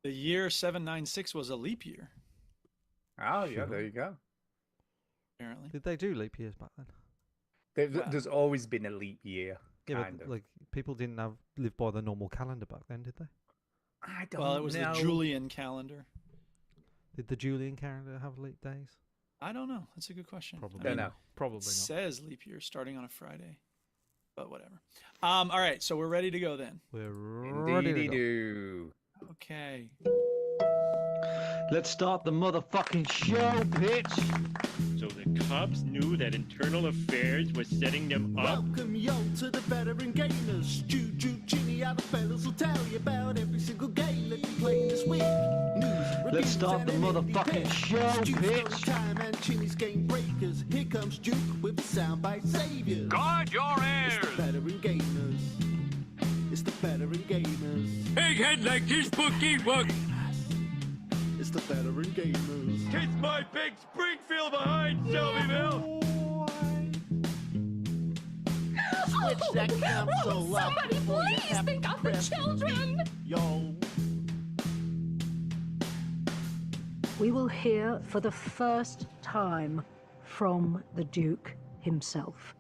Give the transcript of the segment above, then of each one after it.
The year 796 was a leap year, Oh, yeah, there you go. apparently. Did they do leap years back then? There's always been a leap year, Yeah, kind but of. like people didn't live by the normal calendar back then, did they? I don't Well, it was know. the Julian calendar. Did the Julian calendar have leap days? I don't know. That's a good question. Probably. I mean, Don't know. Probably it not. says leap year starting on a Friday, but whatever. All right, so we're ready to go then. We're ready to Indeedy go. do. Okay. Let's start the motherfucking show, bitch. So the cops knew that internal affairs was setting them up. Welcome yo to the veteran gamers. Juju, Ginny, other fellas will tell you about every single game that you play this week. News, reviews, start and the an indie motherfucking pick. show, Stu's bitch. story time and Chinny's game breakers. Here comes Duke with the soundbite saviors. Guard your It's the ears! veteran gamers. It's the veteran gamers. Big head like this bookie work. It's the veteran gamers. Kiss my big Springfield behind Shelbyville. Switch that console up. Somebody before you please have think of the press children. Yo. We will hear for the first time from the Duke himself.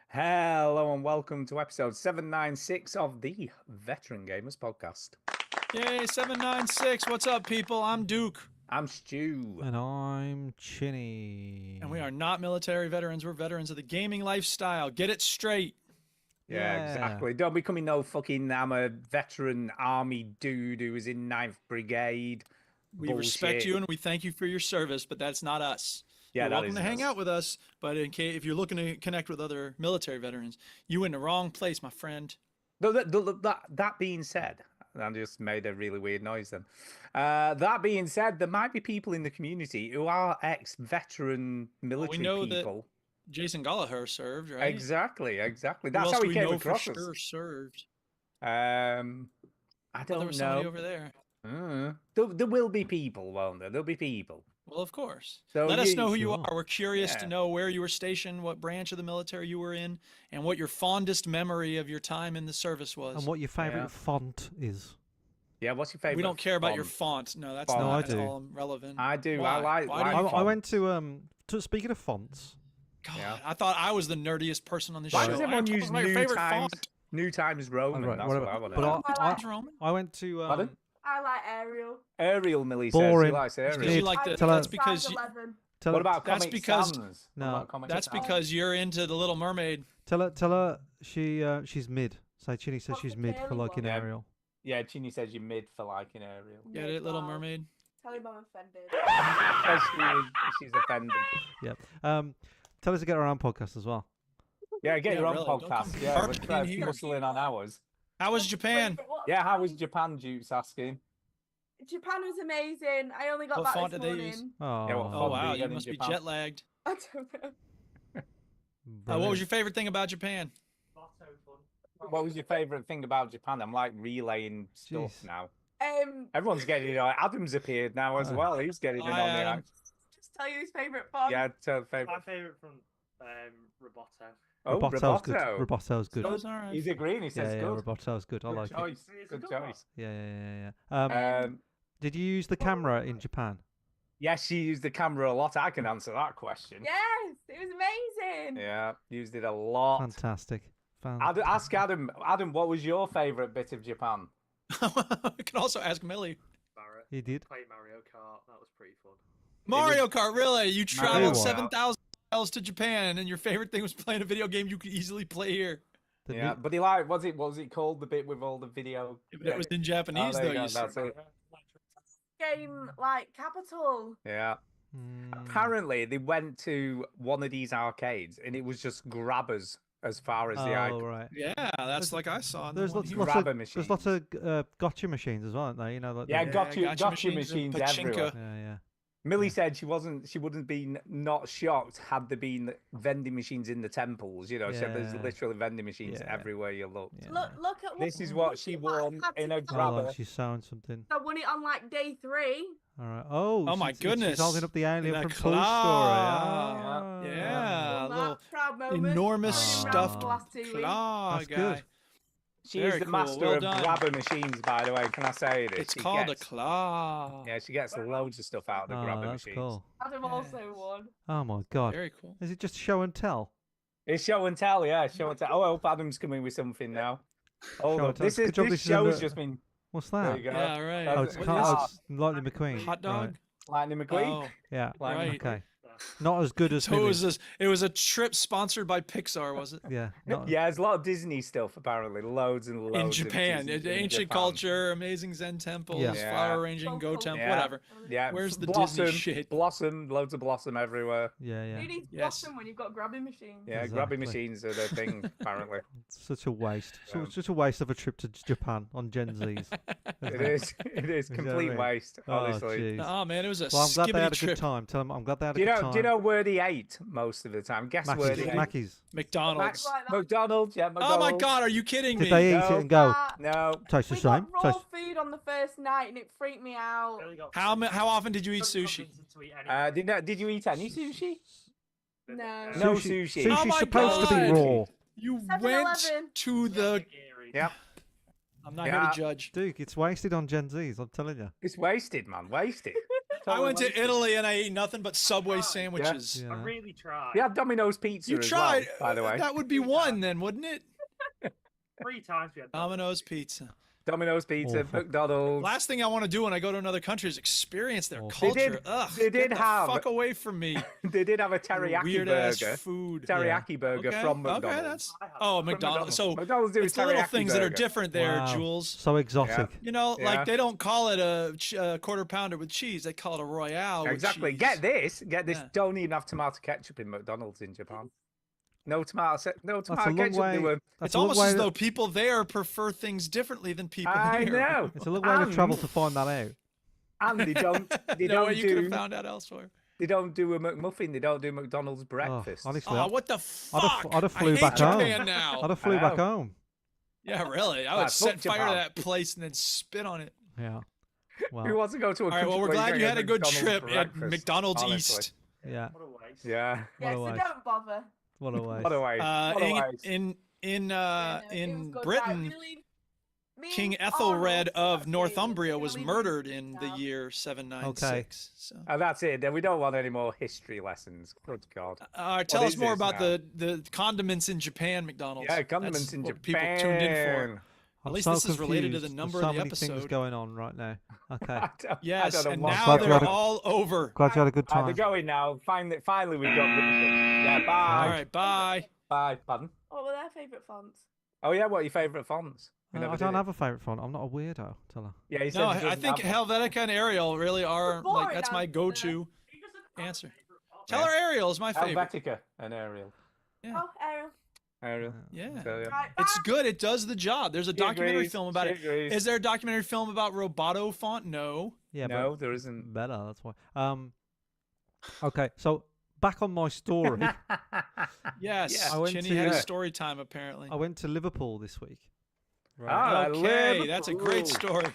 Hello and welcome to episode 796 of the Veteran Gamers Podcast. Yay, 796. What's up, people? I'm Duke. I'm Stu. And I'm Chinny. And we are not military veterans. We're veterans of the gaming lifestyle. Get it straight. Yeah, exactly. Don't be coming no fucking I'm a veteran army dude who was in 9th Brigade. We respect Bullshit. you and we thank you for your service, but that's not us. Yeah, You're that welcome to isn't hang us. out with us, but in case if you're looking to connect with other military veterans, you in the wrong place, my friend. Though that being said, I just made a really weird noise then. That being said, there might be people in the community who are ex-veteran military know that people. Jason Gallagher served, right? Exactly. Who That's else how do he we came know across for us. sure served? I Well, don't there was somebody know. over there. There will be people, won't there? There'll be people. Well, of course. So Let us you- know who you Sure. are. We're curious to Yeah. know where you were stationed, what branch of the military you were in, and what your fondest memory of your time in the service was. And what your favourite Yeah. font is. Yeah, what's your favorite? We don't care about your font? font. No, that's Font. not No, I at do. all relevant. I do. Why? I like. Why do like you- I font. went to speaking of fonts. God, Yeah. I thought I was the nerdiest person on the Why show. does I everyone told use my New favorite Times? font. New Times Roman. Right, That's whatever. what I want to But know. I, Times Roman? I went to Pardon? I like Ariel. Ariel, Millie says. Boring. She likes Because Ariel. you like the, Tell her- that's because Size you, 11. tell What her, about That's Comic because- Sans? What No. about Comic that's Sans? because you're into the Little Mermaid. tell her she's mid. So Chinny says What's she's the mid for curly liking one? Yeah. Ariel. Yeah, Chini says you're mid for liking Ariel. Get it, Little Wow. Mermaid? Tell him I'm offended. She's offended. Yep. Tell us to get our own podcast as well. Yeah, get Yeah, your own really, don't podcast. come Yeah, carpeting we're here. hustling on ours. How was Japan? Yeah, how was Japan, Duke's asking? Japan was amazing. I only got What back font this did they morning. use? Oh, Yeah, what Oh, font wow, did you in must be Japan? jet lagged. I don't know. What was your favorite thing about Japan? What was your favourite thing about Japan? I'm like relaying stuff Jeez. now. Everyone's getting it. Adam's appeared now as well. He's getting in on the Adam. act. just tell you his favourite font. Yeah, tell My favourite. favourite from Roboto. Oh, Roboto's good. Roboto. Roboto's good. That was all right. He's agreeing. He Yeah, says yeah, good. Roboto's good. I Good like it. choice. It's a Good good one. choice. Yeah. Did you use the camera in Japan? Yes, she used the camera a lot. I can answer that question. Yes, it was amazing. Yeah, used it a lot. Fantastic. Ask Adam. Adam, what was your favourite bit of Japan? I can also ask Millie. Barrett. He did. Played Mario Kart. That was pretty fun. Mario Kart, really? You Mario traveled Kart. 7,000 miles to Japan, and your favorite thing was playing a video game you could easily play here. The Yeah, new- but he like what was it called? The bit with all the video. But it was in Japanese, there you though. go, You that's said. it. Game like capital. Yeah. Mm, Apparently, they went to one of these arcades, and it was just grabbers as far as the eye. oh, right. Yeah, that's like I saw. in the There's one lots, here. lots Grabber of machines. there's lots of gotcha machines as well, aren't there? You know, like Yeah, the, gotcha gotcha machines and everywhere. pachinko. yeah. Millie said she wouldn't be not shocked had there been vending machines in the temples. You know, she said there's Yeah. literally vending machines Yeah. everywhere you look. Yeah. Look at what. This is what look she at wore I had in to a do. Oh, grabber. like she's sewing something. I won it on like day 3. All right. Oh, Oh my she's goodness. holding up the alien That from Toy claw. Story. Yeah. Won little that proud moment. enormous Ah. Running around stuffed for the last 2 weeks. claw That's guy. good. She Very is the cool. master Well of done. grabber machines, by the way. Can I say this? It's She called gets, a claw. Yeah, she gets loads of stuff out of the Oh, grabber that's machines. cool. Adam also won. Oh my god. Very cool. Is it just show and tell? It's show and tell, yeah. Show and tell. Oh, I hope Adam's coming with something now. Hold Show up. and tell. This Good job this this is show's under- just been. What's There that? you go. Yeah, right. Oh, it's, What Car- is oh, it? it's Lightning McQueen. Hot dog. Right. Lightning McQueen. Oh, Yeah. right. Okay. Not as good as So it Mimi. was it was a trip sponsored by Pixar, was it? Yeah. Not, Yeah, there's a lot of Disney stuff apparently. Loads and loads. In of Japan, Disney in ancient Japan. culture, amazing Zen temples, Yeah. flower arranging, go Cool. temple, Yeah. whatever. Yeah. Where's the blossom, Disney shit? Blossom, loads of blossom everywhere. Yeah, yeah. Who needs Yes. blossom when you've got grabbing machines? Yeah, Exactly. grabbing machines are the thing apparently. It's such a waste. So Yeah. it's just a waste of a trip to Japan on Gen Z's. It is. It is You know what I complete mean? waste. Oh, Honestly. jeez. Oh man, it was a Well, I'm glad they skibbity had a trip. good time. Tell them I'm glad they had a Do you good know? time. Do you know where they ate most of the time? Guess where Mackey's. they ate. Mackey's. McDonald's. Like that. McDonald's. Yeah, McDonald's. Oh my God, are you kidding Did me? they eat No. it and go, No. tastes the We same? got raw Tastes... food on the first night and it freaked me out. How often did you eat sushi? Did you eat any sushi? No. No Sushi. sushi. Sushi's Oh my supposed to be God. raw. You 7-Eleven. went to the. Yeah. I'm not here Yeah. to judge. Duke, it's wasted on Gen Z's, I'm telling you. It's wasted, man. Wasted. I went to Wasted. Italy and I ate nothing but Subway sandwiches. Yeah. I really tried. We had Domino's pizza You as tried. well, by the way. That would be one then, wouldn't it? 3 times we had Domino's pizza. Domino's pizza, Awful. McDonald's. Last thing I want to do when I go to another country is experience their Awful. culture. They did- Ugh, they did get the have- fuck away from me. They did have a teriyaki Weird ass burger. food. Teriyaki burger Okay, from okay, McDonald's. that's oh McDonald's. So McDonald's do a it's the little teriyaki things that are burger. different there, Wow. Jules. So exotic. You know, Yeah. like they don't call it a quarter pounder with cheese. They call it a royale. Exactly. With Get cheese. this. Get this. Yeah. Don't even have tomato ketchup in McDonald's in Japan. No tomato. No That's a tomato long ketchup. way. They were. That's It's a long almost way as to- though people there prefer things differently than people I here. know. It's a long way to travel And- to find that out. And they don't. They no, don't you could have do. found out elsewhere. They don't do a McMuffin. They don't do McDonald's breakfast. honestly, Oh, what the fuck? I'd have flew I hate back home. Japan now. I'd have flew I back know. home. Yeah, really. I would Fuck set fire to Japan. that place and then spit on it. Yeah. Who Well, wants to go to a All right. country Well, we're where glad don't you get had a good McDonald's trip at breakfast? McDonald's Honestly. East. yeah. What a waste. Yeah. Yeah, What a so waste. don't bother. What a waste. What a waste. What a waste. In Yeah, no, it was in good. Right, Britain, really, me King and Ethelred Arnold, of that's it. Northumbria We're was leaving murdered in the now. year 796. So, And that's it. Then we don't want any more history lessons. Good God. tell What us is more this about now? the condiments in Japan, McDonald's. Yeah, condiments That's in what Japan. people tuned in for. I'm least so this is related to the confused. number There's of so the many things episode. going on right now. Okay. I Yes, don't know and what's now Glad going you had they're a- all over. Glad you had a good They're time. going now. Finally we got rid of them. Yeah, bye. All right, bye. Bye. Pardon? What were their favourite fonts? Oh, yeah, what are your favourite fonts? We never I did don't it. have a favourite font. I'm not a weirdo. Tell her. Yeah, he said No, he I doesn't think have one. Helvetica and Ariel really are boring like that's my answer. go-to answer. Tell Yeah. her Ariel is my favorite. Helvetica and Ariel. Yeah. Oh, Ariel. Ariel. Yeah. So, yeah. Right, It's bye. good. It does the job. There's a She documentary agrees, film about she it. agrees. Is there a documentary film about Roboto font? No. Yeah, No, there isn't. but better. That's why. Okay, so back on my story. Yes. Yeah. I went Chinny to- had a Yeah. story time apparently. I went to Liverpool this week. Ah, Okay, that's a great Liverpool. story.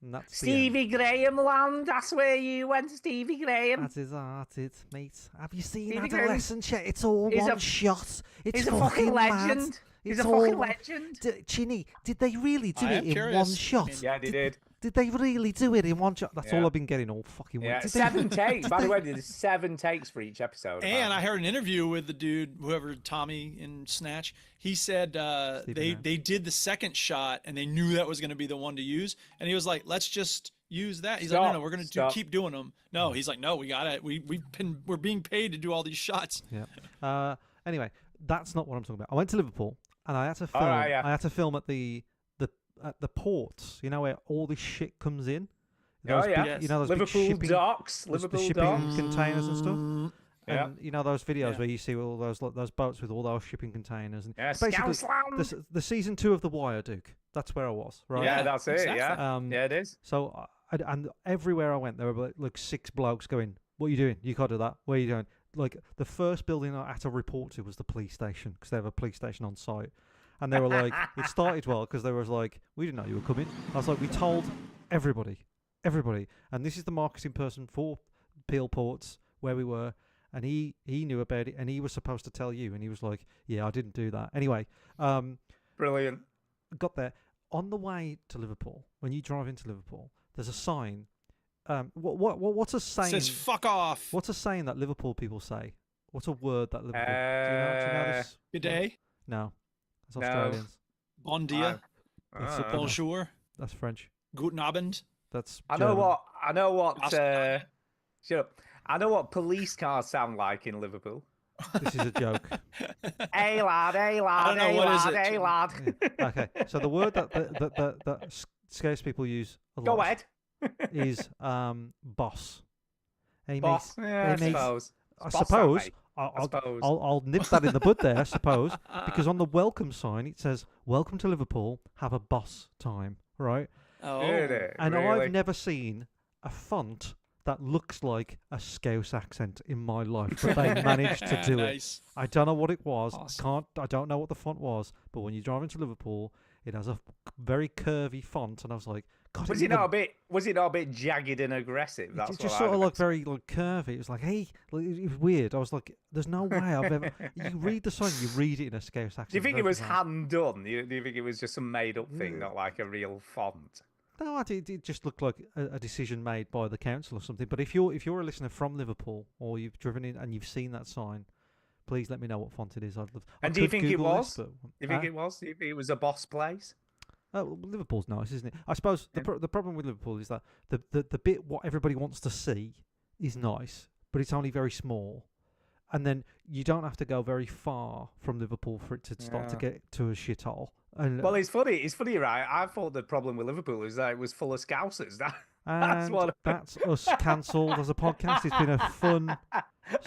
And that's the end. Stevie Graham land. That's where you went, Stevie Graham. That's it, mate. Have you seen Stevie Graham- Adolescent yet? It's all He's one a- shot. It's He's a fucking mad. legend. He's It's a fucking all- legend. Chinny, did they really do I it am in one curious. I shot? mean- Yeah, they did. Did they really do it in one shot? That's all Yeah. I've been getting all fucking Yeah, week. Did they- 7 takes. By the did way, they- there's 7 takes for each episode. And I heard an interview with the dude, whoever Tommy in Snatch. He said Stephen they Graham. they did the second shot and they knew that was going to be the one to use. And he was like, "Let's just use that." He's like, Stop, "No, we're going to stop. keep doing them." No, he's like, "No, we got it. We're being paid to do all these shots." Yeah. Anyway, that's not what I'm talking about. I went to Liverpool and I had to film. Alright, yeah. I had to film at the ports. You know where all this shit comes in. Oh, Those yeah. big- you know those big Liverpool shipping, docks. the Liverpool shipping docks. containers and stuff. Yeah. And you know those videos Yeah. where you see all those boats with all those shipping containers and Yeah, it's basically Scousland. the season 2 of The Wire, Duke. That's where I was, right? Yeah, Yeah, that's it. exactly. Yeah. Yeah, it is. So and everywhere I went, there were like 6 blokes going, "What are you doing? You can't do that. What are you doing?" Like the first building I had to report to was the police station because they have a police station on site, and they were like, it started well because they was like, "We didn't know you were coming." I was like, "We told everybody, and this is the marketing person for Peel Ports where we were." And he knew about it, and he was supposed to tell you, and he was like, "Yeah, I didn't do that." Anyway, Brilliant. got there on the way to Liverpool. When you drive into Liverpool, there's a sign. What's a saying? Says "fuck off." What's a saying that Liverpool people say? What's a word that Liverpool? Do you know this? Good day. No, it's No. Australians. Bon dia. That's Bonjour. That's French. Guten Abend. That's I know German. what. I know what. Austin. Shut up. I know what police cars sound like in Liverpool. This is a joke. Hey lad, hey lad, don't know, hey what is lad, it? hey lad. Okay, so the word that scarce people use a lot Go ahead. is boss. Hey, Boss. mate. Yeah, I Hey, mate. suppose. I Boss that, suppose mate. I'll, suppose. I'll nip that in the bud there, I suppose, because on the welcome sign it says "Welcome to Liverpool. Have a boss time." Right? Oh. Did it? And Really? I've never seen a font that looks like a Scouse accent in my life, but they managed to do it. Nice. I don't know what it was. Awesome. I don't know what the font was, but when you drive into Liverpool, it has a very curvy font, and I was like, God, Was it not a bit? Was it not a bit jagged and aggressive? That's It what just I sort of would like very like curvy. It was like, hey, like, it was weird. I was like, there's no way I've ever. You read the sign, you read it in a Scouse accent. Do you think very it was bizarre. hand done? Do you think it was just some made up thing, not like a real font? No, it just looked like a decision made by the council or something. But if you're a listener from Liverpool or you've driven in and you've seen that sign, please let me know what font it is. I'd love. I And do you could think it Google was? this, Do you think it was? Do you think it was a boss place? well, Liverpool's nice, isn't it? I suppose the problem with Liverpool is that the bit what everybody wants to see is nice, but it's only very small, and then you don't have to go very far from Liverpool for it to start to Yeah. get to a shithole. And Well, it's funny. It's funny, right? I thought the problem with Liverpool is that it was full of Scousers. That's and what. that's us cancelled as a podcast. It's been a fun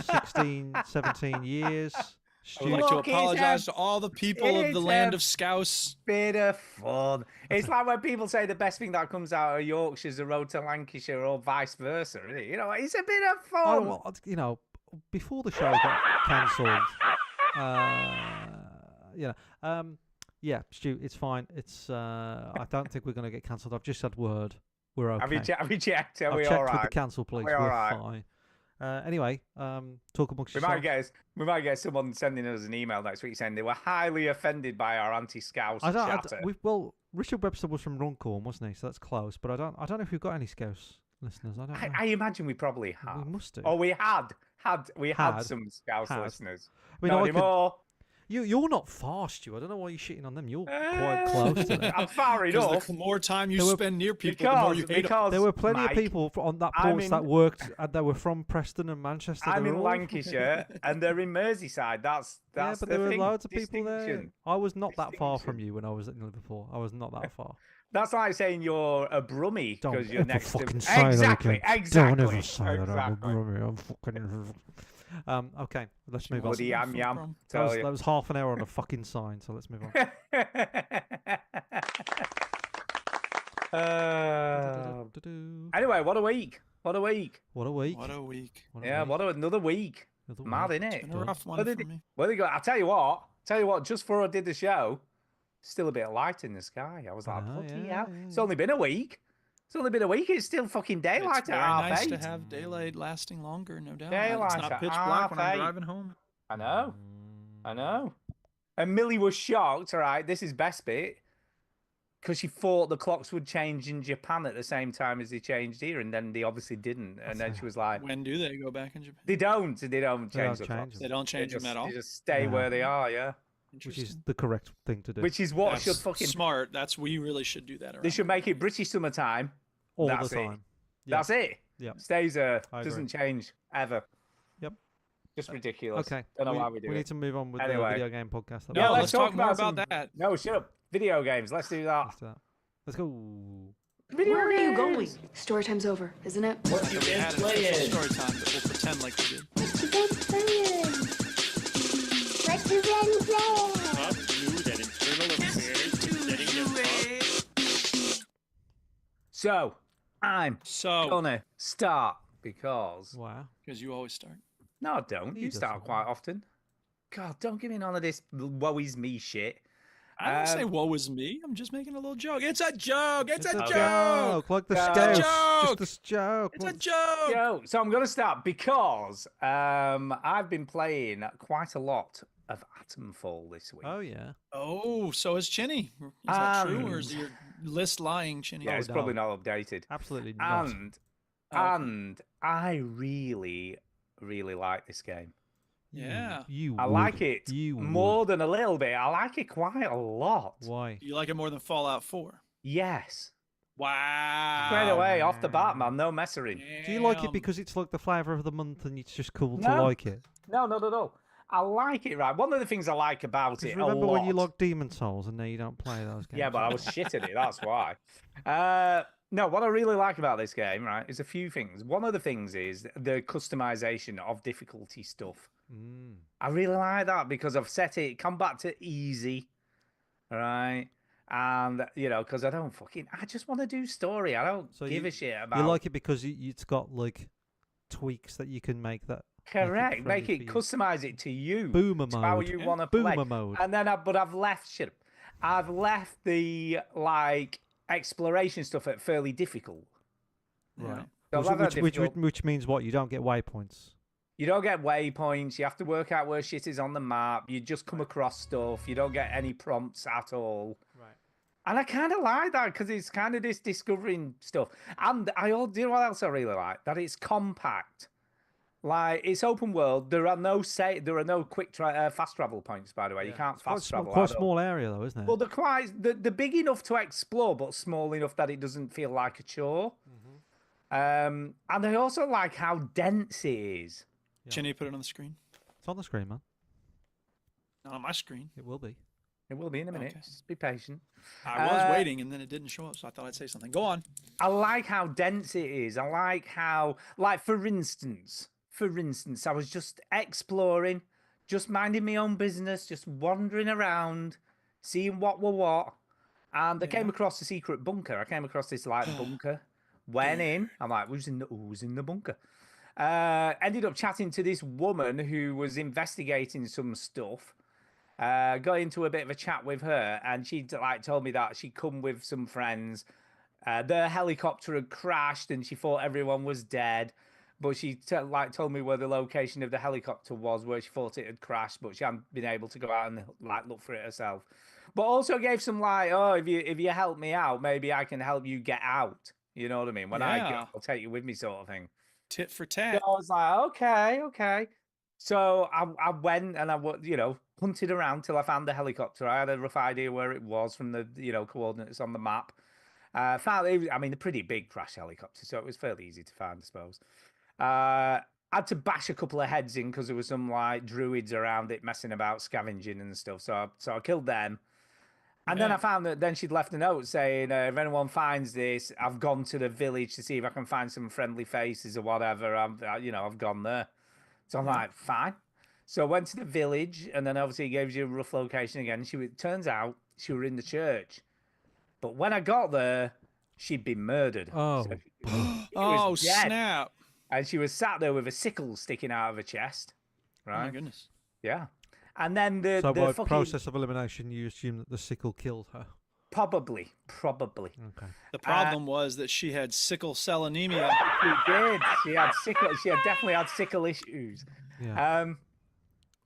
16, 17 years. I would like to Look, it's apologize a- to all the people of it's the land a- of Scouse. Bit of fun. It's like when people say the best thing that comes out of Yorkshire is the road to Lancashire, or vice versa. Isn't it? You know, it's a bit of Oh, fun. well, you know, before the show got cancelled, yeah, Stu, it's fine. It's I don't think we're going to get cancelled. I've just had word. We're okay. Have you checked? Are I've we checked all with the right? cancel police. we all We're right? fine. Anyway, talk amongst We yourselves. might get someone sending us an email next week saying they were highly offended by our anti-Scouse chatter. Well, Richard Webster was from Runcorn, wasn't he? So that's close. But I don't know if we've got any Scouse listeners. I don't know. I imagine we probably have. We must do. Or we had Had. some Scouse Had. listeners. I mean, Not I could- anymore. You're not far, Stu. I don't know why you're shitting on them. You're quite close to them. I'm far enough. Because the more time you There were- spend near people, the more you hate them. because There were plenty Mike, of people on that I'm porch that in- worked. That were from Preston and Manchester. I'm They in were all- Lancashire and they're in Merseyside. That's Yeah, the but there were thing. loads of people there. Distinction. I was not that far from Distinction. you when I was in Liverpool. I was not that far. That's like saying you're a Brummie Don't because you're ever next fucking to. say Exactly, that again. exactly. Don't ever say that. I'm a exactly. Brummie. I'm fucking. Okay, let's move on. Bloody yam From- yam. from- Tell That you. was half an hour on a fucking sign. So let's move on. Anyway, what a week! What a week! What a week. What a week. What a Yeah, week. what another week. Another Mad, week. innit? It's been a rough one What for did me. Well, they go. I'll tell you what. Just before I did the show, still a bit of light in the sky. I was like, know, bloody yeah, hell. yeah, It's yeah. only been a week. It's only been a week. It's still fucking daylight It's at very half nice eight. to have daylight lasting longer, no doubt. Daylight It's not at pitch black when I'm half eight. driving home. I know. I know. And Millie was shocked. All right, this is best bit. Because she thought the clocks would change in Japan at the same time as they changed here, and then they obviously didn't. And then she was like, When do they go back in Japan? "They don't. They don't change don't the change clocks. them. They don't change them at all. They just stay No. where they are. Yeah. Which is Interesting. the correct thing to do. Which is what That's should fucking. smart. That's we really should do that. They around should here. make it British summertime. all that's the it. time. Yeah. That's it. Yep. Stays there. I Doesn't agree. change ever. Yep. Just ridiculous. Okay. Don't know why we do need it. to move on with the Anyway. video game podcast. that No, we- let's talk more about some- that. No, shut up. Video games. Let's do that. Let's do that. Let's go. Video Where are you games. going? Story time's over, isn't it? What you We been had an official playing? story time, but we'll pretend like we did. Cops knew that internal affairs were setting them up. So, I'm So, gonna start because Wow. because you always start. no, I don't. He You start doesn't. quite often. God, don't give me none of this woe is me shit. I didn't say woe is me. I'm just making a little joke. It's a joke. It's a joke. Like the It's a scouts. joke. Just a joke. It's a joke. So I'm going to start because I've been playing quite a lot of Atomfall this week. Oh yeah. Oh, so is Chinny. Is that true, or is your list lying, Chinny? Yeah, it's no. probably not updated. Absolutely not. And I really, really like this game. Yeah. I like it more than a little bit. I like it quite a lot. Why? You like it more than Fallout 4? Yes. Wow. Straight away, off the bat, man. No messing. Do you like it because it's like the flavour of the month and it's just cool to No. like it? No. I like it, right? One of the things I like about 'Cause it remember a lot... when you liked Demon Souls and now you don't play those games? Yeah, but I was shit at it, that's why. No, what I really like about this game, right, is a few things. One of the things is the customization of difficulty stuff. I really like that because I've set it, come back to easy, right? And, you know, because I just want to do story. I don't give a shit about... You like it because it's got, like, tweaks that you can make that... Correct. Make it, customize it to you. Boomer to mode. how you want to play. Boomer mode. And then, I've left the, like, exploration stuff at fairly difficult. Right. So I've left that difficult. Which means what? You don't get waypoints. You don't get waypoints. You have to work out where shit is on the map. You just come across stuff. You don't get any prompts at all. Right. And I kind of like that because it's kind of this discovering stuff. And do you know what else I really like? That it's compact. Like, it's open world. There are no quick fast travel points, by the way. You can't fast travel. Quite a small area, though, isn't it? Well, they're big enough to explore, but small enough that it doesn't feel like a chore. And I also like how dense it is. Chinny, put it on the screen. It's on the screen, man. Not on my screen. It will be. It will be in a minute. Okay. Just be patient. I was waiting, and then it didn't show up, so I thought I'd say something. Go on. I like how dense it is. I like how, like, for instance, I was just exploring, just minding my own business, just wandering around, seeing what were what. And I came across a secret bunker. I came across this, like, bunker. Went in. I'm like, who's in the bunker? Ended up chatting to this woman who was investigating some stuff. Got into a bit of a chat with her, and she told me that she'd come with some friends. Their helicopter had crashed, and she thought everyone was dead. But she told me where the location of the helicopter was, where she thought it had crashed, but she hadn't been able to go out and look for it herself. But also gave some if you help me out, maybe I can help you get out. You know what I mean? When I go, I'll take you with me, sort of thing. Tit for tat. So I was like, okay. So I went and I hunted around till I found the helicopter. I had a rough idea where it was from the coordinates on the map. Found it. I mean, a pretty big crash helicopter, so it was fairly easy to find, I suppose. Had to bash a couple of heads in because there was some like druids around it messing about, scavenging and stuff. So I killed them. And then I found that then she'd left a note saying, if anyone finds this, I've gone to the village to see if I can find some friendly faces or whatever. I've gone there. So I'm like, fine. So I went to the village, and then obviously it gives you a rough location again. Turns out she were in the church. But when I got there, she'd been murdered. Oh. So she was dead. Snap. And she was sat there with a sickle sticking out of her chest. Right? Oh, my goodness. Yeah. And then So by fucking... process of elimination, you assume that the sickle killed her? Probably. Okay. The problem was that she had sickle cell anemia. She did. She had sickle. She had definitely had sickle issues. Yeah.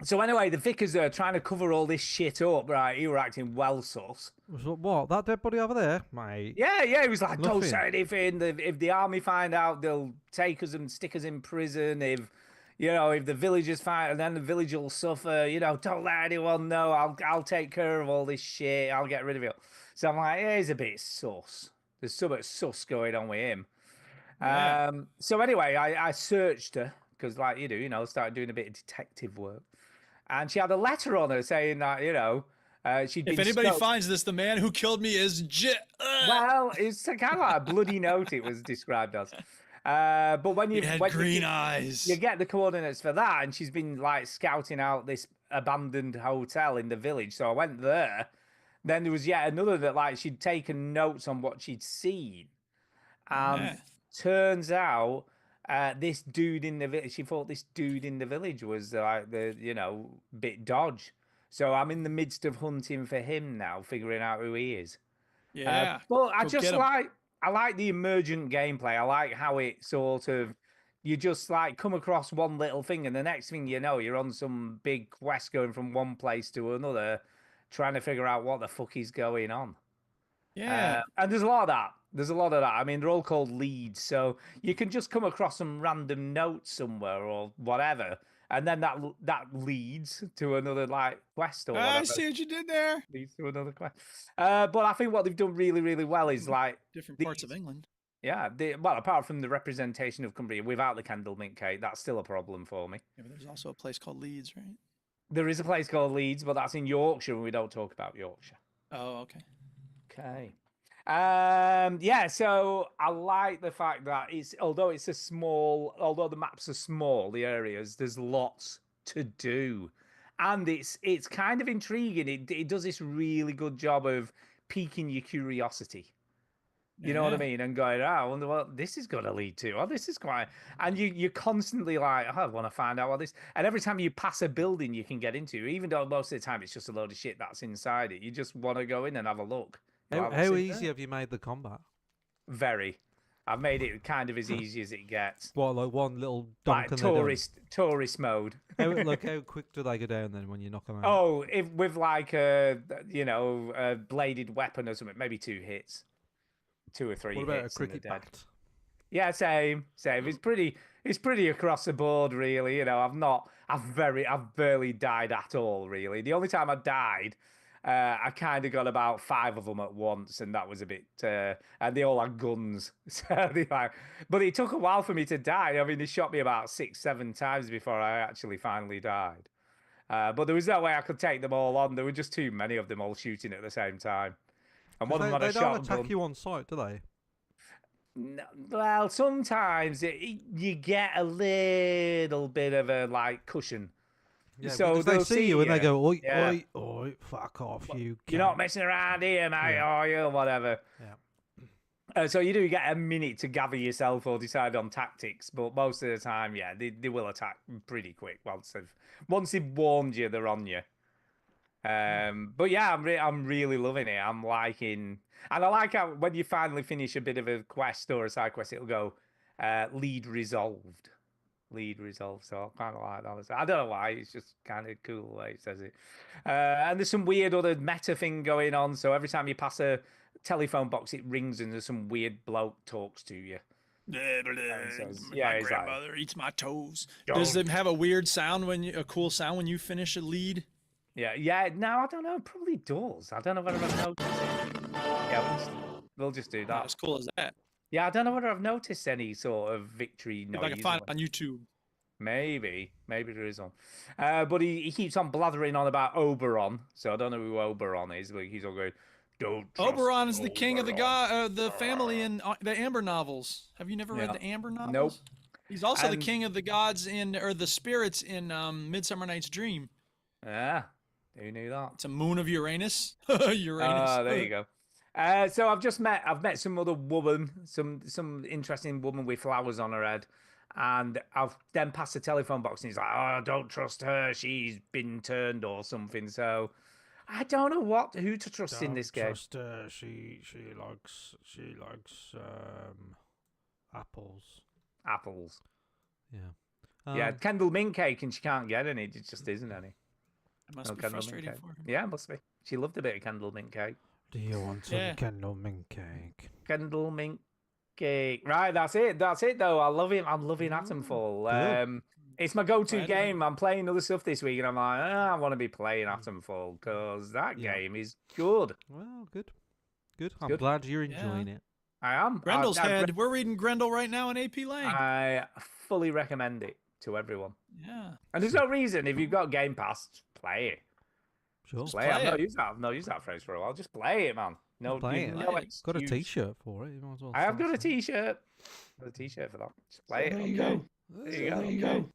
So anyway, the vicar's there trying to cover all this shit up, right? He were acting well sus. What? That dead body over there, mate? Yeah. He was like, don't Nothing. say anything. If the army find out, they'll take us and stick us in prison. If the villagers find, and then the village will suffer. Don't let anyone know. I'll take care of all this shit. I'll get rid of it. So I'm like, he's a bit sus. There's something sus going on with him. Yeah. So anyway, I searched her because, like you do, started doing a bit of detective work. And she had a letter on her saying that, she'd been... If anybody finds this, the man who killed me is Well, it's kind of like a bloody note it was described as. But when you... He had when green eyes. You get the coordinates for that, and she's been, like, scouting out this abandoned hotel in the village. So I went there. Then there was yet another that, like, she'd taken notes on what she'd seen. And turns out... this dude in the village, she thought this dude in the village was like bit dodge. So I'm in the midst of hunting for him now, figuring out who he is. Yeah. But I go just get 'em. I like the emergent gameplay. I like how it sort of you just like come across one little thing, and the next thing you know, you're on some big quest going from one place to another, trying to figure out what the fuck is going on. Yeah. And there's a lot of that. There's a lot of that. I mean, they're all called leads, so you can just come across some random note somewhere or whatever, and then that leads to another like quest or whatever. I see what you did there. Leads to another quest. But I think what they've done really, really well is like Different parts of these- England. Yeah, well, apart from the representation of Cumbria without the candle mint cake, that's still a problem for me. Yeah, but there's also a place called Leeds, right? There is a place called Leeds, but that's in Yorkshire, and we don't talk about Yorkshire. Oh, okay. Okay. Yeah, so I like the fact that although the maps are small, the areas, there's lots to do. And it's kind of intriguing. It does this really good job of piquing your curiosity. You know what I Yeah. mean? And going, I wonder what this is going to lead to. Oh, this is quite... And you're constantly like, I want to find out what this... And every time you pass a building you can get into, even though most of the time it's just a load of shit that's inside it, you just want to go in and have a look. How easy have you made the combat? Very. I've made it kind of as easy as it gets. What, like one little Like dunk and they're done? tourist mode. How quick do they go down then when you knock them out? Oh, if with like a bladed weapon or something, maybe 2 hits. 2 or 3 what about a hits and they're cricket dead. bat? Yeah, same. It's pretty across the board, really. You know, I've barely died at all, really. The only time I died, I kind of got about 5 of them at once, and that was a bit. And they all had guns, so but it took a while for me to die. I mean, they shot me about 6-7 times before I actually finally died. But there was no way I could take them all on. There were just too many of them all shooting at the same time. And one of them had a They don't shotgun. attack you on sight, do they? No, well, sometimes you get a little bit of a like cushion. Yeah, So because they they'll see you and they go, oi, Yeah. oi, oi, fuck off, you. You're not cunt." messing around here, mate, Yeah. are you? Or whatever. Yeah. So you do get a minute to gather yourself or decide on tactics, but most of the time, yeah, they will attack pretty quick once they've warned you, they're on you. But yeah, I'm really loving it. I'm liking, and I like how when you finally finish a bit of a quest or a side quest, it'll go lead resolved. Lead resolved. So I kind of like that. I don't know why. It's just kind of cool the way it says it. And there's some weird other meta thing going on. So every time you pass a telephone box, it rings and there's some weird bloke talks to you. Yeah, yeah, my he's like, grandmother eats my toes. Does it have a weird sound a cool sound when you finish a lead? Yeah. No, I don't know. It probably does. I don't know whether I've noticed it. Yeah, we'll just do Not that. as cool as that. Yeah, I don't know whether I've noticed any sort of victory If noise. I can find it on YouTube. Maybe there is one. But he keeps on blathering on about Oberon. So I don't know who Oberon is, but he's all going, don't trust Oberon is the king of the Oberon." the family in the Amber novels. Have you never read Yeah. the Amber novels? Nope. He's also the And- king of the gods or the spirits in Midsummer Night's Dream. Ah, who knew that? It's a moon of Uranus. Uranus. Ah, there you go. So I've met some other woman, some interesting woman with flowers on her head, and I've then passed the telephone box and he's like, "Oh, don't trust her. She's been turned or something." So I don't know who to trust in this game. Trust her. She likes apples. Apples. Yeah. Yeah, Kendall mint cake, and she can't get any. It just isn't any. It must be Kendall mint frustrating cake. for him. Yeah, it must be. She loved a bit of Kendall mint cake. Do you want some Yeah. candle mint cake? Kendall mint cake. Right, that's it. That's it, though. I love him. I'm loving Atomfall. good. It's my go-to Glad to game. I'm playing other stuff this week, and I'm like, I want to be playing Atomfall because that Yeah. game is good. Well, good. I'm good. glad you're Yeah. enjoying it. I am. Grendel's Head. We're reading Grendel right now in AP Lang. I fully recommend it to everyone. Yeah. And there's no reason if you've got Game Pass, play it. Sure. Play it. play I've not used that phrase for a while. Just play it, man. No, Play you it. no Play it. Got a excuse. T-shirt for it. You might as well I have start got a saying- T-shirt. Got a T-shirt for that. Just play it. There you go. There you go.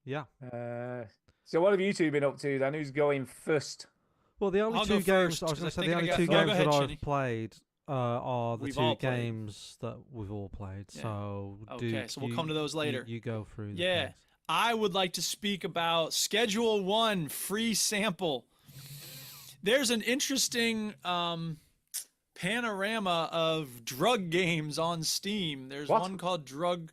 Yeah. So what have you two been up to then? Who's going first? Well, the only I'll two go games first, I was 'cause going I to say think the I only got- two Oh, go games ahead, that I've Shinny. played are the We've two all played. games that we've all played. Yeah. So Okay, so we'll come to those later. You go through. The Yeah. games. I would like to speak about Schedule 1 free sample. There's an interesting panorama of drug games on Steam. There's What? one called Drug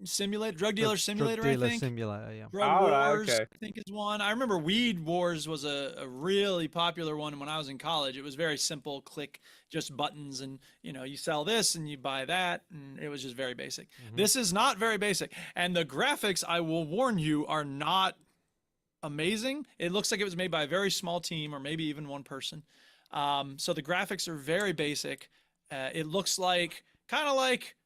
Simulator, Drug Dealer Simulator, Drug dealer I think. simulator, yeah. Drug Oh, right, Wars, okay. I think is one. I remember Weed Wars was a really popular one when I was in college. It was very simple, click, just buttons, and you sell this and you buy that, and it was just very basic. This is not very basic, and the graphics, I will warn you, are not amazing. It looks like it was made by a very small team, or maybe even one person. So the graphics are very basic. It looks like kind of like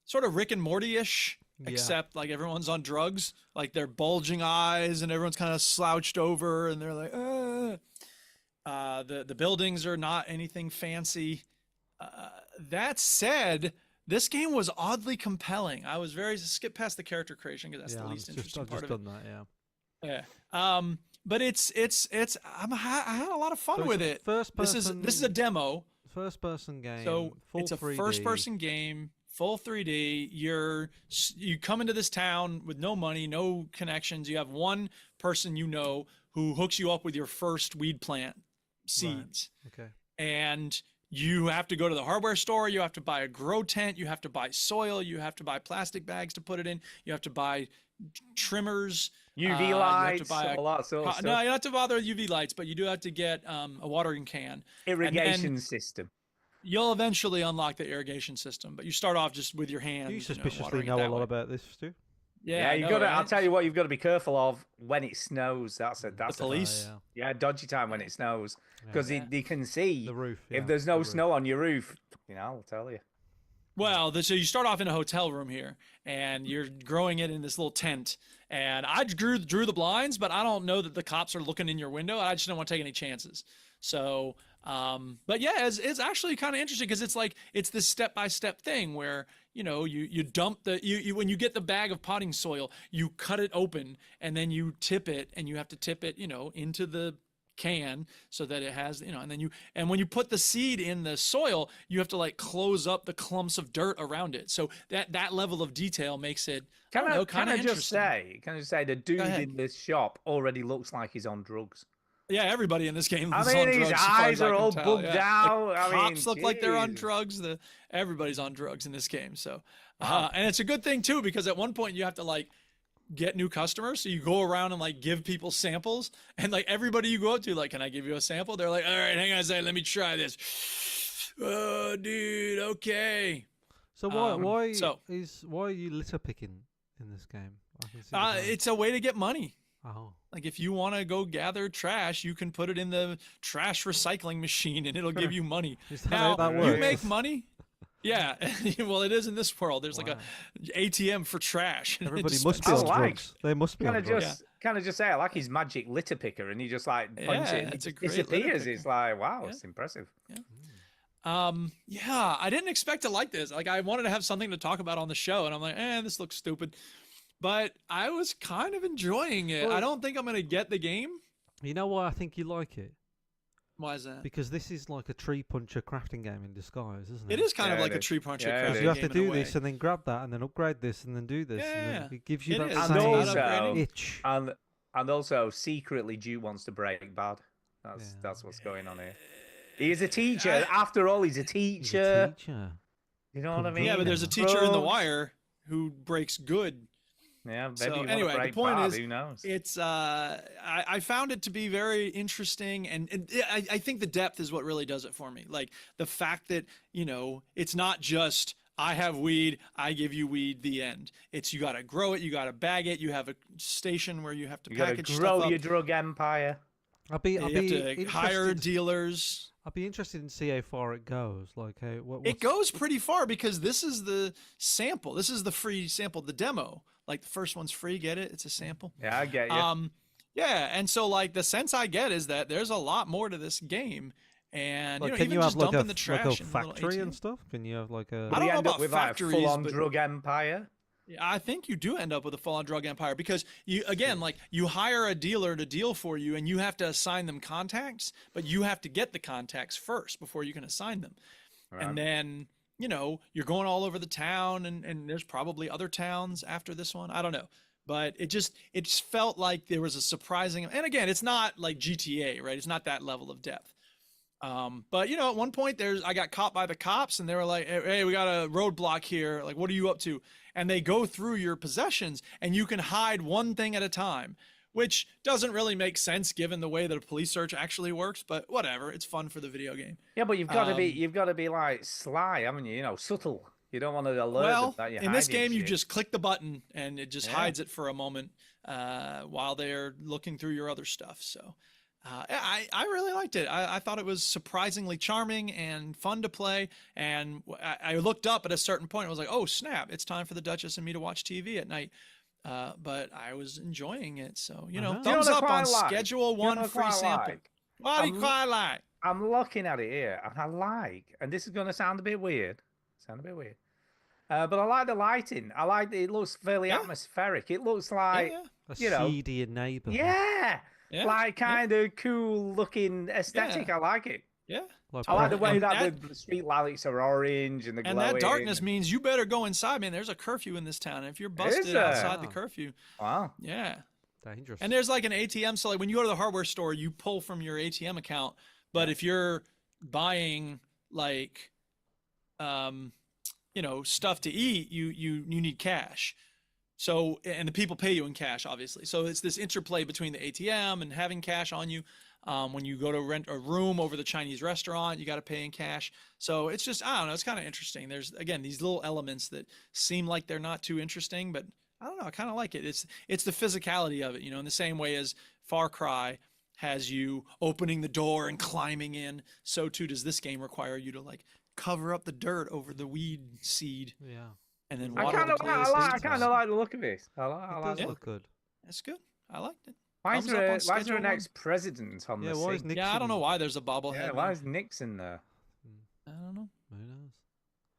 sort of Rick and Morty-ish, Yeah. except like everyone's on drugs, like they're bulging eyes and everyone's kind of slouched over and they're like, the buildings are not anything fancy. That said, this game was oddly compelling. I was very skip past the character creation because that's Yeah, the least interesting I've part just of it. done that, yeah. Yeah. But it's I had a lot of fun So it's with a it. First This person, is a demo. first person game. So full it's a 3D. first person game, full 3D. You come into this town with no money, no connections. You have one person who hooks you up with your first weed plant seeds. Okay. And you have to go to the hardware store, you have to buy a grow tent, you have to buy soil, you have to buy plastic bags to put it in, you have to buy trimmers, UV you have to lights, buy all that sort of stuff. no, you don't have to bother with UV lights, but you do have to get a watering can. Irrigation system. You'll eventually unlock the irrigation system, but you start off just with your hands. You know, suspiciously watering it know a that lot way. about this, Stu. Yeah, you I got to. know, I'll right? tell you what, you've got to be careful of when it snows. That's The a police. yeah, dodgy time when it snows because Yeah. they can see The roof. if yeah, there's the no roof. snow on your roof. I'll tell you. Well, so you start off in a hotel room here, and you're growing it in this little tent. And I drew the blinds, but I don't know that the cops are looking in your window. I just don't want to take any chances. So, but yeah, it's actually kind of interesting because it's this step-by-step thing where you dump you when you get the bag of potting soil, you cut it open and then you tip it, and you have to tip it into the can so that it has and when you put the seed in the soil, you have to like close up the clumps of dirt around it, so that level of detail makes it Can I kind of just say the dude ahead. in this shop already looks like he's on drugs. Yeah, everybody in this game I is mean, on his drugs. As far eyes as I are can all tell, bugged yeah. out. The I mean, cops look like they're on jeez. drugs. Everybody's on drugs in this game. So, and it's a good thing too, because at one point you have to like get new customers. So you go around and like give people samples, and like everybody you go up to, like, can I give you a sample? They're like, all right, hang on a second, let me try this. Oh, dude, okay. So why so- are you litter picking in this game? I can see the game. It's a way to get money. Oh. Like if you want to go gather trash, you can put it in the trash recycling machine and it'll give you money. Is that Now, how that you works? make money. Yeah, well, it is in this world. There's like Wow. a ATM for trash. and it Everybody just must be spends- on I like- drugs. They must be Kind on of drugs. just say I like his magic litter picker, and he just like punches Yeah, it, and it's it a just great litter disappears. picker. It's like wow, Yeah. it's impressive. Yeah, I didn't expect to like this. Like I wanted to have something to talk about on the show, and I'm like, this looks stupid. But I was kind of enjoying it. Well- I don't think I'm gonna get the game. You know why I think you like it? Why is that? Because this is like a tree puncher crafting game in disguise, isn't it? It is kind of Yeah, like it a is. tree puncher. Yeah, it Because is. you have to game in a do way. this and then grab that and then upgrade this and then do this. And Yeah, then it gives you it that is. And same It's not also, upgrading. itch. and also, secretly, Duke wants to break bad. That's what's going on here. He's a teacher. After all, he's a He's teacher. a teacher. You know what I Come mean? Yeah, but there's a teacher in The Drugs. Wire who breaks good. Yeah, maybe So, you wanna anyway, the break point bad, is, who knows? It's I found it to be very interesting, and I think the depth is what really does it for me. Like the fact that it's not just I have weed, I give you weed, the end. It's you got to grow it, you got to bag it, you have a station where you have to You gotta package grow stuff up. your drug empire. I'll be you have to hire interested. dealers. I'll be interested in see how far it goes. Like how It what's- goes pretty far because this is the sample. This is the free sample, the demo. Like the first one's free, get it? It's a sample. Yeah, I get you. Yeah, and so like the sense I get is that there's a lot more to this game, and Like, you know, can even you have just like a, dumping the like trash a in the little factory and ATM. stuff? Can you have like a? I don't We know end up about with like a factories, full-on but- drug empire. I think you do end up with a full-on drug empire because you like you hire a dealer to deal for you, and you have to assign them contacts, but you have to get the contacts first before you can assign them, Right. and then you know, you're going all over the town, and there's probably other towns after this one. I don't know. But it just felt like there was a surprising, and again, it's not like GTA, right? It's not that level of depth. But you know, at one point I got caught by the cops, and they were like, "Hey, we got a roadblock here. Like, what are you up to?" And they go through your possessions, and you can hide one thing at a time, which doesn't really make sense given the way that a police search actually works. But whatever, it's fun for the video game. Yeah, but you've got to be like sly, haven't you? You know, subtle. You don't want to alert them that you're in this hiding game, you shit. just click the button, and it just hides it for a moment while they're looking through your other stuff. So. I really liked it. I thought it was surprisingly charming and fun to play. And I looked up at a certain point. I was like, oh, snap. It's time for the Duchess and me to watch TV at night. But I was enjoying it. So, you know, thumbs up on Schedule 1 free sample. What do you quite like? I'm looking at it here, and and this is going to sound a bit weird. But I like the lighting. I like it looks fairly atmospheric. It looks like, A you know. seedy neighbourhood. Yeah, like kind of cool looking aesthetic. I like it. Yeah. I like the way that the street lights are orange and the glowing. And that darkness means you better go inside, man. There's a curfew in this town. If you're busted outside the curfew. Wow. Yeah. Dangerous. And there's like an ATM. So like when you go to the hardware store, you pull from your ATM account. But if you're buying like, you know, stuff to eat, you need cash. So, and the people pay you in cash, obviously. So it's this interplay between the ATM and having cash on you. When you go to rent a room over the Chinese restaurant, you got to pay in cash. So it's just, I don't know, it's kind of interesting. There's, again, these little elements that seem like they're not too interesting, but I don't know, I kind of like it. It's the physicality of it, you know, in the same way as Far Cry has you opening the door and climbing in, so too does this game require you to like cover up the dirt over the weed seed. Yeah. And then I water kind the of place. like the look of this. I like It it. does look good. That's good. I liked it. Why is Thumbs up there on an Schedule 1. ex-president on Yeah, the why is scene? Nixon? Yeah, I don't know why there's a bobblehead. Yeah, man. why is Nixon there? I don't know. Who knows?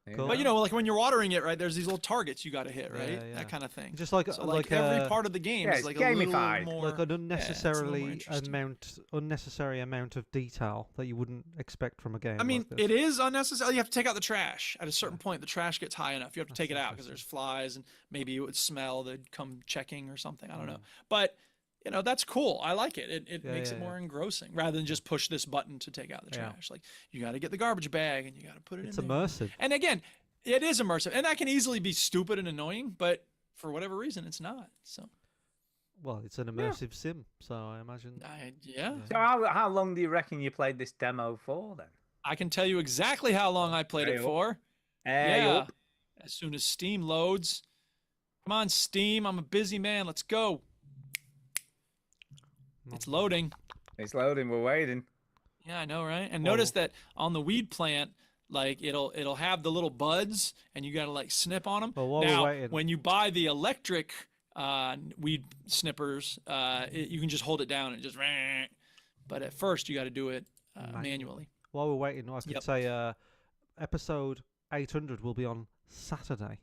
Yeah. Cool. But you know, like when you're watering it, right? There's these little targets you got to hit, right? Yeah. That kind of thing. Just like So like every part of the game is it's like gamified. a little more like an it's a little more unnecessary amount of detail that you wouldn't expect from a game. I mean, like this. it is unnecessary. You have to take out the trash. At a certain point, the trash gets high enough. You have to take it out because there's flies and maybe it would smell. They'd come checking or something. I don't know. But you know, that's cool. I like it. It makes it more engrossing rather than just push this button to take out the trash. Like you got to get the garbage bag and you got to put it It's in there. immersive. And again, it is immersive, and that can easily be stupid and annoying. But for whatever reason, it's not. So. Well, it's an immersive sim, so I imagine. Yeah. So how long do you reckon you played this demo for then? I can tell you exactly how long I played it for. Yeah. As soon as Steam loads. Come on, Steam. I'm a busy man. Let's go. It's loading. It's loading. We're waiting. Yeah, I know, right? And notice that on the weed plant, like it'll have the little buds, and you got to like snip on them. Well, while now, we're waiting, when you buy the electric weed snippers, you can just hold it down and just. But at first, you got to do it manually. while we're waiting, I could say episode 800 will be on Saturday,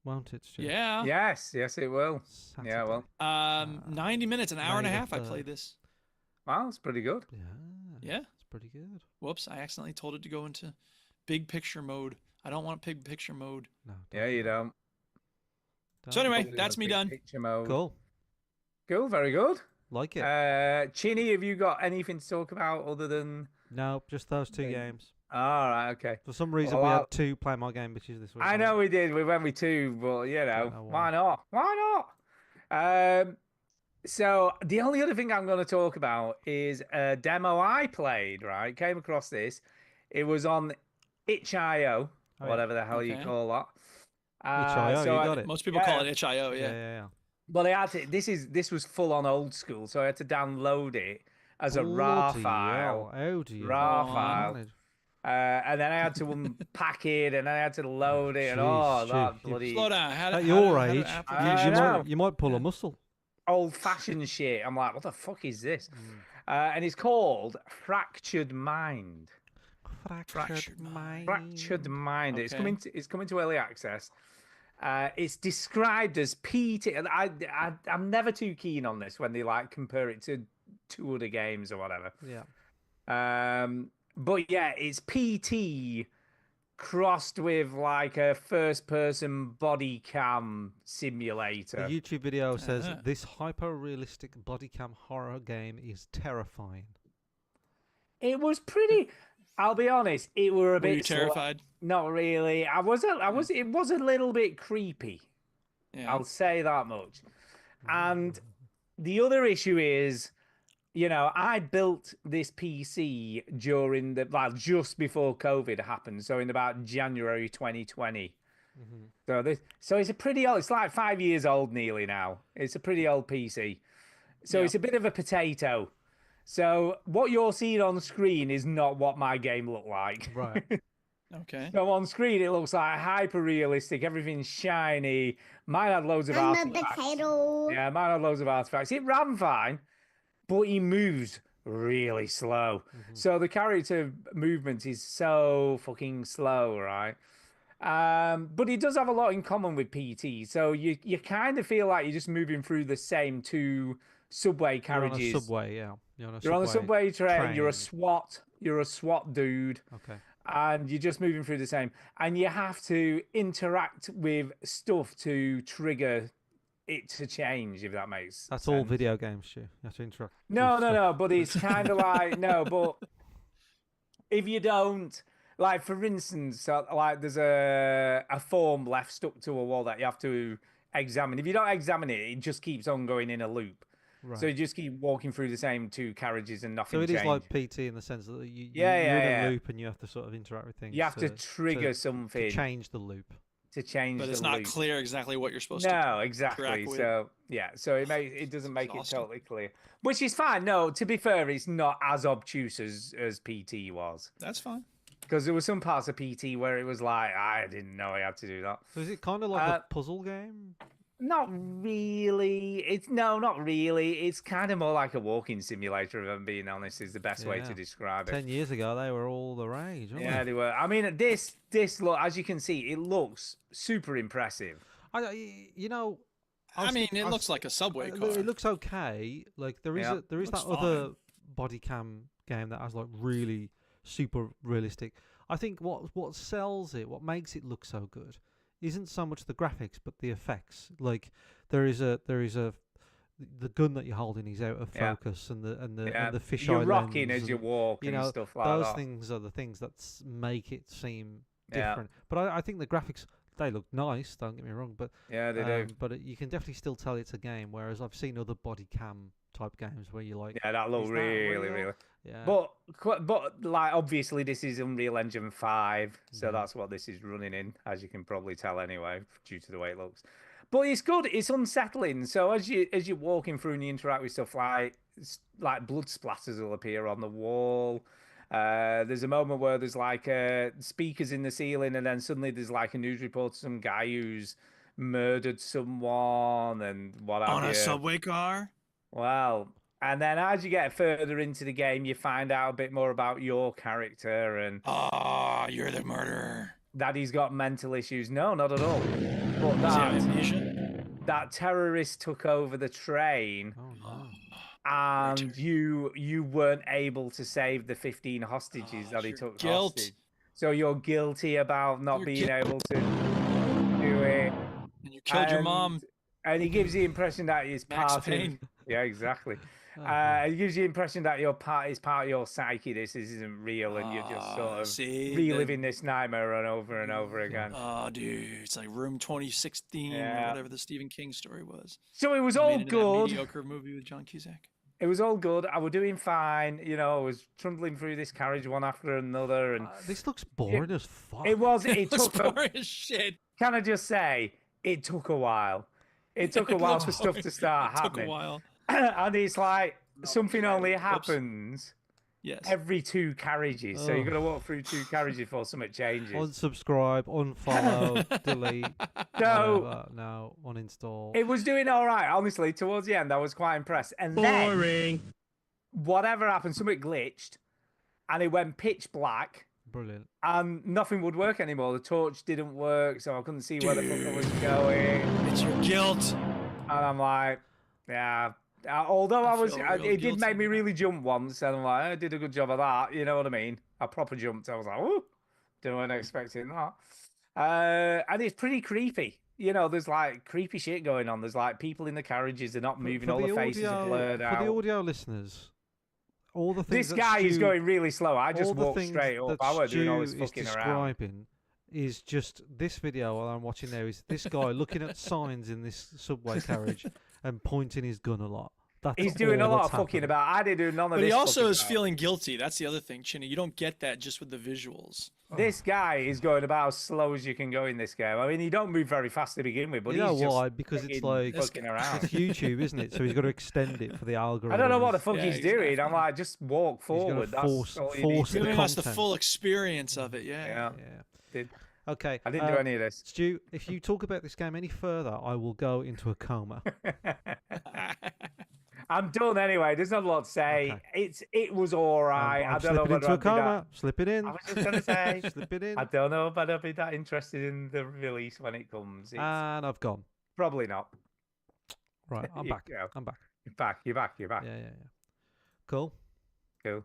won't it, Stu? Yeah. Yes, it will. Saturday. Yeah, well. 90 minutes, an hour and a May the half. I 3rd. played this. Wow, it's pretty good. Yeah. It's pretty good. Whoops! I accidentally told it to go into big picture mode. I don't want big picture mode. No. Yeah, you don't. So anyway, Probably that's got me big done. picture mode. Cool. Cool, very good. Like it. Chinny, have you got anything to talk about other than? No, just those two games. All right, okay. For some reason, Well, we I'll- had two Play My Game bitches this week. I know we did. We went with two, but you know, know why why. not? Why not? So the only other thing I'm going to talk about is a demo I played. Right, came across this. It was on itch.io, Oh, yeah. whatever the hell you Okay. call that. Itch.io, so you I- got it. Most people call it itch.io. Yeah, Yeah. yeah, yeah. But I had to. This was full on old school, so I had to download it as a RAR Bloody file. hell, how do you RAR know? file. And then I had to unpack it, and then I had to load it, and Jeez, that Jeez. bloody Slow down. At your age, you, I you know. might, you might pull a muscle. old-fashioned shit. I'm like, what the fuck is this? And it's called Fractured Mind. Fractured mind. Fractured Mind. It's Okay. coming to early access. It's described as PT. And I'm never too keen on this when they like compare it to two other games or whatever. Yeah. But yeah, it's PT crossed with like a first-person body cam The simulator. YouTube video says Uh-huh. this hyper-realistic body cam horror game is terrifying. It was pretty. I'll be honest. It were a Were you bit terrified? Not really. I was. It was a little bit creepy. Yeah. I'll say that much. And the other issue is, I built this PC during just before COVID happened, so in about January 2020. So it's a pretty old. It's like 5 years old nearly now. It's a pretty old PC. So Yeah. it's a bit of a potato. So what you're seeing on screen is not what my game looked like. Right. Okay. So on screen it looks like hyper realistic. Everything's shiny. Mine had loads of artifacts. Yeah, mine had loads of artifacts. It ran fine, but he moves really slow. So the character movement is so fucking slow, right? But it does have a lot in common with PT. So you kind of feel like you're just moving through the same two subway You're on carriages. a subway, yeah. You're on a subway train. You're a train. SWAT. You're a SWAT dude. Okay. And you're just moving through the same. And you have to interact with stuff to trigger it to change, if that makes That's sense. all video games, Stu. You have to interact. No, with no, stuff. no. But it's kind of like, no, but if you don't, like, for instance, like there's a form left stuck to a wall that you have to examine. If you don't examine it, it just keeps on going in a loop. Right. So you just keep walking through the same two carriages and nothing So it is changes. like PT in the sense that Yeah, you're in yeah. a loop and you have to sort of interact with things. You have to trigger to something change the loop. to change But the it's not loop. clear exactly what you're supposed to No, exactly. interact with. So yeah, so it doesn't make it Exhausting. totally clear, which is fine. No, to be fair, it's not as obtuse as PT was, That's fine. because there were some parts of PT where it was like I didn't know I had to do that. So is it kind of like a puzzle game? Not really. Not really. It's kind of more like a walking simulator, if I'm being honest, is the best way Yeah. to describe it. 10 years ago, they were all the rage, weren't Yeah, they? they were. I mean, this look, as you can see, it looks super impressive. You know, I mean, it looks like a subway car. It looks okay. Like there is Yeah. there is Looks that other body cam game that has like really super realistic. I think what sells it, what makes it look so good, isn't so much the graphics but the effects. Like there is a the gun that you're holding is out of Yeah. focus and the Yeah. and the fisheye You're rocking lens as you and, walk you and know, stuff like those that. things are the things that make it seem Yeah. different. But I think the graphics, they look nice, don't get me wrong, but Yeah, they do. but you can definitely still tell it's a game. Whereas I've seen other body cam type games where you're like, Yeah, that looked is that really, real? really. Yeah. But like obviously this is Unreal Engine 5, so Mhm. that's what this is running in, as you can probably tell anyway, due to the way it looks. But it's good. It's unsettling. So as you're walking through and you interact with stuff like blood splatters will appear on the wall. There's a moment where there's like speakers in the ceiling, and then suddenly there's like a news report of some guy who's murdered someone and what have On you. a subway car? Well, and then as you get further into the game, you find out a bit more about your character and Oh, you're the murderer. that he's got mental issues. No, not at all. But Does he have amnesia? that terrorist took over the train, Oh no. and you weren't able to save the 15 hostages that he your took guilt. hostage. So you're guilty about not You're being able to do it. And you killed your mom. And he gives the impression that he's Max part Payne. of. Yeah, exactly. Oh, It gives you the impression that your part is part of your psyche. This isn't real, and you're just sort of see, reliving this nightmare and over again. Oh, dude, it's like Room 2016 Yeah. or whatever the Stephen King story was. So it was Made all into that good. mediocre movie with John Cusack. It was all good. I was doing fine. I was trundling through this carriage one after another, and this looks boring as fuck. it was. It It was took. boring as shit. Can I just say, it took a while. It took a while looks for stuff boring. to start It took happening. a while. And it's like something only happens Yes. every two carriages. So you've got to walk through two carriages before something changes. Unsubscribe, unfollow, delete. So whatever. No, uninstall. it was doing all right. Honestly, towards the end, I was quite impressed. And then Boring. whatever happened, something glitched, and it went pitch black, Brilliant. and nothing would work anymore. The torch didn't work, so I couldn't see where the fuck I was going. It's your guilt. And I'm like, yeah. Although I I was, feel real it did guilty make me now. really jump once, and I'm like, I did a good job of that. You know what I mean? I proper jumped. I was like, oh, weren't expecting that. And it's pretty creepy. You know, there's like creepy shit going on. There's like people in the carriages, they're not moving, all the faces are blurred for out. the audio listeners, all the things This that guy is Stu- going really slow. I just all the walked things straight up. that I wasn't doing all Stu this is fucking around. describing is just this video while I'm watching there is this guy looking at signs in this subway carriage and pointing his gun a lot. That's He's doing a all lot that's of fucking happening. about. I didn't do none of But this. he also fucking is about. feeling guilty. That's the other thing, Chinny. You don't get that just with the visuals. This guy is going about as slow as you can go in this game. I mean, he don't move very fast to begin with, but You know he's just why? Because it's fucking like fucking around. it's YouTube, isn't it? So he's got to extend it for the algorithm. I don't know what the fuck Yeah, he's he's gonna doing. I'm find- like, just walk He's gonna forward. That's force- all you force need the to do. Giving us the content. full experience of it. Yeah. Yeah. Yeah. Did- Okay. I didn't do any of this. Stu, if you talk about this game any further, I will go into a coma. I'm done anyway. There's not a lot to say. Okay. It was all right. I'm I don't know slipping whether into a I'd be that. coma. Slip it in. I was just gonna say. Slip it in. I don't know if I'd be that interested in the release when it comes. It's And I've gone. probably not. Right, I'm You back. go. I'm back. You're back. You're back. You're back. Yeah. Cool. Cool.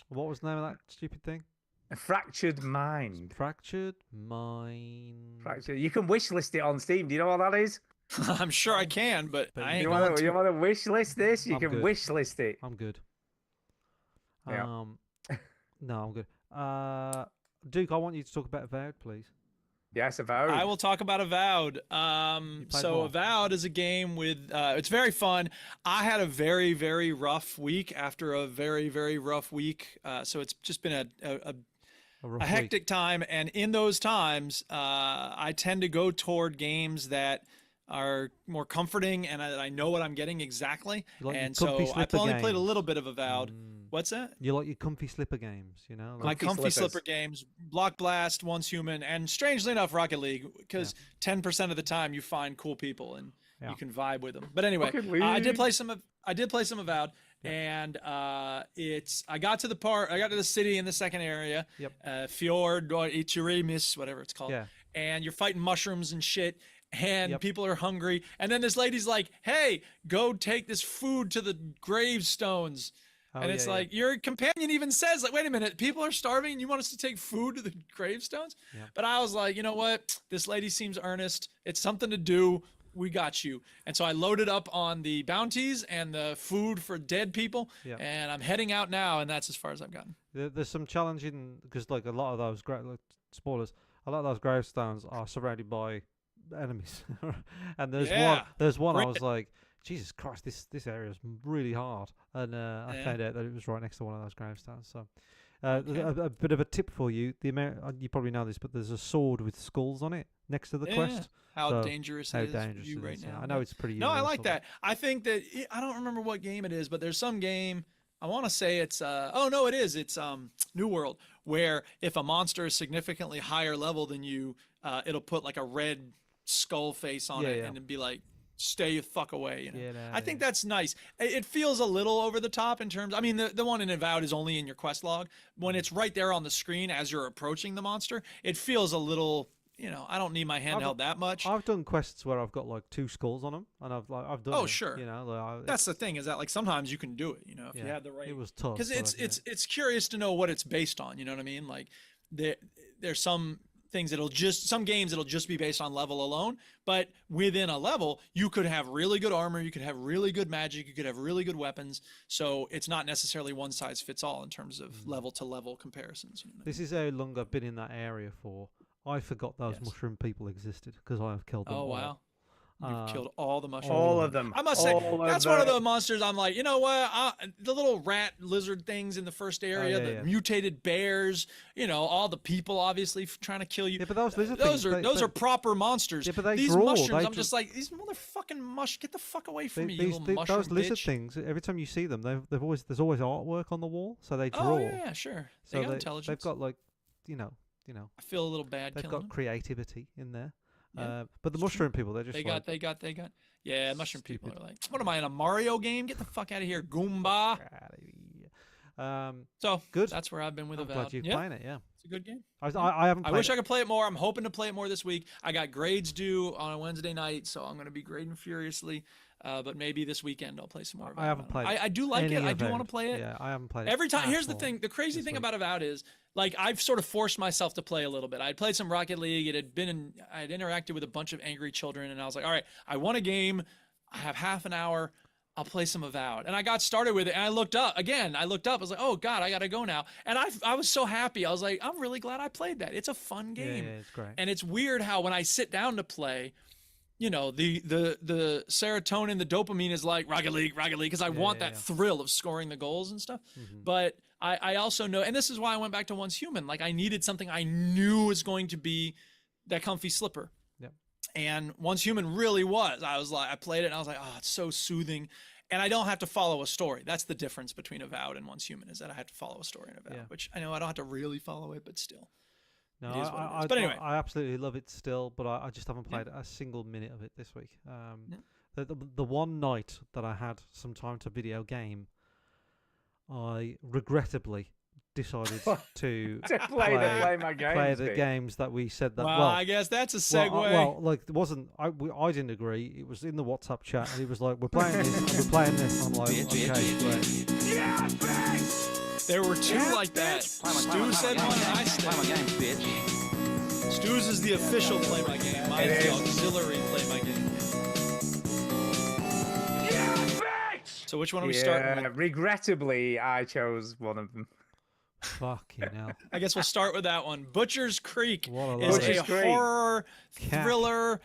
What was the name of that stupid thing? A fractured mind. Fractured Mind. Fractured. You can wish list it on Steam. Do you know what that is? I'm sure I can, but But I you ain't You going want to. to wish list this? You I'm can good. wish list it. I'm good. Yeah. No, I'm good. Duke, I want you to talk about Avowed, please. Yes, Avowed. I will talk about Avowed. played So more. Avowed is a game with it's very fun. I had a very, very rough week after a very, very rough week. So it's just been A rough a week. hectic time, and in those times, I tend to go toward games that are more comforting, and I know what I'm getting exactly. You like your And comfy so I've slipper only played a games. little bit of Avowed. What's that? You like your comfy slipper games, you know? My Like, Comfy comfy slippers. slipper games, Block Blast, Once Human, and strangely enough, Rocket League, because 10% of the time you find cool people and Yeah. you can vibe with them. But anyway, Rocket I did League. play some. I did play some Avowed, and I got to the city in the second area, Yep. Fjord or Ichirimis, whatever it's called. Yeah. And you're fighting mushrooms and shit. And Yep. people are hungry. And then this lady's like, "Hey, go take this food to the gravestones." Oh, And it's yeah, yeah. like your companion even says, like, "Wait a minute, people are starving and you want us to take food to the gravestones?" Yeah. But I was like, you know what? This lady seems earnest. It's something to do. We got you. And so I loaded up on the bounties and the food for dead people. Yeah. And I'm heading out now, and that's as far as I've gotten. There's some challenging because like a lot of those spoilers, a lot of those gravestones are surrounded by enemies, and Yeah. there's one I Great. was like, Jesus Christ, this area is really hard, and I Yeah. found out that it was right next to one of those gravestones. So, Okay. a bit of a tip for you: you probably know this, but there's a sword with skulls on it next to the Yeah. quest. How So, dangerous How it is dangerous for you it right is, now. I know it's pretty. No, I like universal, that. I think that I don't remember what game it is, but there's some game. I want to say it's oh no, it is. It's New World, where if a monster is significantly higher level than you, it'll put like a red skull face on Yeah, it yeah. and it'd be like, "Stay the fuck away." You know? Yeah, no, I think yeah. that's nice. It feels a little over the top in terms. I mean, the one in Avowed is only in your quest log. When it's right there on the screen as you're approaching the monster, it feels a little. You know, I don't need my handheld that much. I've done quests where I've got like 2 skulls on them, and I've done. Oh, it, sure. You know, like, That's the thing is that like sometimes you can do it, you know, if you yeah, have the right. It was tough Because but it's curious to know what it's based on. You know what I mean? Like there's some things some games it'll just be based on level alone, but within a level you could have really good armor, you could have really good magic, you could have really good weapons. So it's not necessarily one size fits all in terms of level to level comparisons. You know what I This is how long I've been in that area for. I forgot those Yes. mushroom people existed because I have killed them. mean? Oh all. wow. You've killed all the mushrooms. All of them. I must say, All of that's one of them. the monsters I'm like, you know what? The little rat lizard things in the first area, yeah, the yeah. mutated bears, you know, all the people obviously trying to kill you. Yeah, but those lizard those things, those are proper monsters. Yeah, but they these draw, mushrooms, they I'm just like, these motherfucking get the fuck away from me, you little mushroom those lizard bitch. things. Every time you see them, there's always artwork on the wall, so they draw. Oh yeah, sure. so They got intelligence. they've got like, you know, I feel a little bad they've killing got them. creativity in there. Yeah, But the mushroom people, they're just They like, got. Yeah, mushroom people Stupid. are like, what am I in a Mario game? Get the fuck out of here, Goomba. So Good. That's where I've been with I'm Avowed. glad you're Yeah, playing it. Yeah, it's a good game. I haven't. I Played wish it. I could play it more. I'm hoping to play it more this week. I got grades due on a Wednesday night, so I'm going to be grading furiously. But maybe this weekend I'll play some more. I haven't played. I do like any it. I do Avowed. want to play it. Yeah, I haven't played it. Every time. at Here's the all thing. The crazy this thing week. about Avowed is like I've sort of forced myself to play a little bit. I'd played some Rocket League. I'd interacted with a bunch of angry children, and I was like, all right, I want a game. I have half an hour. I'll play some Avowed. And I got started with it, and I looked up. I was like, oh God, I gotta go now. And I was so happy. I was like, I'm really glad I played that. It's a fun game. Yeah, it's great. And it's weird how when I sit down to play, you know, the serotonin, the dopamine is like Rocket League, because I want that thrill of scoring the goals and stuff. But I also know, and this is why I went back to Once Human. Like I needed something I knew was going to be that comfy slipper. And Once Human really was. I played it and I was like, oh, it's so soothing. And I don't have to follow a story. That's the difference between Avowed and Once Human, is that I have to follow a story in Avowed, which I know I don't have to really follow it, but still. No, it is what it is. But anyway. I absolutely love it still, but I just haven't played a single minute of it this week. The one night that I had some time to video game, I regrettably decided to play my games. Play the games that we said that. Well, I guess that's a segue. Well, like it wasn't. I didn't agree. It was in the WhatsApp chat, and he was like, "We're playing this. And we're playing this." I'm like, "Okay, great." There were two like that. Stu said one, and I said. Play my game, bitch. Stu's is the official Play My Game. Mine's the auxiliary Play My Game. So which one are we starting with? Regrettably, I chose one of them. Fucking hell. I guess we'll start with that one. Butcher's Creek What is a horror thriller.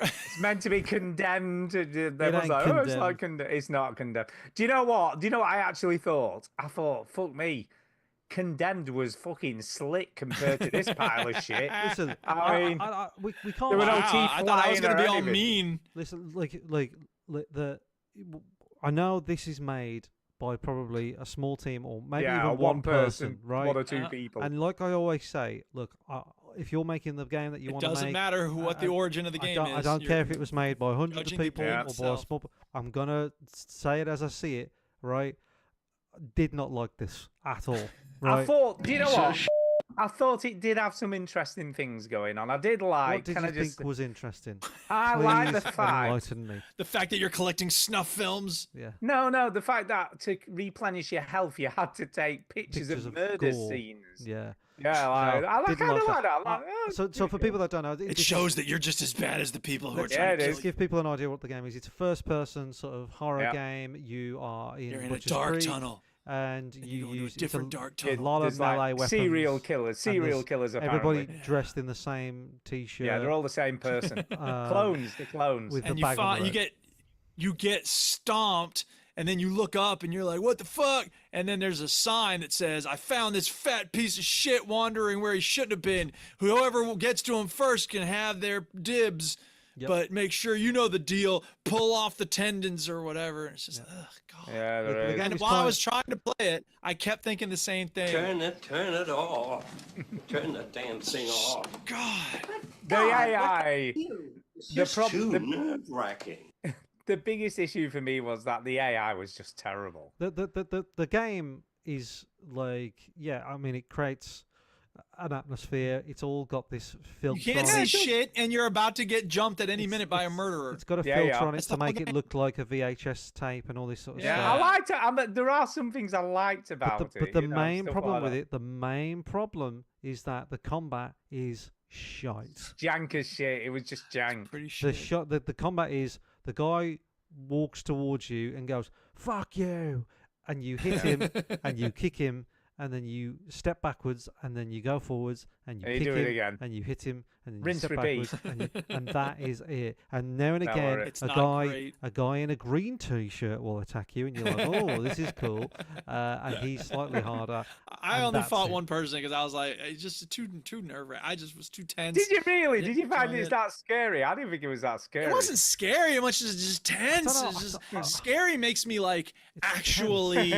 It's meant to be condemned. There was ain't like, oh, it's condemned. like it's not condemned. Do you know what? Do you know what I actually thought? I thought, fuck me. Condemned was fucking slick compared to this pile of shit. Listen, I mean, we can't. there were no Wow, teeth I thought I was flying going to or be all anything. mean. Listen, I know this is made by probably a small team or maybe even one person, right? One or two people. And like I always say, look, if you're making the game that you It want to make, doesn't matter what the origin of the game is. I don't care if it was made by hundreds of judging the people game or by a itself. small. I'm gonna say it as I see it, right? Did not like this at all. Right? I thought, do you know what? I thought it did have some interesting things going on. I did like. What did can you I just? think was interesting? I like the Please fact. enlighten me. The fact that you're collecting snuff films. Yeah. No, the fact that to replenish your health, you had to take pictures of murder gore. scenes. Yeah. Yeah, like, No, I didn't kind of like like that. that. I'm like, So for people that don't know, It shows that you're just as bad as the people who are Yeah, trying it to is. kill you. give people an idea what the game is. It's a first-person sort of horror Yeah. game. You are in, You're in a Butcher's dark Creek, tunnel. and you you go into a use different it's dark a tunnel. lot of There's like melee weapons. serial killers there's apparently. Everybody dressed in the same t-shirt. Yeah, they're all the same person. Clones, the clones. with And the you bag on find the road. you get stomped, and then you look up and you're like, what the fuck? And then there's a sign that says, I found this fat piece of shit wandering where he shouldn't have been. Whoever gets to him first can have their dibs. Yep. But make sure you know the deal. Pull off the tendons or whatever. And it's just, ugh, God. Yeah, The there is. game And is while I trying- was trying to play it, I kept thinking the same thing. Turn it off. Turn the damn thing off. God. The AI. It's The just problem- too the- nerve-wracking. The biggest issue for me was that the AI was just terrible. The game is like, yeah, I mean, it creates an atmosphere. It's all got this filter. You can't on see it. shit, and you're about to get jumped at any minute by a murderer. It's got a Yeah, filter yeah. on it That's to the whole make it game. look like a VHS tape and all this sort of Yeah, stuff. I liked it. There are some things I liked about But it. the you know, main stuff problem like with that. it, the main problem is that the combat is shite. Jank as shit. It was just jank. Pretty The shit. the combat is the guy walks towards you and goes, "Fuck you," and you hit him and you kick him. And then you step backwards, and then you go forwards, and you And you kick do it him, again. and you hit him, and then you Rinse, step repeat. backwards, and that is it. And now and Don't again, worry. It's a not guy, great. a guy in a green t-shirt will attack you, and you're like, "Oh, this is cool," and he's slightly harder. I and only that's fought it. one person because I was like, it's just too nerve wracking. I just was too tense. Did you really? Yeah, Did you find trying it's to- that scary? I didn't think it was that scary. It wasn't scary much as just tense. know, It's just I- scary makes me like It's actually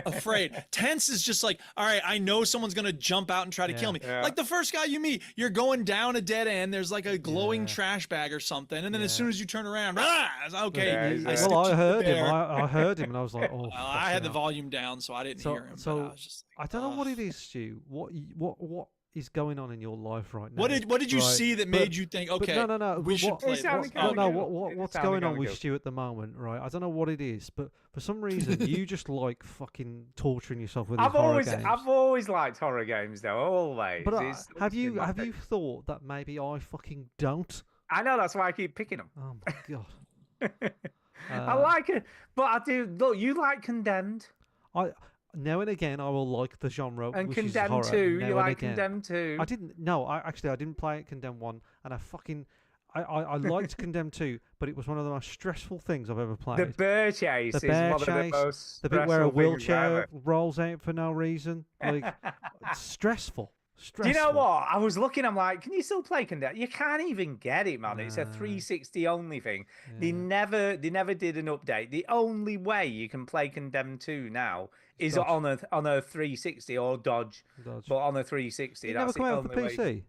afraid. Tense is just like, all right, I know someone's gonna jump out and try to kill me. Yeah. Like the first guy you meet, you're going down a dead end. There's like a glowing Yeah. trash bag or something, and then as Yeah. soon as you turn around, it's okay. Yeah, he's I there. skipped Well, I you heard him. there. I heard him, and I was like, "Oh." Well, I fucking had the hell. volume down, so I didn't So- hear him. so but I was just like, I don't know what ugh. it is, Stu. What is going on in your life right now? What did you right? see that But- made you think, but okay, no, we but should what- play It this? sounded No, kinda no, good. It what's sounded going on kinda with good. Stu at the moment, right? I don't know what it is, but for some reason you just like fucking torturing yourself with these horror games. I've always liked horror games though, always. But It's have been my you thing. thought that maybe I fucking don't? I know that's why I keep picking them. Oh my god! I like it, but I do. Look, you like Condemned I now and again I will like the genre, and which is Condemned horror. 2. now You and like again. Condemned 2. I didn't. No, I didn't play it Condemned 1, and I liked Condemned 2, but it was one of the most stressful things I've ever played. The bear chase The is bear one of the chase, most the bit where a stressful things wheelchair ever. rolls out for no reason, like it's stressful. Do Stressful. you know what? I was looking. I'm like, can you still play Condemned? You can't even get it, man. It's a No. 360 only thing. They Yeah. never did an update. The only way you can play Condemned 2 now is Dodge. on a 360 or Dodge, Dodge. but on a 360. It that's never the come out for only way. PC,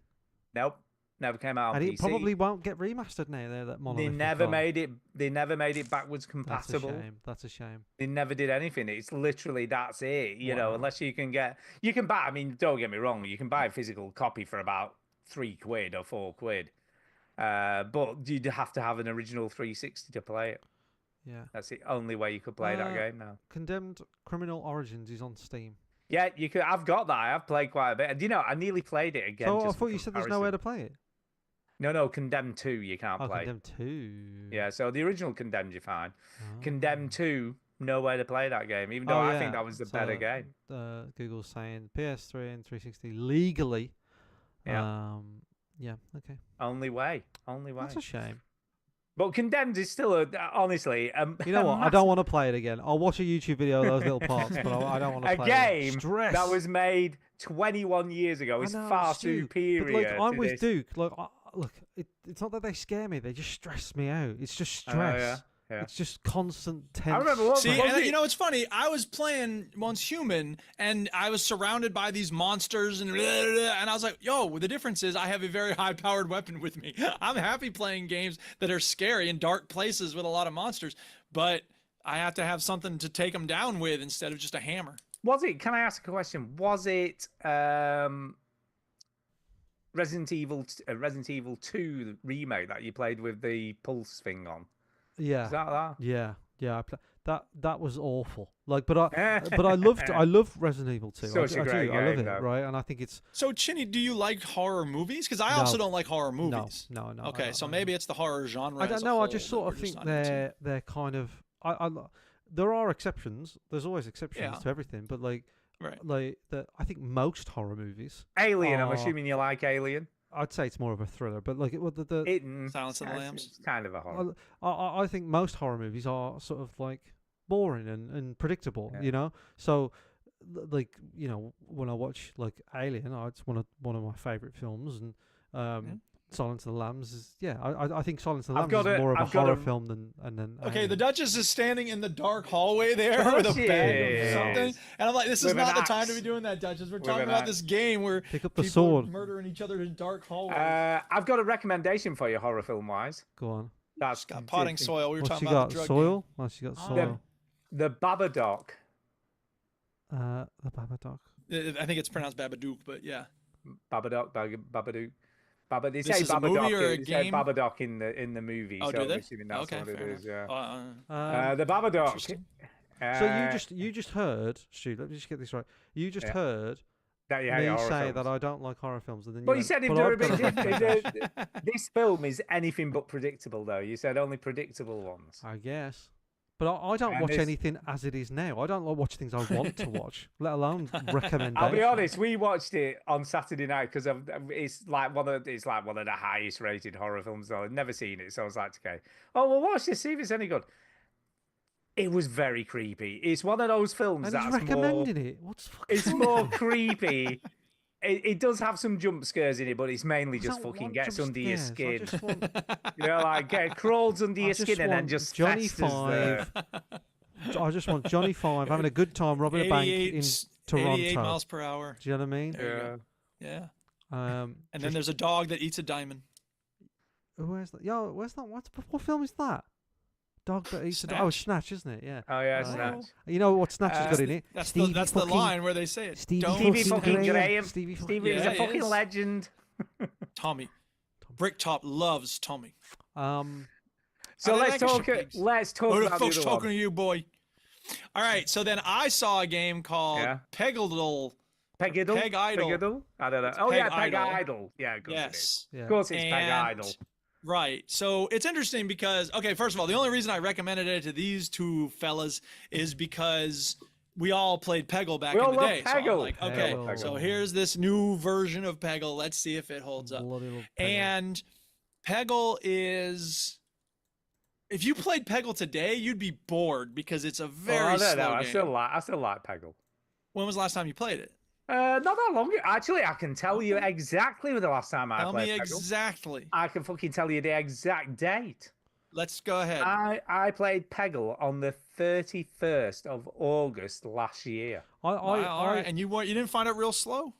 Nope, never came out on and PC. it probably won't get remastered now. There, that They monolithic never file. made it. They never made it backwards That's a compatible. shame. That's a shame. They never did anything. It's literally that's it. You know, Wow. unless you can buy. I mean, don't get me wrong. You can buy a physical copy for about £3 or £4. But you'd have to have an original 360 to play it. Yeah. That's the only way you could play that Uh, game now. Condemned Criminal Origins is on Steam. Yeah, you could. I've got that. I've played quite a bit. And you know, I nearly played it again. So I just for thought you said there's nowhere comparison. to play it. No, Condemned 2 you can't Oh, play. Condemned 2. Yeah, so the original Condemned you're fine. Oh. Condemned 2, nowhere to play that game, even though I think that was the better game. Google's saying PS3 and 360 legally. Yeah. Yeah. Okay. Only way. Only way. That's a shame. But Condemned is still, honestly, You know what? I don't want to play it again. I'll watch a YouTube video of those little parts, but I don't want to a play game it. Stress. that was made 21 years ago I is know, far Stu, superior. But like, I'm to with this. Duke. Like, look, it's not that they scare me; they just stress me out. It's just I know, stress. yeah. It's just constant tense. I remember what See, was and it? you know, it's funny. I was playing once human, and I was surrounded by these monsters, and I was like, "Yo, the difference is I have a very high-powered weapon with me. I'm happy playing games that are scary in dark places with a lot of monsters, but I have to have something to take them down with instead of just a hammer." Was it? Can I ask a question? Was it Resident Evil 2 remake that you played with the pulse thing on? Yeah. Is that? Yeah. That was awful. Like, but I loved Resident Evil 2. Such a I great do. I love game, it, though. right? And I think it's So, Chinny, do you like horror movies? Because I also No. don't like horror movies. no. Okay, so maybe it's the horror genre. I as don't a know. I whole just that sort we're of think not into. they're kind of. There are exceptions. There's always exceptions Yeah. to everything, but like Right. I think most horror movies. Alien. I'm are- assuming you like Alien. I'd say it's more of a thriller, but like Silence of the Lambs. It's kind of a horror. I think most horror movies are sort of like boring and predictable, Yeah. you know. So, like, you know, when I watch like Alien, it's one of my favorite films, and Silence of the Lambs is I think Silence of the I've Lambs got is a- more of a I've got horror a- film than Okay, Alien. the Duchess is standing in the dark hallway there Of with a course she bag of is. something, and I'm like, this is With an not the time to axe. be doing that, Duchess. We're With talking an about axe. this game where Pick up the people sword. are murdering each other in dark hallways. I've got a recommendation for you, horror film wise. Go on. That's got potting soil. We were What's talking she about got? the drug Soil? game. What's she got? Oh. Soil. The Babadook. The Babadook. I think it's pronounced Babadook, but yeah. Babadook. They This say is a Babadook. movie or a They say game? Babadook in the movie. Oh, so do they? I'm assuming that's Okay, what it fair is. enough. Yeah. The Babadook. interesting. So you just heard, Stu. Let me just get this right. You just Yeah. heard that you me hate horror say films. that I don't like horror films, and then But you you said if "But they're I've a bit got a different. recommendation." This film is anything but predictable, though. You said only predictable ones. I guess. But I don't And watch this- anything as it is now. I don't like watch things I want to watch, let alone recommendations. I'll be honest. We watched it on Saturday night because it's like one of the highest rated horror films. I've never seen it, so I was like, okay, oh, well, watch this, see if it's any good. It was very creepy. It's one of those films And he's that's recommending it. What's fucking It's more creepy. It does have some jump scares in it, but it's mainly just fucking gets under your skin. I just want, You know, like crawls under I your just skin and then want just Johnny festers there. Five. I just want Johnny Five having a good time robbing a bank 88 in Toronto. 88 miles per hour. Do you know what I mean? There you go. Yeah. And then just- there's a dog that eats a diamond. Where's that? Yo, where's that? What film is that? Dog that eats a dog. Snatch? Oh, Snatch, isn't it? Yeah. Oh yeah, Uh, Snatch. You know what Snatch has got in it? That's Stevie the fucking- line where they say it. Stevie Don't Stevie fucking fucking Graham. Graham. Stevie fucking Stevie is Yeah, a he fucking is. legend. Tommy. Bricktop loves Tommy. So Are they let's talk. Lancashire pigs? Let's talk Who the about fuck's the other talking one. to you, boy? All right, so then I saw a game called Yeah. Peggledle. Pegiddle? Peg Idol. Pegiddle? I don't know. It's Oh yeah, Peg Peg Idol. Idol. Yeah, of course it is. Yes. Yeah. Of course it's Peg And- Idol. Right. So it's interesting because, okay, first of all, the only reason I recommended it to these two fellas is because we all played Peggle back We in all the love day. So I'm Peggle. like, Peggle. okay, Peggle. so here's this new version of Peggle. Let's see if it holds up. Bloody love Peggle. And Peggle is, if you played Peggle today, you'd be bored because it's a very I don't slow know. game. I still like Peggle. When was the last time you played it? Not that long ago. Actually, I can tell you exactly when the last time I Tell played me Peggle. exactly. I can fucking tell you the exact date. Let's go ahead. I played Peggle on the 31st of August last year. Wow, all right. And you didn't find it real slow?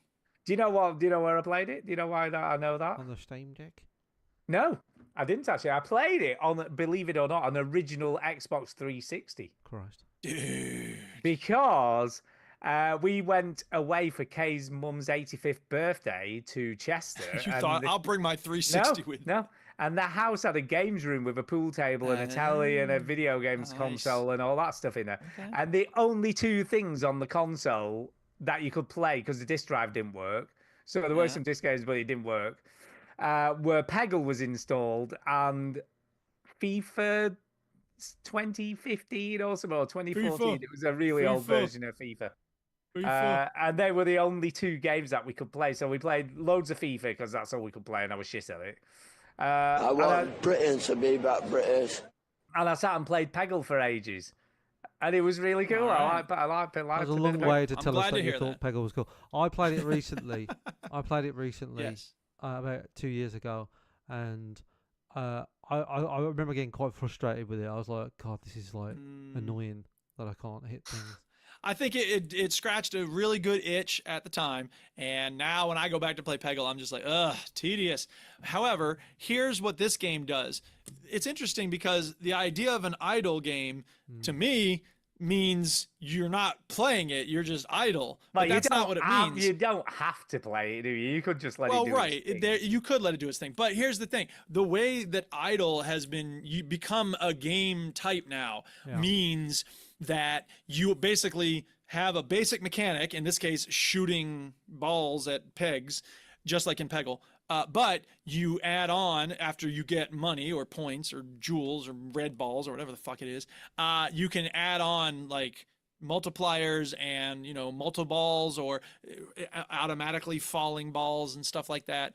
Do you know what? Do you know where I played it? Do you know why that I know that? on the Steam Deck. No, I didn't actually. I played it on, believe it or not, on original Xbox 360 Christ. Dude. because we went away for Kay's mum's 85th birthday to Chester. You and thought, the- I'll bring my 360 no, with me. no. And the house had a games room with a pool table and a telly and a video games nice. console and all that stuff in there. Okay. And the only two things on the console that you could play because the disc drive didn't work. So there were Yeah. some disc games, but it didn't work. Where Peggle was installed and FIFA 2015 or something, or 2014. FIFA. It was a really old FIFA. version of FIFA. And they were the only two games that we could play. So we played loads of FIFA because that's all we could play, and I was shit at it. I want Britain to be back British. And I sat and played Peggle for ages, and it was really cool. Alright. I like That was a long way to I'm tell us glad to that you hear thought that. Peggle was cool. I played it recently. Yes. About 2 years ago, and I remember getting quite frustrated with it. I was like, God, this is like annoying that I can't hit things. I think it scratched a really good itch at the time, and now when I go back to play Peggle, I'm just like, ugh, tedious. However, here's what this game does. It's interesting because the idea of an idle game, to me, means you're not playing it, you're just idle. But that's not what it means. You don't have to play it, do you? You could just let it do right. its thing. There, you could let it do its thing. But here's the thing. The way that idle has become a game type now means that you basically have a basic mechanic, in this case, shooting balls at pegs, just like in Peggle. But you add on, after you get money or points or jewels or red balls or whatever the fuck it is, you can add on like multipliers and, multi balls or automatically falling balls and stuff like that,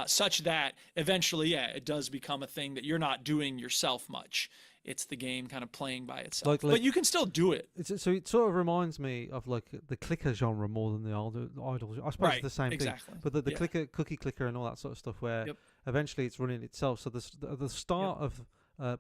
such that eventually, it does become a thing that you're not doing yourself much. It's the game kind of playing by itself. But you can still do it. So it sort of reminds me of like the clicker genre more than the idle. I suppose Right, it's the same exactly. thing. But the Yeah. clicker, cookie clicker, and all that sort of stuff, where Yep. eventually it's running itself. So the start of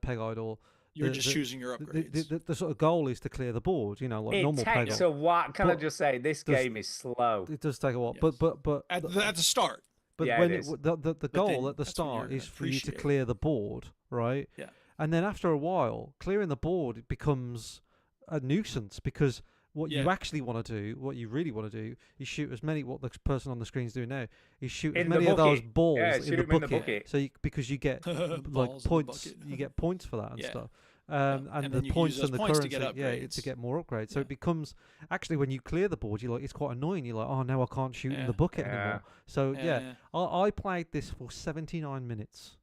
Peg Idle, You're just choosing your upgrades. The sort of goal is to clear the board. Like It normal Peg takes Idle. a while. Can I But just say, this does- game is slow. It does take a while, Yes. but At the start. But Yeah, when it is. the goal then at the that's when you're start gonna is for you to appreciate it. clear the board, right? Yeah. And then after a while, clearing the board it becomes a nuisance because what you Yeah. actually want to do, what you really want to do, is shoot as many. What the person on the screen's doing now is shoot as In the many of those bucket. balls Yeah, in shoot the 'em in the bucket. bucket. So because you get like Balls in the points, bucket. you get points for that and Yeah. stuff. And And then the you can points use and those the points to currency, get to upgrades. get more upgrades. So Yeah. it becomes actually when you clear the board, it's quite annoying. You're like, oh, now I can't shoot in Yeah. the bucket Yeah. anymore. So Yeah. I played this for 79 minutes.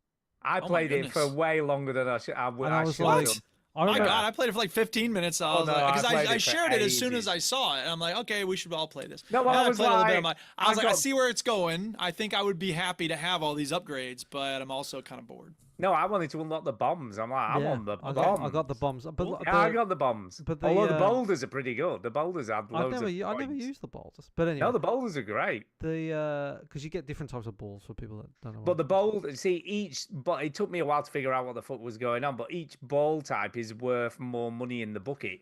I my played it for goodness. way longer than I should. I And I was should like, have done. I My remember, God, I played it for like 15 minutes. I was no, like, I because played I it for shared it as soon as ages. I saw it. And I'm like, okay, we should all play this. No, well, And I I was played a little bit. like- I was like, I got- see where it's going. I think I would be happy to have all these upgrades, but I'm also kind of bored. No, I wanted to unlock the bombs. I'm like, I'm yeah, on the I bombs. got the bombs. But Cool. Yeah, I got the bombs. but the, Although the uh, boulders are pretty good. The boulders have I loads never of I never points. used the balls. But anyway, No, the boulders are great. because you get different types of balls for people that don't know. But the bowl, see, but it took me a while to figure out what the fuck was going on. But each ball type is worth more money in the bucket.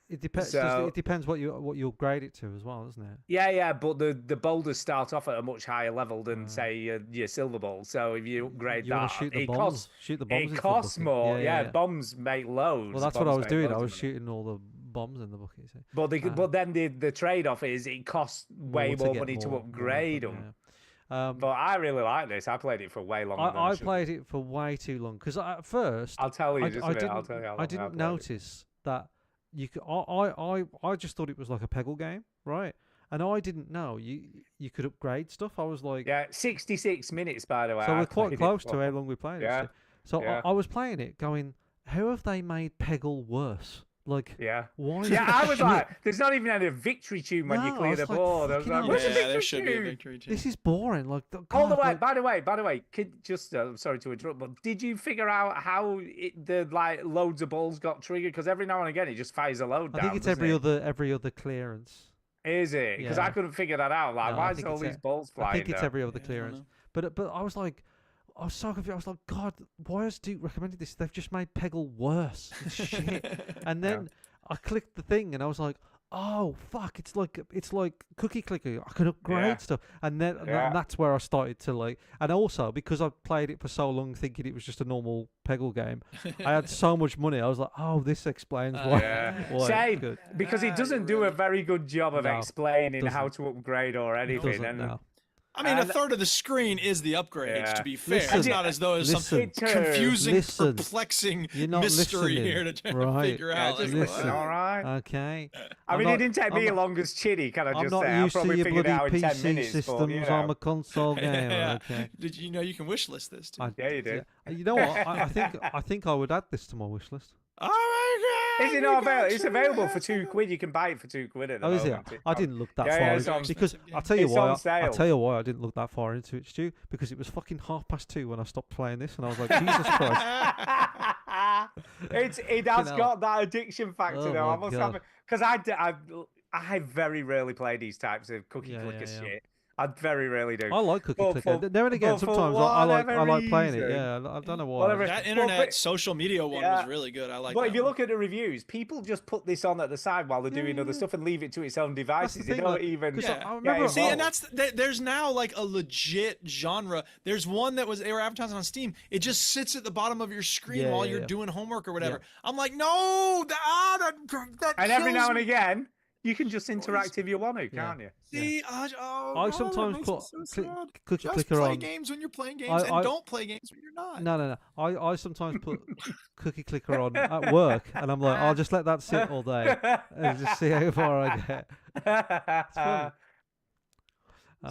It depends. So- It depends what you upgrade it to as well, doesn't it? Yeah, but the boulders start off at a much higher level than say your silver ball. So if you upgrade You want that, to shoot the it bombs. costs Shoot the bombs. it into the costs bucket. more. Yeah, Yeah, bombs make loads. Well, that's what I Bombs was make doing. I loads was of money. shooting all the bombs in the bucket. You see. But then the trade off is it costs way More to more get money to more upgrade of them, them. yeah. But I really like this. I played it for way longer. than I should. played it for way too long because at first I'll tell you. I, Just I a minute. didn't I'll tell you how long I didn't played it. notice that you could. I just thought it was like a Peggle game, right? And I didn't know you could upgrade stuff. I was like, Yeah, 66 minutes by the way. so I we're quite played it close to for. how long we played Yeah, it. So yeah. I was playing it, going, how have they made Peggle worse? Like, Yeah. why? is Yeah, it I was shit? like, there's not even any victory tune when you No, I clear was the like, board. I was fucking like, hell. where's the Yeah, victory there should be a tune? victory too. This is boring. Like, Oh, God, the way. like- By the way, I'm sorry to interrupt, but did you figure out how the loads of balls got triggered? Because every now and again it just fires a load I down. think it's doesn't every other clearance. Is it? Because I Yeah. couldn't figure that out. Like, No, why I is think all it's these a- balls flying? I think it's down? every other I don't clearance. know. But I was like, I was so confused. I was like, God, why has Duke recommended this? They've just made Peggle worse. It's shit. And then I clicked the thing, and I was like, oh fuck! It's like Cookie Clicker. I can upgrade Yeah. stuff, and then Yeah. and that's where I started to like. And also because I played it for so long, thinking it was just a normal Peggle game, I had so much money. I was like, oh, this explains why. Yeah. why it's Same, good. because it doesn't do a very good job of No, explaining how doesn't. to upgrade or anything. Doesn't and now. I mean, a And- third of the screen is the upgrades. Yeah. To be fair, Listen, it's not as though it's some listen, confusing, listen. perplexing You're not mystery listening, here to try to right. figure Yeah, out. just like, listen, what? all right. Okay. I I'm mean, not- it didn't take me I'm as long as Chitty, can I I'm just not say? I used to probably your figured it bloody out in 10 PC minutes. systems. But, you know. I'm a console gamer. Yeah. Okay. Did you know you can wish list this too? Yeah, you do. You know what? I think I would add this to my wish list. Oh my God! Is it you not got available? It's available your for £2. You can buy it for £2 at the Oh, is it? moment. I didn't look that Yeah, far yeah, it's into on- it because expensive I'll tell you It's why. on I'll sale. tell you why I didn't look that far into it, Stu. Because it was fucking 2:30 when I stopped playing this, and I was like, Jesus Christ. It has hell. got that addiction factor Oh though. I my must God. have because I very rarely play these types of cookie Yeah, clicker yeah, yeah. shit. I very rarely do. I like Cookie But Clicker. for- Now and again, but for sometimes I like whatever playing it. reason- Yeah, I don't know why. whatever- That Well, internet but- social media one Yeah. was really good. I like But that. if you one. look at the reviews, people just put this on at the side while they're doing other stuff and leave it to its own devices. They thing, don't like, even 'cause Yeah. I remember. See, and involved. there's now like a legit genre. There's one that they were advertising on Steam. It just sits at the bottom of your screen Yeah, while yeah, you're yeah. doing homework or whatever. I'm like, no, that And every kills now and me. again, you can just interact if you want to, Yeah. can't you? See, oh, I God, sometimes that makes put me so sad. Cookie Just Clicker play on. games when you're playing games, and I- don't play games when you're not. No. I sometimes put Cookie Clicker on at work, and I'm like, I'll just let that sit all day and just see how far I get. It's fun.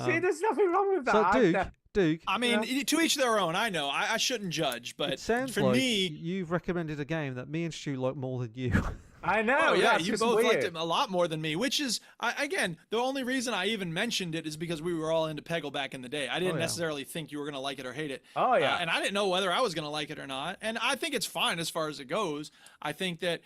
See, there's nothing wrong with that. So I've Duke, I mean, to each their own. I know. I shouldn't judge, but it sounds for like me, you've recommended a game that me and Stu like more than you. I know. oh yeah, that's you just both weird. liked it a lot more than me. Which is, again, the only reason I even mentioned it is because we were all into Peggle back in the day. I didn't yeah. necessarily think you were gonna like it or hate it. Oh, yeah. and I didn't know whether I was gonna like it or not. And I think it's fine as far as it goes. I think that.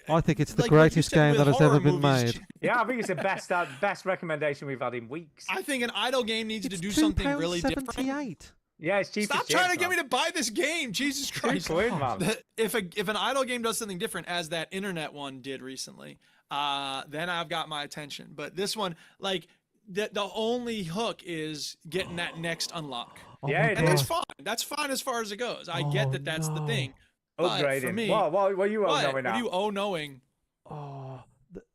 I think it's the like what you greatest said game with that has horror ever been movies, made. Yeah, I think it's the best recommendation we've had in weeks. I think an idle game needs to It's do something really different. £2.78. Yeah, it's cheap. Stop trying to get me to buy this game, Jesus Christ! £2, man. If an idle game does something different, as that internet one did recently, then I've got my attention. But this one, like the only hook is getting that next unlock, Oh Yeah, my it and that's is. fine. That's fine as far as it goes. I get that that's the no. thing. But for Upgrading. me, What are you all what knowing are now? you knowing? Oh,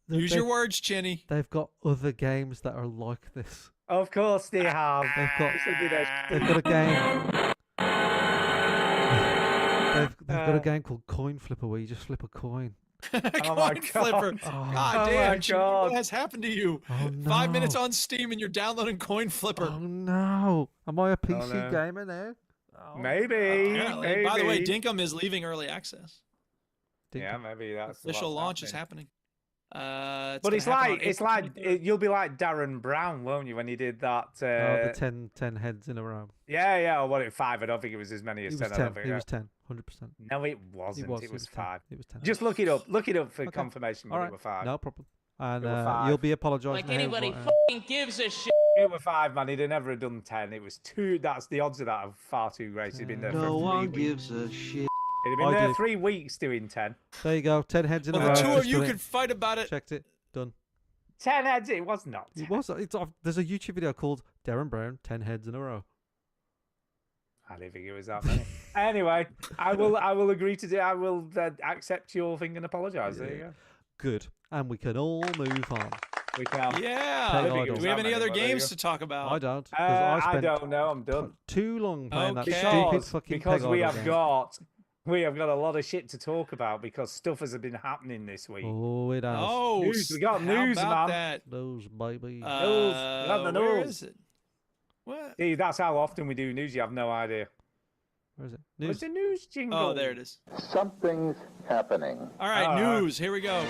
Use your words, Chinny. They've got other games that are like this. Of course they have. They've got Listen to this. they've got a game. They've got a game called Coin Flipper where you just flip a coin. Oh my Coin God. flipper. Oh, God Oh damn, my Chinny, God. what has happened to you? oh 5 minutes no. on Steam and you're downloading Coin Flipper. Oh no! Am I a PC no. gamer now? Oh, Maybe. Apparently. Maybe. By the way, Dinkum is leaving early access. Yeah, maybe that's Official what's launch is happening. happening. But gonna it's happen on like April 23rd. you'll be like Darren Brown, won't you, when he did that? Oh, the 10 heads in a row. Yeah, or what? It 5? I don't think it was as many as It was 10. I don't 10. think. It was 10. 100%. No, it wasn't. It was 10. 5. It was 10. Just look it up. Look it up for Okay. confirmation. All But right. it were 5. No problem. And It were 5. you'll be apologising. Like now, anybody but, fucking gives a shit. It were 5, man. He'd have never have done 10. It was 2. That's the odds of that are far too great. He'd been there No for 3 one weeks. gives a shit. He'd have been I there did. 3 weeks doing 10. There you go. 10 heads in Well, a row. the two of Just you done it. could fight about it. Checked it. Done. 10 heads, it was not. It was. There's a YouTube video called Darren Brown 10 heads in a row. I didn't think it was that many. Anyway, I will agree to do. I will accept your thing and apologise. There you go. Good. And we can all move on. We can. Yeah. Take Do idle. we have any other There you games go. to talk about? I don't. 'Cause I spent don't know. I'm done. too long playing that Okay. stupid fucking Because Peg we Idle have game. got a lot of shit to talk about because stuff has been happening this week. Oh, it has. Oh, News, we got how news, about man. that? Those baby. News. We got the Where news. is it? What? See, that's how often we do news. You have no idea. Where is it? What's News. the news jingle? Oh, there it is. Something's happening. All right, All right. news. Here we go.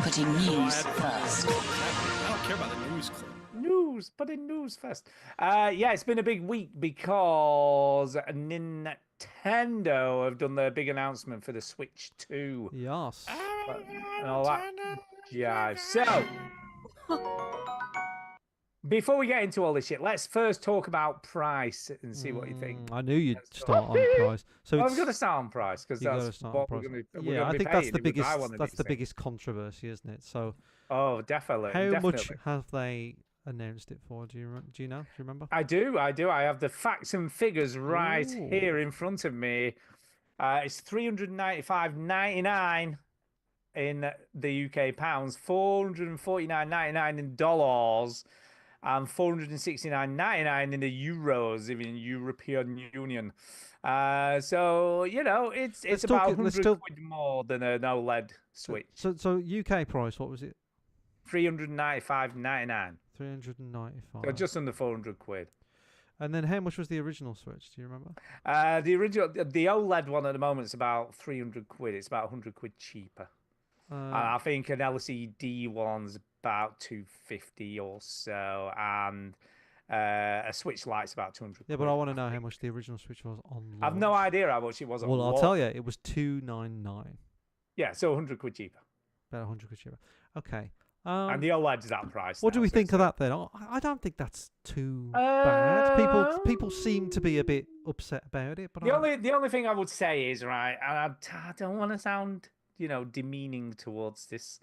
Putting news first. I don't care about the news clip. News, put in news first. Yeah, it's been a big week because Nintendo have done their big announcement for the Switch 2 Yes. and all that. Yeah. So, before we get into all this shit, let's first talk about price and see what you think. I knew you'd Let's start on price. So Well, it's, we're going to start on price because you gotta that's start on what we're price. going to. Yeah, I think that's the biggest. That's the biggest controversy, isn't it? So, Oh, definitely. how definitely. much have they announced it for? Do you know? Do you remember? I do. I have the facts and figures right Ooh. here in front of me. It's $395.99 in the UK pounds, $449.99 in dollars, and $469.99 in the euros, even in European Union. So it's Let's about talk it- let's 100 talk- quid more than an OLED Switch. So UK price. What was it? $395.99. 395. So just under 400 quid. And then how much was the original Switch? Do you remember? The OLED one at the moment is about 300 quid. It's about 100 quid cheaper. And I think an LCD one's about 250 or so, and a Switch Lite's about 200. Yeah, but I want to know how much the original Switch was on. I've no launch. idea how much it was. On Well, I'll launch. tell you, it was 299. Yeah, so 100 quid cheaper. About 100 quid cheaper. Okay. And the OLED's that price. What do now, we so think it's of that then? I don't think that's too bad. People seem to be a bit upset about it, but The only thing I would say is, right, and I don't want to sound demeaning towards this,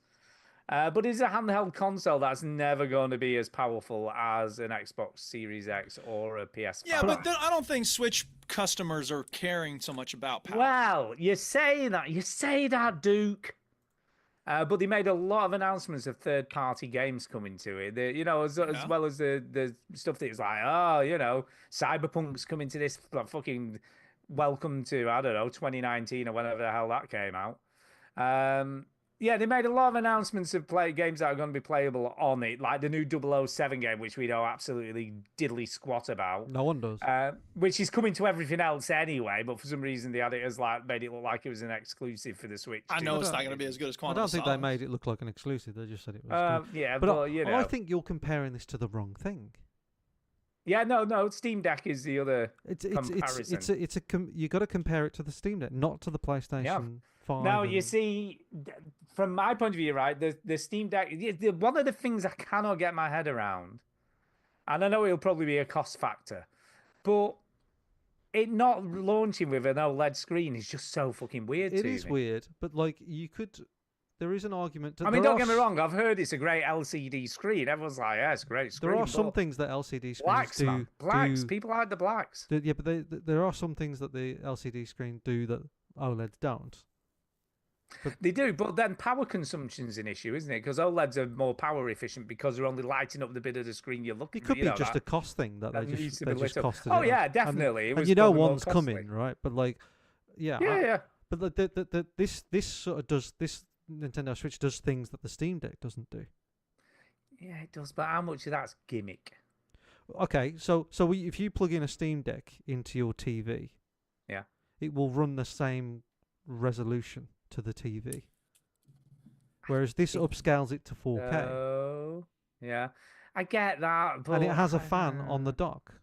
but it's a handheld console that's never going to be as powerful as an Xbox Series X or a PS5. Yeah, but then I don't think Switch customers are caring so much about power. Well, you say that, Duke. But they made a lot of announcements of third-party games coming to it. As well as the stuff that is like, Cyberpunk's coming to this fucking welcome to, I don't know, 2019 or whenever the hell that came out. Yeah, they made a lot of announcements of games that are going to be playable on it, like the new 007 game, which we know absolutely diddly squat about. No one does. Which is coming to everything else anyway, but for some reason they had it as made it look like it was an exclusive for the Switch. I know it's not going to be as good as I Quantum don't think Solace. they made it look like an exclusive. They just said it was. good. Yeah, but but I think you're comparing this to the wrong thing. Yeah, no. Steam Deck is the other comparison. You got to compare it to the Steam Deck, not to the PlayStation 5. Now you see, from my point of view, right, the Steam Deck. One of the things I cannot get my head around, and I know it'll probably be a cost factor, but it not launching with an OLED screen is just so fucking weird. It is weird, but you could. There is an argument. I mean, don't get me wrong. I've heard it's a great LCD screen. Everyone's like, yeah, it's a great screen. There are some things that LCD screens blacks, do. man. Blacks. People like the blacks. Yeah, but there are some things that the LCD screen do that OLEDs don't. But they do, but then power consumption's an issue, isn't it? Because OLEDs are more power efficient because they're only lighting up the bit of the screen you're looking at. It could be just a cost thing that they needs just to be lit up. costed Oh it yeah, up. definitely. And was you know probably more one's costly. coming, right? But yeah. Yeah. But this sort of does this Nintendo Switch does things that the Steam Deck doesn't do. Yeah, it does. But how much of that's gimmick? Okay, so if you plug in a Steam Deck into your TV, yeah, it will run the same resolution to the TV. Whereas this upscales it to 4K. Oh, yeah. I get that. But And it has a fan on the dock.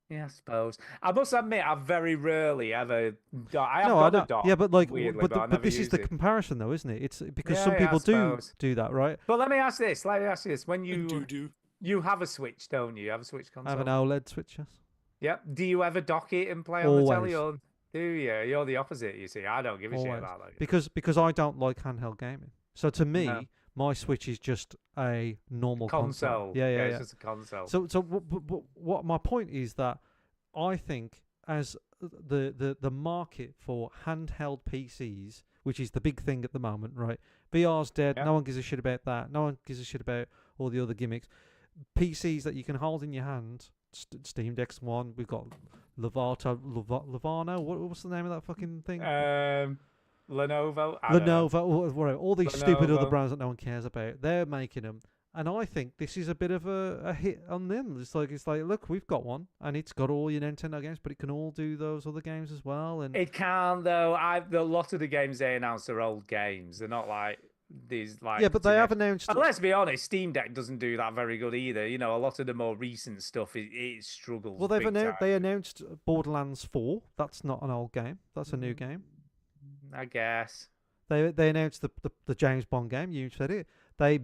Yeah, I suppose. I must admit, I very rarely ever. I have No, got I a don't. dock. Yeah, but weirdly, I but never this is use the it. comparison, though, isn't it? It's because Yeah, some yeah, I people suppose. do that, right? But let me ask this. When you do. You have a Switch, don't you? You have a Switch console. I have an OLED Switch, yes. Yep. Do you ever dock it and play on the telly? Always. Do you? You're the opposite, you see. I don't give a shit Always. about that. Because I don't like handheld gaming. So to me, No. my Switch is just a normal console. Yeah, Yeah. it's just a console. So what my point is that I think as the market for handheld PCs, which is the big thing at the moment, right? VR's dead. Yeah. No one gives a shit about that. No one gives a shit about all the other gimmicks. PCs that you can hold in your hand. Steam Deck's one. We've got Levano. What's the name of that fucking thing? Lenovo. I don't know. Lenovo. Whatever. All these stupid other Lenovo. brands that no one cares about. They're making them. And I think this is a bit of a hit on them. It's like look, we've got one, and it's got all your Nintendo games, but it can all do those other games as well. And It can though. A lot of the games they announced are old games. They're not like these like. yeah, but they have announced. And let's be honest, Steam Deck doesn't do that very good either. You know, a lot of the more recent stuff it struggles. Well, big time. they announced Borderlands 4. That's not an old game. That's a new game. I guess. They announced the James Bond game. You said it. They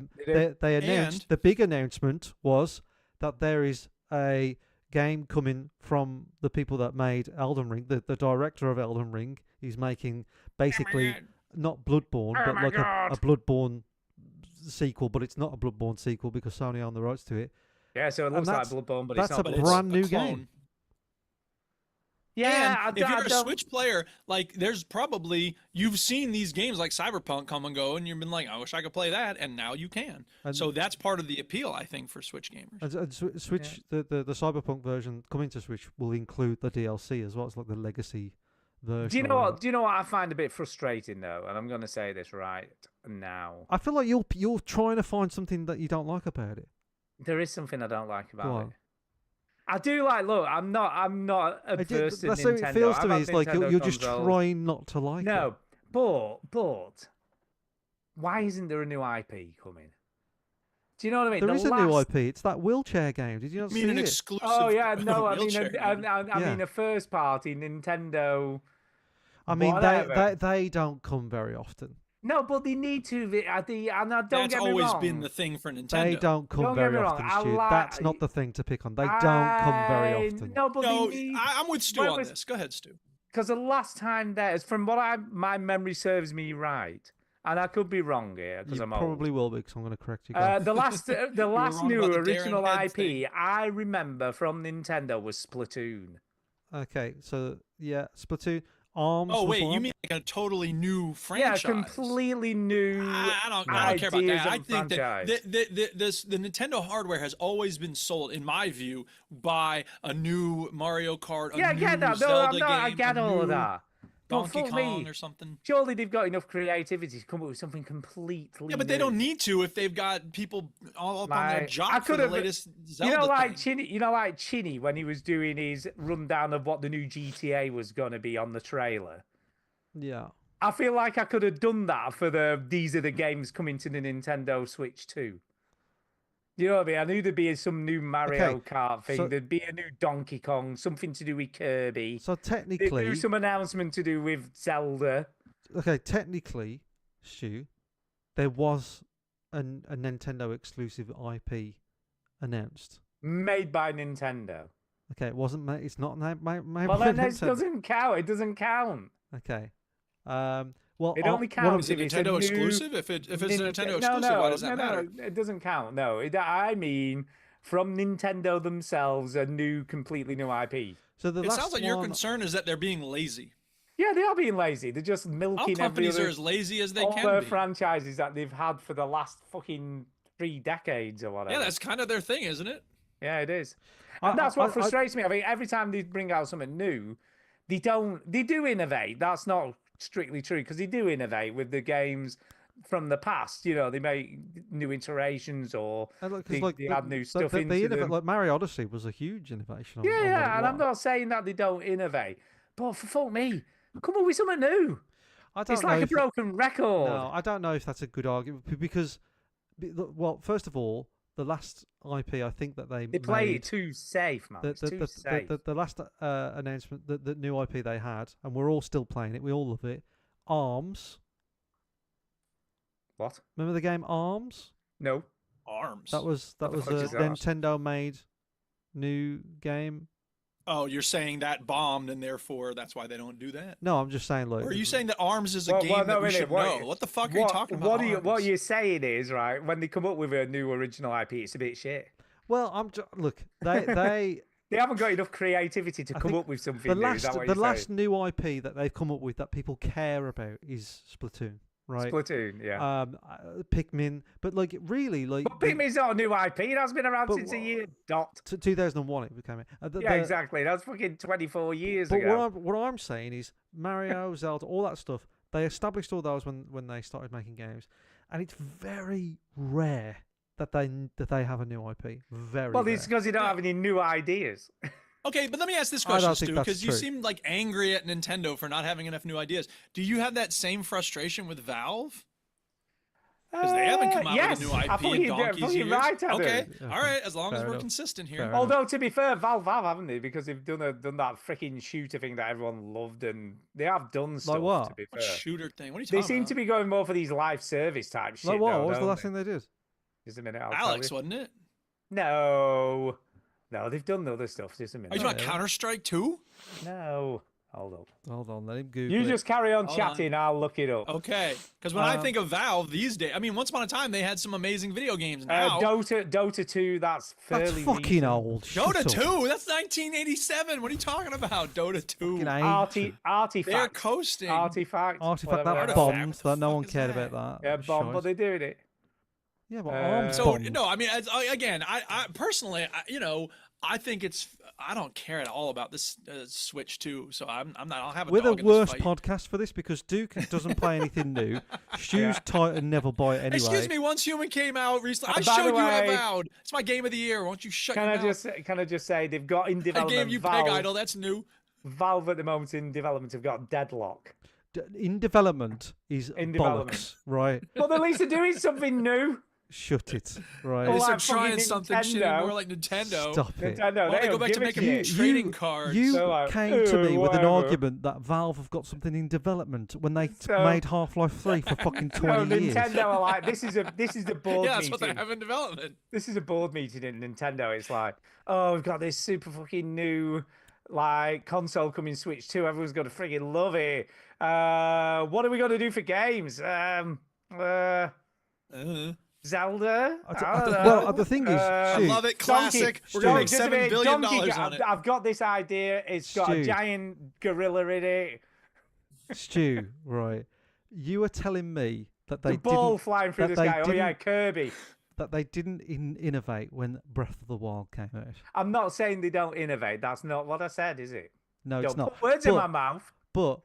announced And- the big announcement was that there is a game coming from the people that made Elden Ring. The director of Elden Ring is making basically not Bloodborne, but like a Bloodborne sequel. But it's not a Bloodborne sequel because Sony own the rights to it. Yeah, so it And looks like that's- Bloodborne, but that's it's not. a But it's brand a new clone. game. Yeah, And if you're a Switch player, like there's probably you've seen these games like Cyberpunk come and go, and you've been like, I wish I could play that, and now you can. And- So that's part of the appeal, I think, for Switch gamers. And Switch, the Cyberpunk version coming to Switch will include the DLC as well. It's like the legacy version. Do you or know whatever. what? Do you know what I find a bit frustrating though? And I'm going to say this right now. I feel like you're trying to find something that you don't like about it. There is something I don't like Go about on. it. I do like. Look, I'm not adverse to That's how Nintendo. it feels to I've me. had It's like you're Nintendo just consoles. trying not to like it. No, but why isn't there a new IP coming? Do you know what I mean? There The is a new last- IP. It's that wheelchair game. Did you not I mean, see an it? exclusive. Oh yeah, no, I mean, wheelchair game. I Yeah. mean, a first party Nintendo. I mean, whatever. they don't come very often. No, but they need to. And I don't That's get me always wrong. been the thing for Nintendo. They don't come Don't get very me wrong, often, I Stu. like- That's not the thing to pick on. They don't come very often. No, but No, they need. I'm with Stu Wait, on wait. this. Go ahead, Stu. Because the last time from what my memory serves me right, and I could be wrong here because You I'm probably old. will be, because I'm going to correct you. Go. The last wrong new about the original Darren Head IP thing. I remember from Nintendo was Splatoon. Okay, so yeah, Splatoon. Arms. Oh was wait, you one. mean like a totally new franchise? Yeah, completely new. I don't care about ideas that. I of think franchise. that the Nintendo hardware has always been sold, in my view, by a new Mario Kart, a Yeah, I new get that. No, Zelda I'm not, I game, get a all of new that. But Donkey fuck Kong me. or something. Surely they've got enough creativity to come up with something completely. Yeah, but they new. don't need to if they've got people all up on their Like, job I for the could've- latest Zelda You know, like thing. Chinny when he was doing his rundown of what the new GTA was going to be on the trailer. Yeah. I feel like I could have done that for these are the games coming to the Nintendo Switch too. You know what I mean? I knew there'd be some new Mario Okay, Kart thing. so- There'd be a new Donkey Kong, something to do with Kirby. So There'd technically, do some announcement to do with Zelda. okay, technically, Stu, there was a Nintendo exclusive IP announced. Made by Nintendo. Okay, it wasn't. It's not made Well, by then it Nintendo. doesn't count. It doesn't count. Okay. Well, It only What counts is it, if it's a Nintendo new exclusive? If it's a Nintendo exclusive, no, why does that matter? No, it doesn't count. No, I mean from Nintendo themselves, a completely new IP. So the It last sounds like your one- concern is that they're being lazy. Yeah, they are being lazy. They're just All milking companies every are other, as lazy as they all can their be. franchises that they've had for the last fucking 3 decades or whatever. Yeah, that's kind of their thing, isn't it? Yeah, it is. I- And that's I- what I- frustrates me. I mean, every time they bring out something new, they do innovate. That's not strictly true because they do innovate with the games from the past. You know, they make new iterations or And look, 'cause they, like they the- add new the- stuff the into innov- them. Like Mario Odyssey was a huge innovation. On, Yeah, on what yeah, it and I'm was. not saying that they don't innovate, but for fuck me, come up with something new. I don't It's know like a if- broken record. No, I don't know if that's a good argument because, well, first of all, the last IP I think that they Play made, it too safe, man. It's too safe. the last announcement, the new IP they had, and we're all still playing it. We all love it. Arms. What? Remember the game Arms? No. Arms. That was the a fuck is that? Nintendo made new game. Oh, you're saying that bombed, and therefore that's why they don't do that? No, I'm just saying like. Or are you saying that ARMS is a Well, game no, that we really, should know? What the fuck are you talking about? What you're saying is, right, when they come up with a new original IP, it's a bit shit. Well, look, they They haven't got enough creativity to come up with something new. Is that what you're last saying? new IP that they've come up with that people care about is Splatoon. Right. Splatoon, yeah. Pikmin, but like really, like. But Pikmin's not a new IP. It has been around since the year dot. 2001 it became. Yeah, exactly. That's fucking 24 years but ago. what I'm saying is Mario, Zelda, all that stuff. They established all those when they started making games, and it's very rare that they have a new IP. Very. Well, rare. it's because they don't have any new ideas. Okay, but let me ask this question, Stu, because you seem like angry at Nintendo for not having enough new ideas. Do you have that same frustration with Valve? Because they haven't come out with a new IP in donkey's years. Right, okay, all right, as long as we're consistent here. Although, to be fair, Valve have, haven't they? Because they've done that freaking shooter thing that everyone loved, and they have done stuff, what? to be fair. What shooter thing? What are you They talking seem about? to be going more for these live service type shit. Like what? Though, What was the don't last they? thing they did? Just a minute, I'll Alex, tell you. wasn't it? No, they've done other stuff. Just a minute. Are you talking about Counter-Strike 2? No. Hold on, let him Google You it. just carry on Hold chatting, I'll look it up. Okay, because when I think of Valve these days, I mean, once upon a time they had some amazing video games. Now, Dota 2, that's fairly That's fucking recent. old. Dota 2, that's 1987. What are you talking about? Dota 2. Artifact. They're coasting. Artifact. Artifact whatever. that bombed. That no one cared about that. Yeah, That was bomb, but shite. they're doing it. Yeah, but arms So bombed. no, I mean, again, I personally, I think I don't care at all about this Switch 2. So I'm not. I'll have a We're dog the in this worst fight. podcast for this because Duke doesn't play anything new. Stu's tight and never buy it anyway. Excuse me, Once Human came out recently. I by the showed you way- Avowed. It's my game of the year. Won't you shut Can your I mouth? just say they've got in I development. gave you Valve, Peg Idol. That's new. Valve at the moment in development have got Deadlock. In development is In bollocks, development. right? Well, at least they're doing something new. Shut it, right? They Well, start like trying fucking something shit Nintendo. more like Nintendo. Stop it. Nintendo, Why don't they go don't back to give a making shit. trading cards? You So, like, came to me with an whatever. argument that Valve have got something in development when they So- made Half-Life 3 for fucking 20 No, years. Nintendo are like, this is a board Yeah, that's meeting. what they have in development. This is a board meeting in Nintendo. It's like, oh, we've got this super fucking new like console coming, Switch 2. Everyone's gonna friggin' love it. What are we gonna do for games? Zelda? I don't know. Well, the thing is, I Stu, love it. Classic. We're gonna make Just a $7 minute, billion Donkey on it. I've got this idea. It's got a Stu. giant gorilla in it. Stu, right? You were telling me that they The ball didn't, flying through that the they sky. Oh yeah, didn't- Kirby. that they didn't innovate when Breath of the Wild came out. I'm not saying they don't innovate. That's not what I said, is it? No, it's Don't not. put words in But- my mouth. But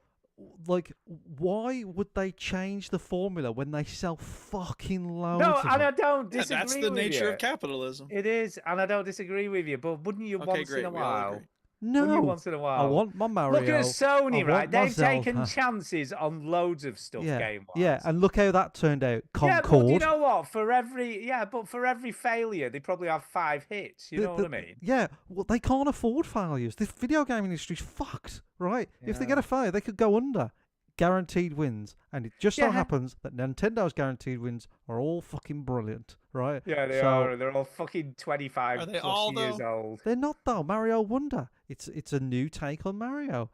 like, why would they change the formula when they sell fucking loads? No, of and I them? don't Yeah, disagree that's the with nature you. of capitalism. It is, and I don't disagree with you. But wouldn't you Okay, once great. in a We all while? agree. No, Wouldn't you once in a while? I want my Mario. Look at Sony, I want right? my They've taken Zelda. chances on loads of stuff Yeah, game-wise. yeah, and look how that turned out. Yeah, Concord. but you know what? For every failure, they probably have 5 hits. You know what I mean? Yeah, well, they can't afford failures. The video game industry's fucked, right? If they get a failure, they could go under. Guaranteed wins, and it just so Yeah. happens that Nintendo's guaranteed wins are all fucking brilliant, right? Yeah, they So- are. They're all fucking 25 Are they plus all, years though? old. They're not though. Mario Wonder. It's a new take on Mario.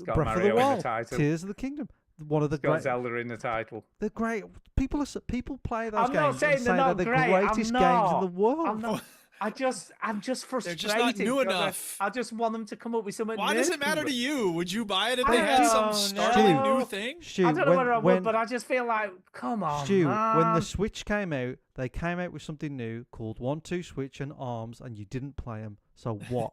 got Breath Mario of in the the Wild, title. Tears of the Kingdom. One of the It's got great. Zelda in the title. They're great. People play those I'm games not saying and they're say not they're the great. I'm greatest games not. in the world. I'm not. I'm just frustrated. just not new 'cause enough. I just want them to come up with something Why new. does it matter to you? Would you buy it if I they had some don't startling know. new thing? Stu, I don't know when, whether I when, would, but I just feel like, come on, Stu, man. when the Switch came out, they came out with something new called 1-2 Switch and ARMS, and you didn't play them. So what?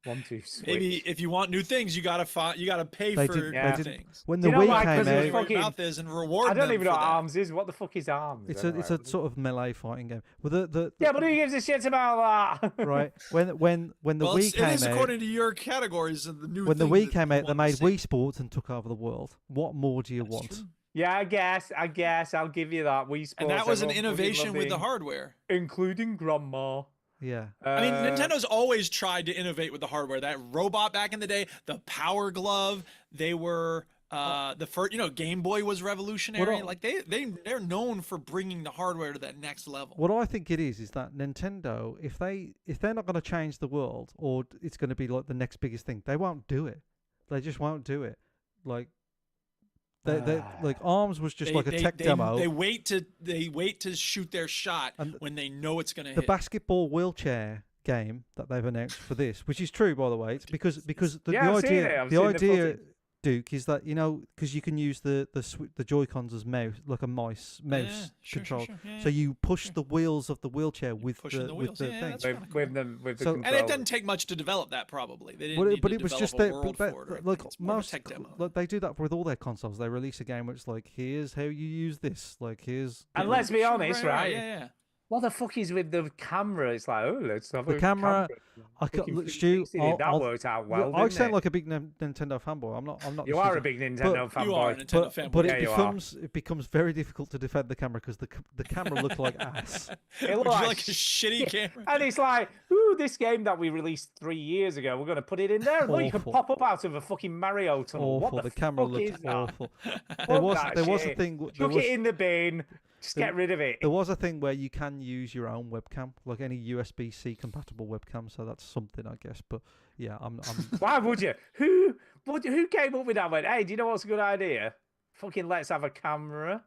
1-2 Switch. Maybe if you want new things, you gotta pay They for did- they new did- things. When Do the you know Wii why? came 'Cause it was out, Right fucking- about this and reward I don't them even know for what that. ARMS is. What the fuck is ARMS? it's anyway? a sort of melee fighting game. Well, Yeah, but who gives a shit about that? right when the Well, Wii it came is out, according to your categories of the new. when the thing Wii that came you out, they want made to see. Wii Sports and took over the world. What more do you want? true. Yeah, I guess I'll give you that. Wii Sports, And that was an everyone fucking innovation loved with the it, hardware. including Grandma. Yeah. I mean, Nintendo's always tried to innovate with the hardware. That robot back in the day, the Power Glove, they were The first, Game Boy was revolutionary. What I- Like they're known for bringing the hardware to that next level. What I think it is that Nintendo, if they're not going to change the world, or it's going to be like the next biggest thing, they won't do it. They just won't do it. Like they like Arms was just like a tech demo. They wait to shoot their shot when they know it's going to The hit. basketball wheelchair game that they've announced for this, which is true by the way, it's because the Yeah, I've seen it. idea I've the seen the idea footage. Duke is that because you can use the Joy-Cons as mouse, like a mouse control. So you push the wheels of the wheelchair with Pushing the wheels. the Yeah, thing. that's kinda cool. with the So- And it controller. doesn't take much to develop that. Probably they didn't But, need but to it was develop just a that, world but, for it. or like anything. It's more of a most, tech demo. like they do that with all their consoles. They release a game where it's like, here's how you use this. Like here's And let's be honest, right? Yeah. What the fuck is with the camera? It's like, oh, let's have the a camera. I Fucking look, Stu, 360, that worked out well, I didn't sound it? like a big Nintendo fanboy. I'm not. You the are a shooter. big Nintendo fanboy. You are a Nintendo fanboy. But Yeah, it you are. becomes very difficult to defend the camera because the camera looked like ass. It Would looked you like a shitty camera? And it's like, ooh, this game that we released 3 years ago, we're going to put it in there. Look, you can Awful. pop up out of a fucking Mario tunnel. Awful. What The the camera fuck looked is that? awful. Fuck There that was a shit. thing. There Chuck was, it in the bin. Just get rid of it. There was a thing where you can use your own webcam, like any USB-C compatible webcam. So that's something, I guess. But yeah, I'm Why would you? Who came up with that? Went, hey, do you know what's a good idea? Fucking let's have a camera.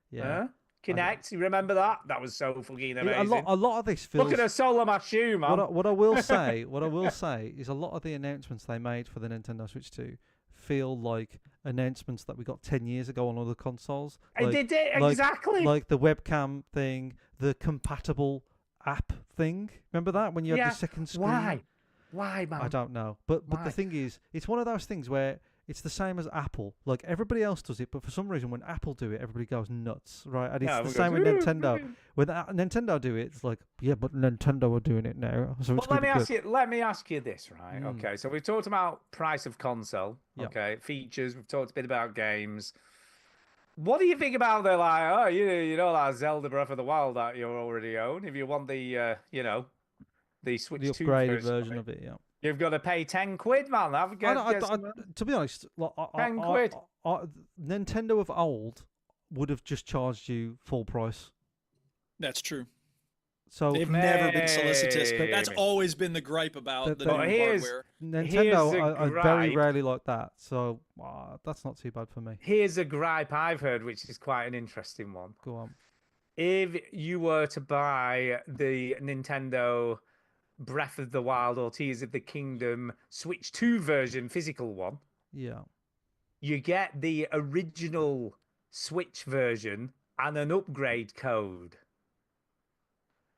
yeah. Huh? Kinect, you remember that? That was so fucking amazing. A lot of this feels. Look at the sole of my shoe, man. What I will say, is a lot of the announcements they made for the Nintendo Switch 2 feel like announcements that we got 10 years ago on other consoles. They did it, exactly. Like the webcam thing, the compatible app thing. Remember that when you had the second screen? Why, man? I don't know. But the Why? thing is, it's one of those things where it's the same as Apple. Like everybody else does it, but for some reason when Apple do it, everybody goes nuts, right? And it's Yeah, the everyone same with goes, "Ooh, Nintendo. brilliant." When Nintendo do it, it's like, yeah, but Nintendo are doing it now. So it's But gonna be good. let me ask you this, right? Mm. Okay, so we've talked about price of console. Yeah. Okay, features. We've talked a bit about games. What do you think about the you know that Zelda Breath of the Wild that you already own? If you want the the Switch The 2 upgraded version of it, yeah. you've got to pay 10 quid, man. To be honest, like, 10 quid. Nintendo of old would have just charged you full price. That's true. So They've never been solicitous. Maybe. That's always been the gripe about the new here's- hardware. Nintendo Here's a are very gripe. rarely like that. So that's not too bad for me. Here's a gripe I've heard, which is quite an interesting one. Go on. If you were to buy the Nintendo Breath of the Wild or Tears of the Kingdom Switch 2 version, physical one, Yeah. you get the original Switch version and an upgrade code.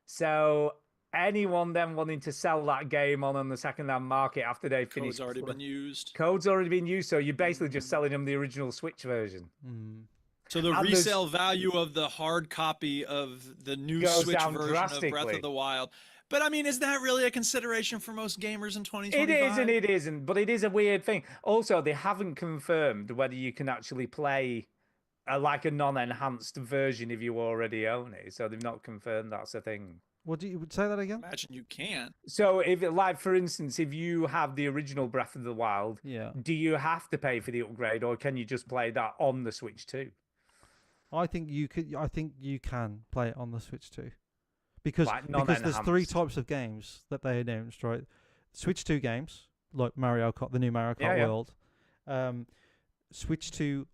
So anyone then wanting to sell that game on the second-hand market after they finish, Code's already been used. Code's already been used, so you're basically just selling them the original Switch version. So the And there's- resale value of the hard copy of the new Goes Switch down version of Breath drastically. of the Wild. But I mean, is that really a consideration for most gamers in 2025? It is and it isn't, but it is a weird thing. Also, they haven't confirmed whether you can actually play like a non-enhanced version if you already own it. So they've not confirmed that's a thing. What do you say that again? Imagine you can't. So if, like, for instance, if you have the original Breath of the Wild, Yeah. do you have to pay for the upgrade, or can you just play that on the Switch too? I think you could. I think you can play it on the Switch too, because Like there's three non-enhanced. types of games that they announced, right? Switch 2 games like Mario Kart, the new Mario Kart Yeah, yeah. World, Switch 2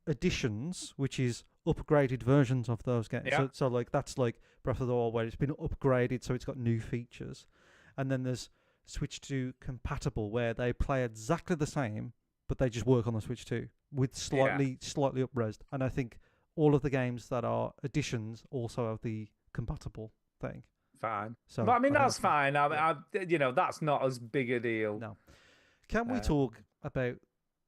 editions, which is upgraded versions of those games. Yeah. So like that's like Breath of the Wild, where it's been upgraded, so it's got new features, and then there's Switch 2 compatible, where they play exactly the same, but they just work on the Switch 2 with slightly up-resed. And I think all of the games that are editions also have the compatible thing. Fine. So But I mean, think that's fine. That's not as big a deal. No. Can we talk about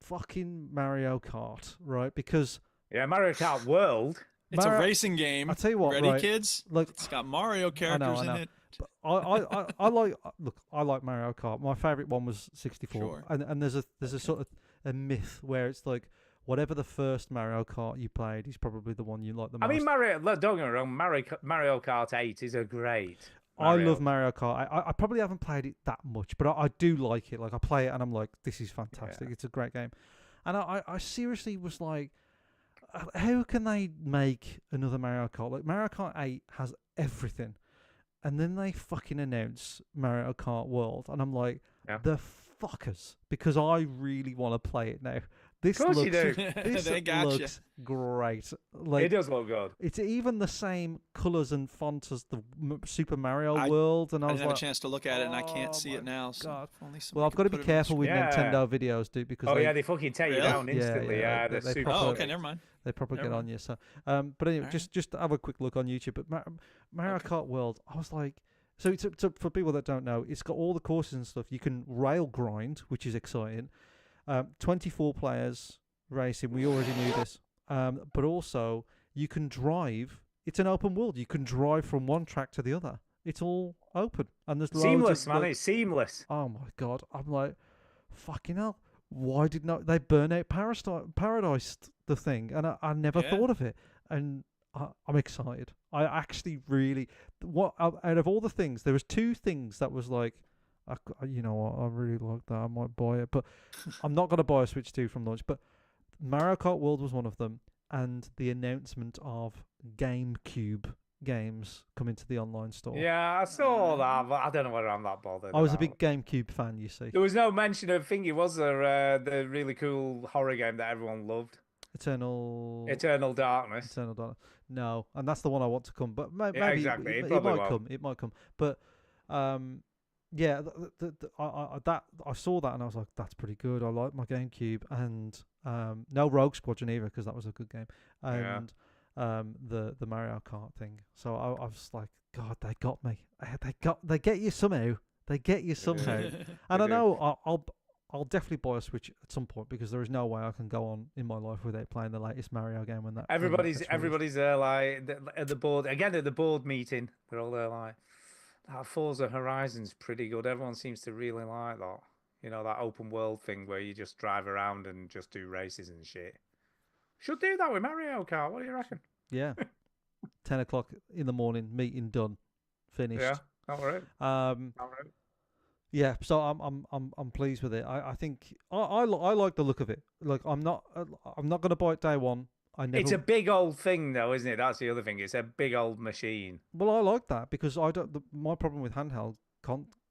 fucking Mario Kart, right? Because Yeah, Mario Kart World. It's a racing game. I'll tell you what, Ready, right? kids? Like, It's got Mario I characters know. in it. But I like Mario Kart. My favorite one was 64, Sure. and there's a sort of a myth where it's like whatever the first Mario Kart you played is probably the one you like the most. I mean, don't get me wrong, Mario Kart 8 is a great. I love Mario Kart. I probably haven't played it that much, but I do like it. Like I play it and I'm like, this is fantastic. It's a great game. And I seriously was like, how can they make another Mario Kart? Like, Mario Kart 8 has everything. And then they fucking announce Mario Kart World. And I'm like, the fuckers. Because I really want to play it now. This Of course looks, you do. This They gotcha. looks great. Like, It does look good. it's even the same colours and font as the Super Mario I- World. And I I was didn't like, have a chance to look at it, and I oh can't see my it now. So God. if only somebody well, I've could got to put be it on the careful with Yeah. Nintendo videos, dude, because Oh, yeah, they fucking take you Really? down instantly. Yeah, they're they super proper- Oh, quick. okay, never mind. They probably Never get on you. So, but anyway, Alright. just have a quick look on YouTube. But Mario Kart World, I was like, so it's for people that don't know, it's got all the courses and stuff. You can rail grind, which is exciting. 24 players racing. We already knew this. But also you can drive. It's an open world. You can drive from one track to the other. It's all open, and there's loads Seamless, of, man. like- It's seamless. Oh my god! I'm like, fucking hell! Why did not they burn out Paradise the thing? And I never Yeah. thought of it. And I'm excited. I actually really out of all the things, there was two things that was like, you know what? I really like that. I might buy it, but I'm not gonna buy a Switch 2 from launch. But Mario Kart World was one of them, and the announcement of GameCube games coming to the online store. Yeah, I saw that, but I don't know whether I'm that bothered. I was a about big it. GameCube fan, you see. There was no mention of thingy, was there? The really cool horror game that everyone loved, Eternal Darkness. Eternal Darkness. No, and that's the one I want to come. But maybe exactly. It it probably might won't. come. It might come. But yeah, I saw that and I was like, that's pretty good. I like my GameCube, and no Rogue Squadron either, because that was a good game. And the Mario Kart thing. So I was like, God, they got me. They get you somehow. They get you somehow. And I know I'll definitely buy a Switch at some point, because there is no way I can go on in my life without playing the latest Mario game when that. Everybody's there, like at the board again at the board meeting. They're all there like, that Forza Horizon's pretty good. Everyone seems to really like that. You know, that open world thing where you just drive around and just do races and shit. Should do that with Mario Kart. What do you reckon? Yeah. 10 o'clock in the morning, meeting done, finished. Yeah, all right. All right. Yeah, so I'm pleased with it. I think I like the look of it. Like, I'm not going to buy it day one. It's a big old thing, though, isn't it? That's the other thing. It's a big old machine. Well, I like that, because my problem with handheld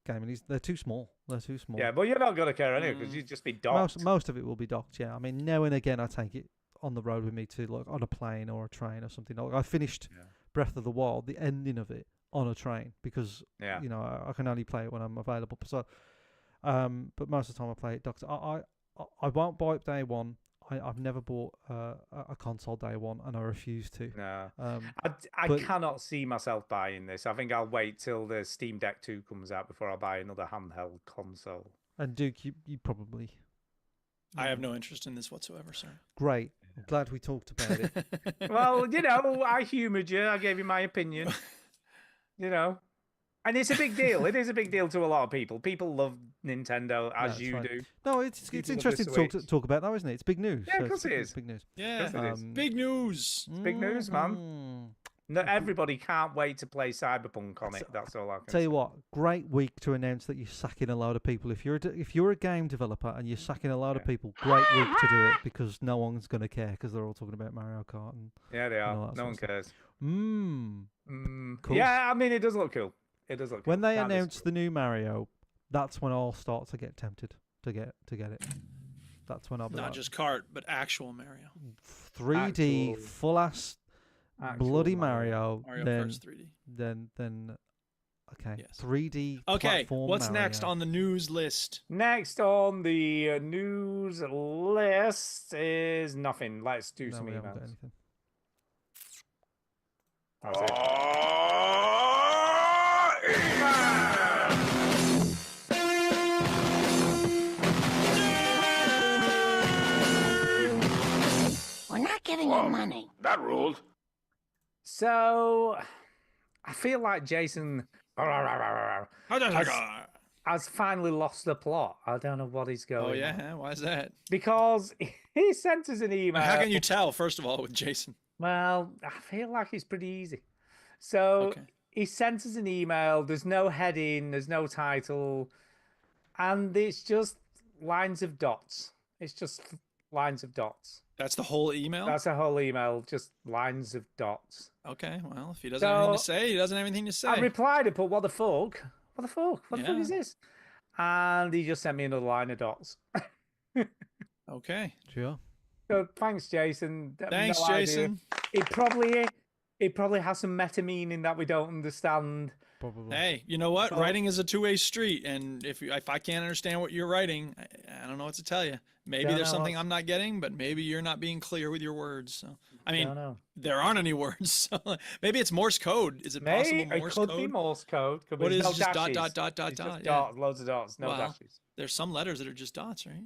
gaming is they're too small. They're too small. Yeah, but you're not going to care anyway, because you'd just be docked. Most of it will be docked. Yeah, I mean, now and again I take it on the road with me to, like, on a plane or a train or something. Like, I finished Breath of the Wild, the ending of it, on a train, because you know, I can only play it when I'm available. So, but most of the time I play it docked. I won't buy it day one. I've never bought a console day one, and I refuse to. No, I but- cannot see myself buying this. I think I'll wait till the Steam Deck 2 comes out before I buy another handheld console. And Duke, you probably. I have no interest in this whatsoever, sir. Great. I'm glad we talked about it. Well, you know, I humoured you. I gave you my opinion. You know, and it's a big deal. It is a big deal to a lot of people. People love Nintendo, as That's you fine. do. No, it's People love the interesting to talk about, though, isn't it? It's big news. Yeah, so of course it is. It's big news. Yeah, Of course it is. big news. It's big news, man. No, everybody can't wait to play Cyberpunk on it. That's all I can Tell you say. what, great week to announce that you're sacking a load of people. If you're a game developer and you're sacking a load of people, great week to do it, because no one's going to care, because they're all talking about Mario Kart. And, Yeah, they and all are. that No sort one of stuff. cares. Cool. Yeah, I mean, it does look cool. It does look cool. When they That is announce the new Mario, that's when I'll start to get tempted to get it. That's when I'll be Not like, just kart, but actual Mario. 3D Actual- full ass actual bloody Mario. Mario. Mario Kart's 3D. Then okay, Yes. 3D. Okay, platform what's next Mario. on the news list? Next on the news list is nothing. Let's do No, some we haven't got emails. anything. That's it. We're not giving you money. That ruled. So, I feel like Jason has finally lost the plot. I don't know what he's going Oh on. yeah, why is that? Because he sent us an email. How can you tell? First of all, with Jason. Well, I feel like it's pretty easy. So he sent us an email. There's no heading. There's no title, and it's just lines of dots. It's just lines of dots. That's the whole email? That's a whole email, just lines of dots. Okay, well, if he doesn't have anything to say, he doesn't have anything to say. I replied and put, what the fuck? What the fuck? What the fuck Yeah. is this? And he just sent me another line of dots. Okay. Sure. So thanks, Jason. Thanks, No idea. Jason. It probably has some meta meaning that we don't understand. Probably. Hey, you know what? So- Writing is a two-way street, and if I can't understand what you're writing, I don't know what to tell you. Maybe Don't there's know something what- I'm not getting, but maybe you're not being clear with your words. So, I mean, Don't know. there aren't any words. So maybe it's Morse code. Is it possible Maybe it Morse could code? be Morse code. Could be What is no just dot, dashes. dot, dot, dot, It's just dot, yeah. dots, loads of dots, no Well, dashes. There's some letters that are just dots, right?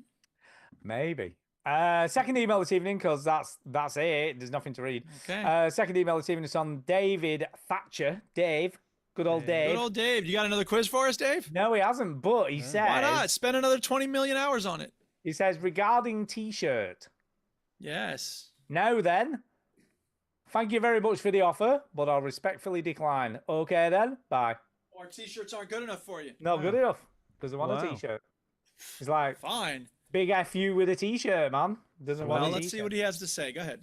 Maybe. Second email this evening, because that's it. There's nothing to read. Okay. Second email this evening is on David Thatcher. Dave. Good old Dave. Good old Dave. You got another quiz for us, Dave? No, he hasn't, but he says... Why not? Spend another 20 million hours on it. He says, regarding T-shirt. Yes. Now then, thank you very much for the offer, but I'll respectfully decline. Okay then, bye. Our t-shirts aren't good enough for you. Not good enough, because I want Wow. a T-shirt. He's like, Fine. big F you with a T-shirt, man. Doesn't want Well, a let's see T-shirt. what he has to say. Go ahead.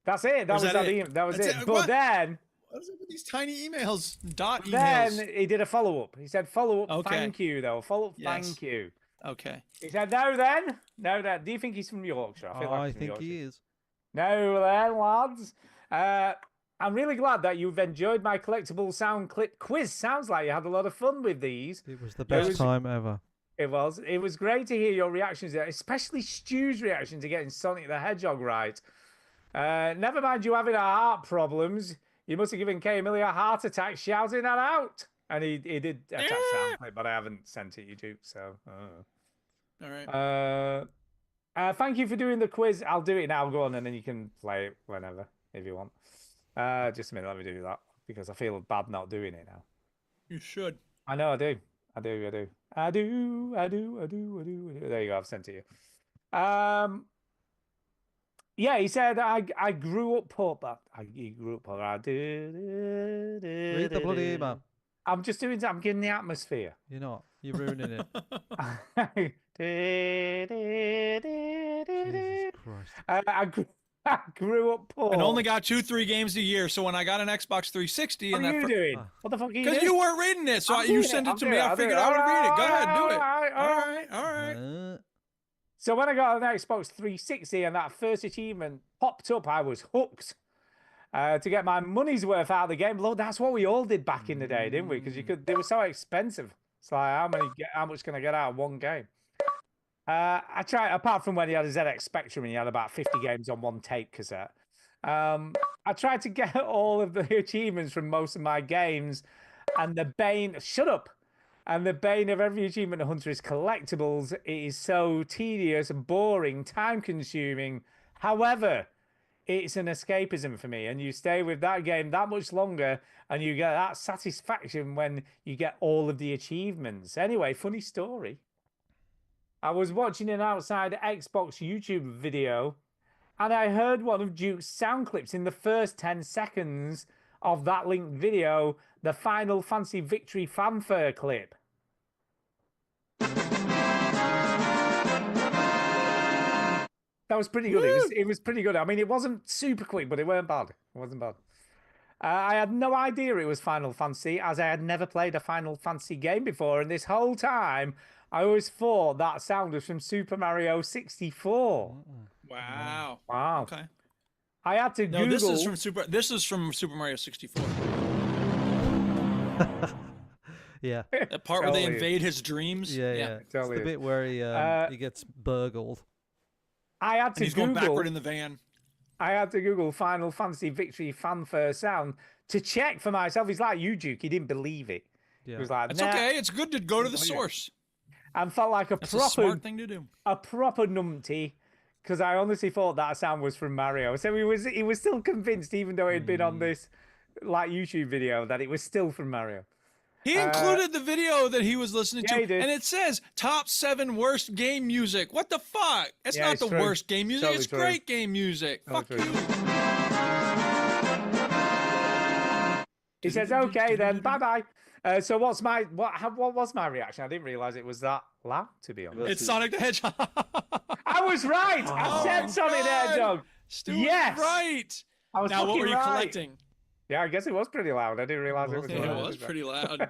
That's it. That Or is was that that, it? that was That's it. it? But What? then What is it with these tiny emails? Dot emails. Then he did a follow-up. He said, follow-up, Okay. thank you, though. Follow-up, Yes. thank you. Okay. He said, now then. Do you think he's from Yorkshire? I feel like I he's from think Yorkshire. he is. Now then, lads. I'm really glad that you've enjoyed my collectible sound clip quiz. Sounds like you had a lot of fun with these. It was the best time ever. It was. It was great to hear your reactions, especially Stu's reaction to getting Sonic the Hedgehog right. Never mind you having heart problems. You must have given Kay Millie a heart attack shouting that out. And he did a text sound clip, but I haven't sent it you do. So, All right. thank you for doing the quiz. I'll do it now. Go on, and then you can play it whenever if you want. Just a minute. Let me do that because I feel bad not doing it now. You should. I know I do. There you go. I've sent it to you. Yeah, he said I grew up poor, but he grew up poor. Read the bloody email. I'm just doing. I'm getting the atmosphere. You're not. You're ruining it. Jesus Christ. I grew up poor. And only got 2-3 games a year. So when I got an Xbox 360, What and are you doing? What the fuck are you doing? Because you weren't reading it, so I'm you doing sent it. it to I'm me. doing it. I I'm figured doing I would read it. Go it. ahead, do it. All right. All right. So when I got an Xbox 360 and that first achievement popped up, I was hooked. To get my money's worth out of the game. Lord, that's what we all did back in the day, didn't we? Because they were so expensive. It's like how much can I get out of one game? I tried, apart from when he had a ZX Spectrum and he had about 50 games on one tape cassette. I tried to get all of the achievements from most of my games, and the bane. Shut up. And the bane of every achievement hunter is collectibles. It is so tedious, boring, time-consuming. However, it's an escapism for me, and you stay with that game that much longer, and you get that satisfaction when you get all of the achievements. Anyway, funny story. I was watching an outside Xbox YouTube video, and I heard one of Duke's sound clips in the first 10 seconds of that linked video, the Final Fantasy Victory fanfare clip. That was pretty good. It was pretty good. I mean, it wasn't super quick, but it weren't bad. It wasn't bad. I had no idea it was Final Fantasy, as I had never played a Final Fantasy game before. And this whole time, I always thought that sound was from Super Mario 64. Wow. Wow. Okay. I had to Google. No, this is from Super Mario 64. Yeah. That part where they Totally. invade his dreams. Yeah. It's totally the is. bit where he gets burgled. I had And to he's Google. going backward in the van. I had to Google Final Fantasy Victory fanfare sound to check for myself. He's like you, Duke. He didn't believe it. Yeah. He was like, It's nah. okay. It's good to go to the source. And felt like That's a smart thing to do. a proper numpty, because I honestly thought that sound was from Mario. So he was still convinced, even though he'd been on this like YouTube video, that it was still from Mario. He included the video that he was listening yeah, to, he did. and it says top 7 worst game music. What the fuck? It's Yeah, not it's the true. worst game music. Totally It's true. great game music. Totally Fuck true. you. He says, "Okay, then, bye bye." So what was my reaction? I didn't realize it was that loud. To be honest, It's Sonic the Hedgehog. I was right. I said Sonic the Hedgehog. Stu Yes. was right. I was Now, what fucking were you right. collecting? Yeah, I guess it was pretty loud. I didn't realize it was. Yeah, loud. it was pretty loud.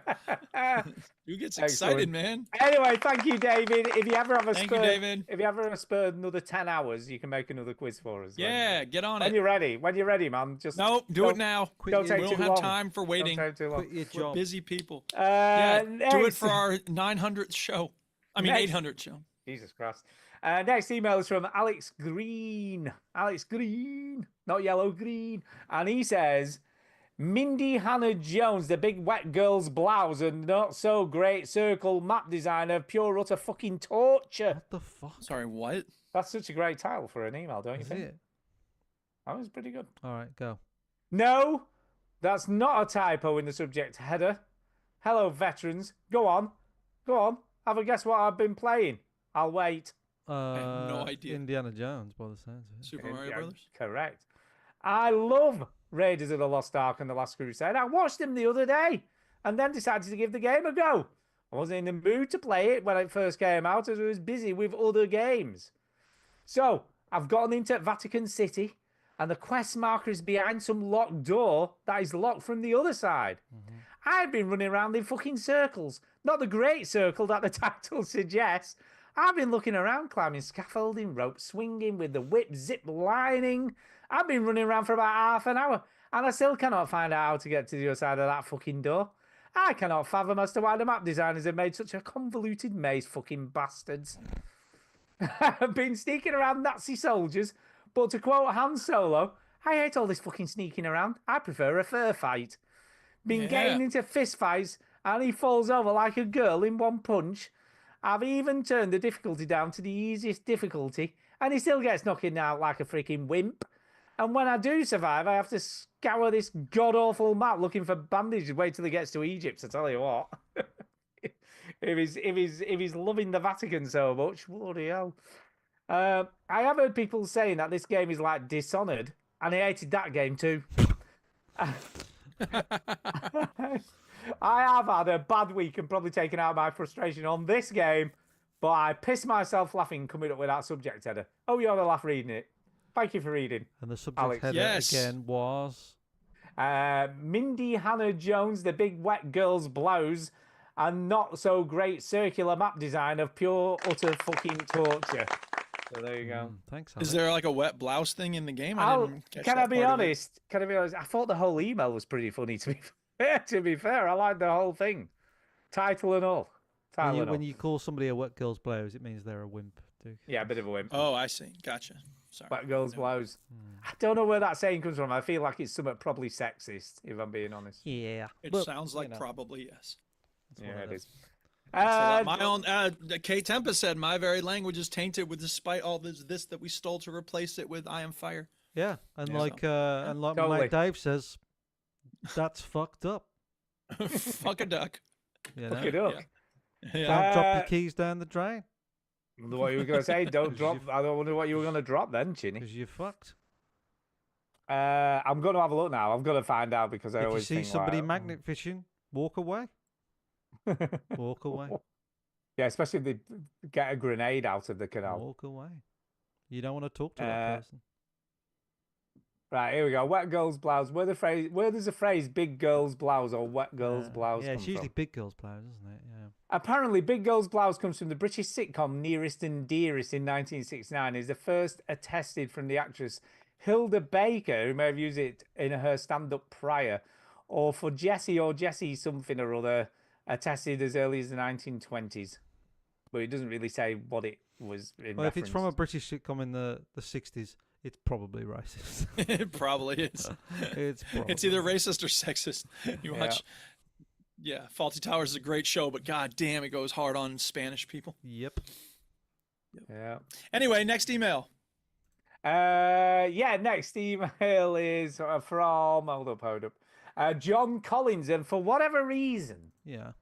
You gets Excellent. excited, man. Anyway, thank you, David. If you ever have a Thank you, spur, David. if you ever have a spur another 10 hours, you can make another quiz for us. Yeah, get on When it. you're ready. When you're ready, man. Just No, do it now. Don't We take don't too have long. time for waiting. Don't take too long. Quit your We're job. busy people. Yeah, do it next- for our 900th show. I mean, Next. 800th show. Jesus Christ. Next email is from Alex Green. Alex Green, not yellow, green. And he says, Mindy Hannah Jones, the big wet girl's blouse and not so great circle map designer, pure utter fucking torture. What the fuck? Sorry, what? That's such a great title for an email, don't you Is think? it? That was pretty good. All right, go. No, that's not a typo in the subject header. Hello, veterans. Go on. Go on. Have a guess what I've been playing. I'll wait. have no idea. Indiana Jones, by the sounds of it. Super Mario Yeah, Brothers? Correct. I love Raiders of the Lost Ark and The Last Crusade. I watched them the other day and then decided to give the game a go. I wasn't in the mood to play it when it first came out as I was busy with other games. So, I've gotten into Vatican City and the quest marker is behind some locked door that is locked from the other side. I've been running around in fucking circles. Not the great circle that the title suggests. I've been looking around, climbing scaffolding, rope swinging with the whip zip lining. I've been running around for about half an hour and I still cannot find out how to get to the other side of that fucking door. I cannot fathom as to why the map designers have made such a convoluted maze, fucking bastards. I've been sneaking around Nazi soldiers, but to quote Han Solo, I hate all this fucking sneaking around. I prefer a fair fight. Been getting into fist fights and he falls over like a girl in one punch. I've even turned the difficulty down to the easiest difficulty and he still gets knocked out like a freaking wimp. And when I do survive, I have to scour this god-awful map looking for bandages. Wait till he gets to Egypt, I tell you what. if he's loving the Vatican so much, bloody hell. I have heard people saying that this game is like Dishonored, and I hated that game too. I have had a bad week and probably taken out my frustration on this game, but I pissed myself laughing coming up with that subject header. Oh, you had a laugh reading it. Thank you for reading. And the subject Alex. header Yes. again was... Mindy Hannah Jones, the big wet girl's blouse, and not so great circular map design of pure utter fucking torture. So there you go. Thanks, Is Alex. there like a wet blouse thing in the game? I I'll- didn't catch Can I that be part of it. honest? Can I be honest? I thought the whole email was pretty funny. To be fair, I liked the whole thing, title and all. Title and all. When you call somebody a wet girl's blouse, it means they're a wimp, too. Yeah, a bit of a wimp. Oh, I see. Gotcha. Sorry. Wet girl's blouse. I don't know where that saying comes from. I feel like it's somewhat probably sexist, if I'm being honest. Yeah. It But, sounds like you know, probably yes. it's one Yeah, of it those. is. My own Kate Tempest said my very language is tainted with despite all this that we stole to replace it with I am fire. Yeah, and Yeah. like Totally. Mike Dave says, that's fucked up. Fuck a duck. You know? Look it up. Yeah. Don't drop Uh, your keys down the drain What you were going to say? Don't drop. I don't wonder what you were going to drop then, Chinny. because you're fucked. I'm going to have a look now. I'm going to find out because I If you always see think somebody like, magnet fishing, walk away. Walk away. Yeah, especially if they get a grenade out of the canal. Walk away. You don't want to talk to that Uh, person. Right, here we go. Wet girl's blouse. Where does the phrase "big girl's blouse" or "wet girl's blouse" Yeah, come it's usually from? big girls' blouse, isn't it? Yeah. Apparently, Big Girl's Blouse comes from the British sitcom Nearest and Dearest in 1969. Is the first attested from the actress Hilda Baker, who may have used it in her stand-up prior, or for Jessie or Jessie something or other, attested as early as the 1920s. But it doesn't really say what it was in Well, if it's from a reference. British sitcom in the 60s, it's probably racist. It probably is. It's probably. It's either racist or sexist. You watch. Yeah, Faulty Towers is a great show, but god damn, it goes hard on Spanish people. Yep. Yeah. Anyway, next email. Next email is from hold up. John Collins, and for whatever reason, Yeah.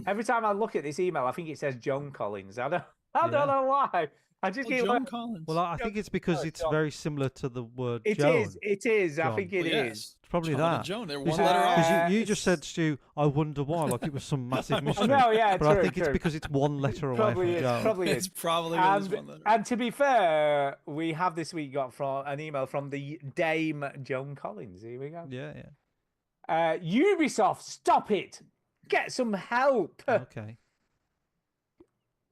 every time I look at this email, I think it says John Collins. I don't Yeah. know why. I just Oh, get Joan Collins. Well, I think it's because it's very similar to the word It Joan. is. It is. I John. think it Well, is. yes. It's probably John and that. Joan, they're Because one letter off. you just said, Stu, I wonder why, like it was some massive mystery. No, yeah, but I true, think it's true. because it's one letter away Probably from is. Joan. Probably It's is. probably one letter. And to be fair, we have this week got from an email from the Dame Joan Collins. Here we go. Yeah, yeah. Ubisoft, stop it. Get some help. Okay.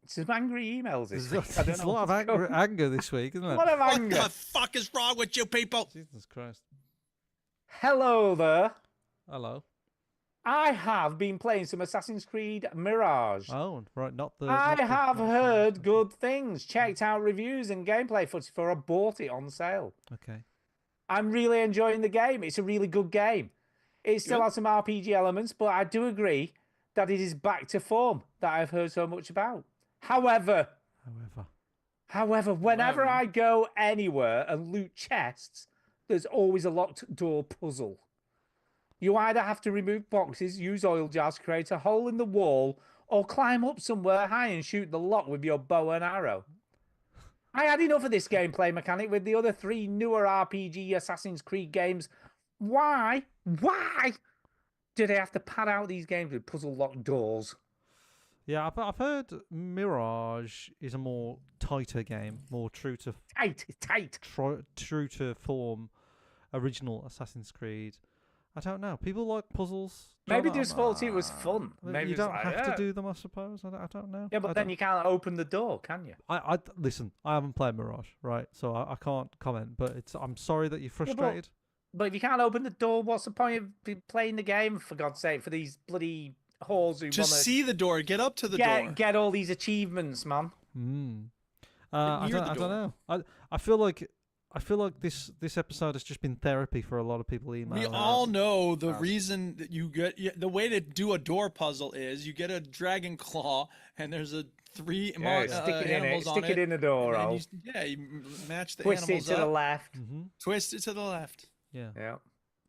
Some angry emails this week. There's I don't a know lot of what's going on. anger this week, isn't it? What of What anger. the fuck is wrong with you people? Jesus Christ. Hello there. Hello. I have been playing some Assassin's Creed Mirage. Oh, right, not the... I not the- have not the- heard good things, checked out reviews and gameplay footage before I bought it on sale. Okay. I'm really enjoying the game. It's a really good game. It still Good. has some RPG elements, but I do agree that it is back to form that I've heard so much about. However, whenever I go anywhere and loot chests, there's always a locked door puzzle. You either have to remove boxes, use oil jars to create a hole in the wall, or climb up somewhere high and shoot the lock with your bow and arrow. I had enough of this gameplay mechanic with the other 3 newer RPG Assassin's Creed games. Why do they have to pad out these games with puzzle locked doors? Yeah, I've heard Mirage is a more tighter game, more true to... Tight. True to form original Assassin's Creed. I don't know. People like puzzles. Maybe John, they just thought it was fun. Well, Maybe you it's don't like, have yeah. to do them, I suppose. I don't know. Yeah, but I then don't- you can't open the door, can you? I listen. I haven't played Mirage, right? So I can't comment. But I'm sorry that you're frustrated. But if you can't open the door, what's the point of playing the game, for God's sake, for these bloody whores who Just want see the door. Get up to the door. get all these achievements, man? I near the don't door. know. I feel like this episode has just been therapy for a lot of people emailing. We all know the reason that the way to do a door puzzle is you get a dragon claw and there's a 3 Stick it in animals it. on Stick it in the door. and hole. you match the Twist it animals to the up, left. twist it to the left, Yeah.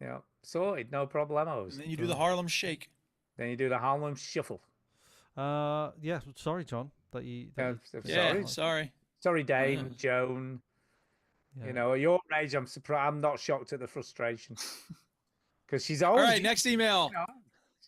Yeah. Sorted. No problemos. and then you do the Harlem Shake. Then you do the Harlem Shuffle. Yeah. Sorry, John. Sorry. Sorry, Dame, Joan. Yeah. You know, at your age, I'm surprised. I'm not shocked at the frustration because she's old. All right, next email.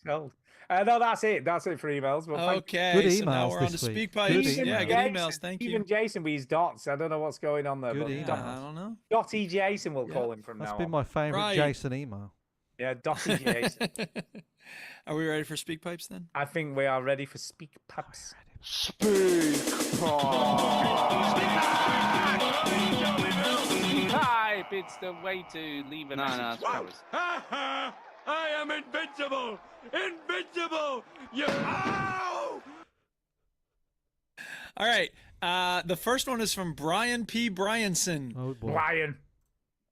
So, no, that's it. That's it for emails. Well, Okay, Good so now emails we're on to this week. Speak Good Pipes. emails. Yeah, good Jason, emails. Thank you. Even Jason with his dots. I don't know what's going on there. Good but emails. I don't know. Dotty Jason, we'll call him from That's now been on. my favourite Right. Jason email. Yeah, Dotty Jason. Are we ready for Speak Pipes then? I think we are ready for Speak Pipes. Pipe, it's the way to leave a message. I am invincible! Invincible! You. Ow! All right. The first one is from Brian P. Bryanson. Oh boy. Brian.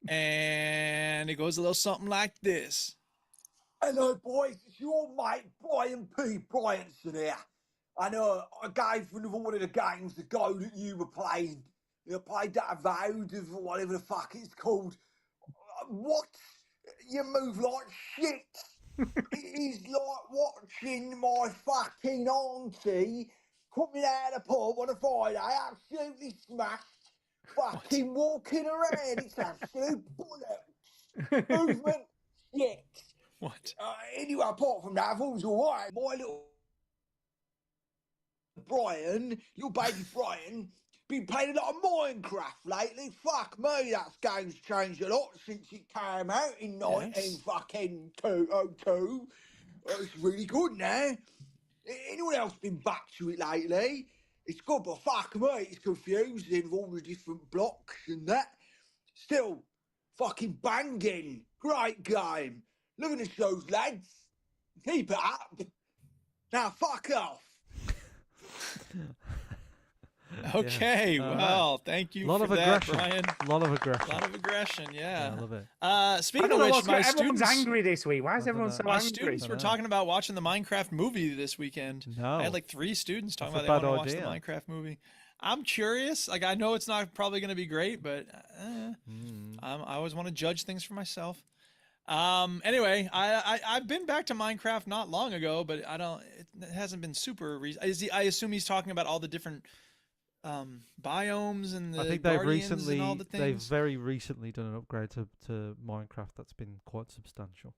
And it goes a little something like this. Hello, boys. It's your mate, Brian P. Bryanson here. I know I gave another one of the games the go that you were playing. You played that Avowed, or whatever the fuck it's called. What? You move like shit. It is like watching my fucking auntie coming out of the pub on a Friday, absolutely smashed, fucking walking around. It's absolute bollocks. Movement, shit. What? Anyway, apart from that, I thought it was all right. My little Brian, your baby Brian, been playing a lot of Minecraft lately. Fuck me, that game's changed a lot since it came out in 1902. It's really good now. Anyone else been back to it lately? It's good, but fuck me, it's confusing with all the different blocks and that. Still, fucking banging. Great game. Look at the shows, lads. Keep it up. Now, fuck off. Okay, Yeah. well, thank you Lot for of that, aggression. Brian. A lot of aggression. A lot of aggression, yeah. I love it. Speaking I don't of know which, what's my going- everyone's students, angry this week. Why is everyone so my angry? students were talking about watching the Minecraft movie this weekend. No. I had like 3 students talking That's about a they want to bad watch the Minecraft movie. I'm curious. Like, I know it's not probably going to be great, but I always want to judge things for myself. Anyway, I've been back to Minecraft not long ago, but it hasn't been super. I assume he's talking about all the different biomes and the I think they've Guardians and all the things. they've very recently done an upgrade to Minecraft that's been quite substantial.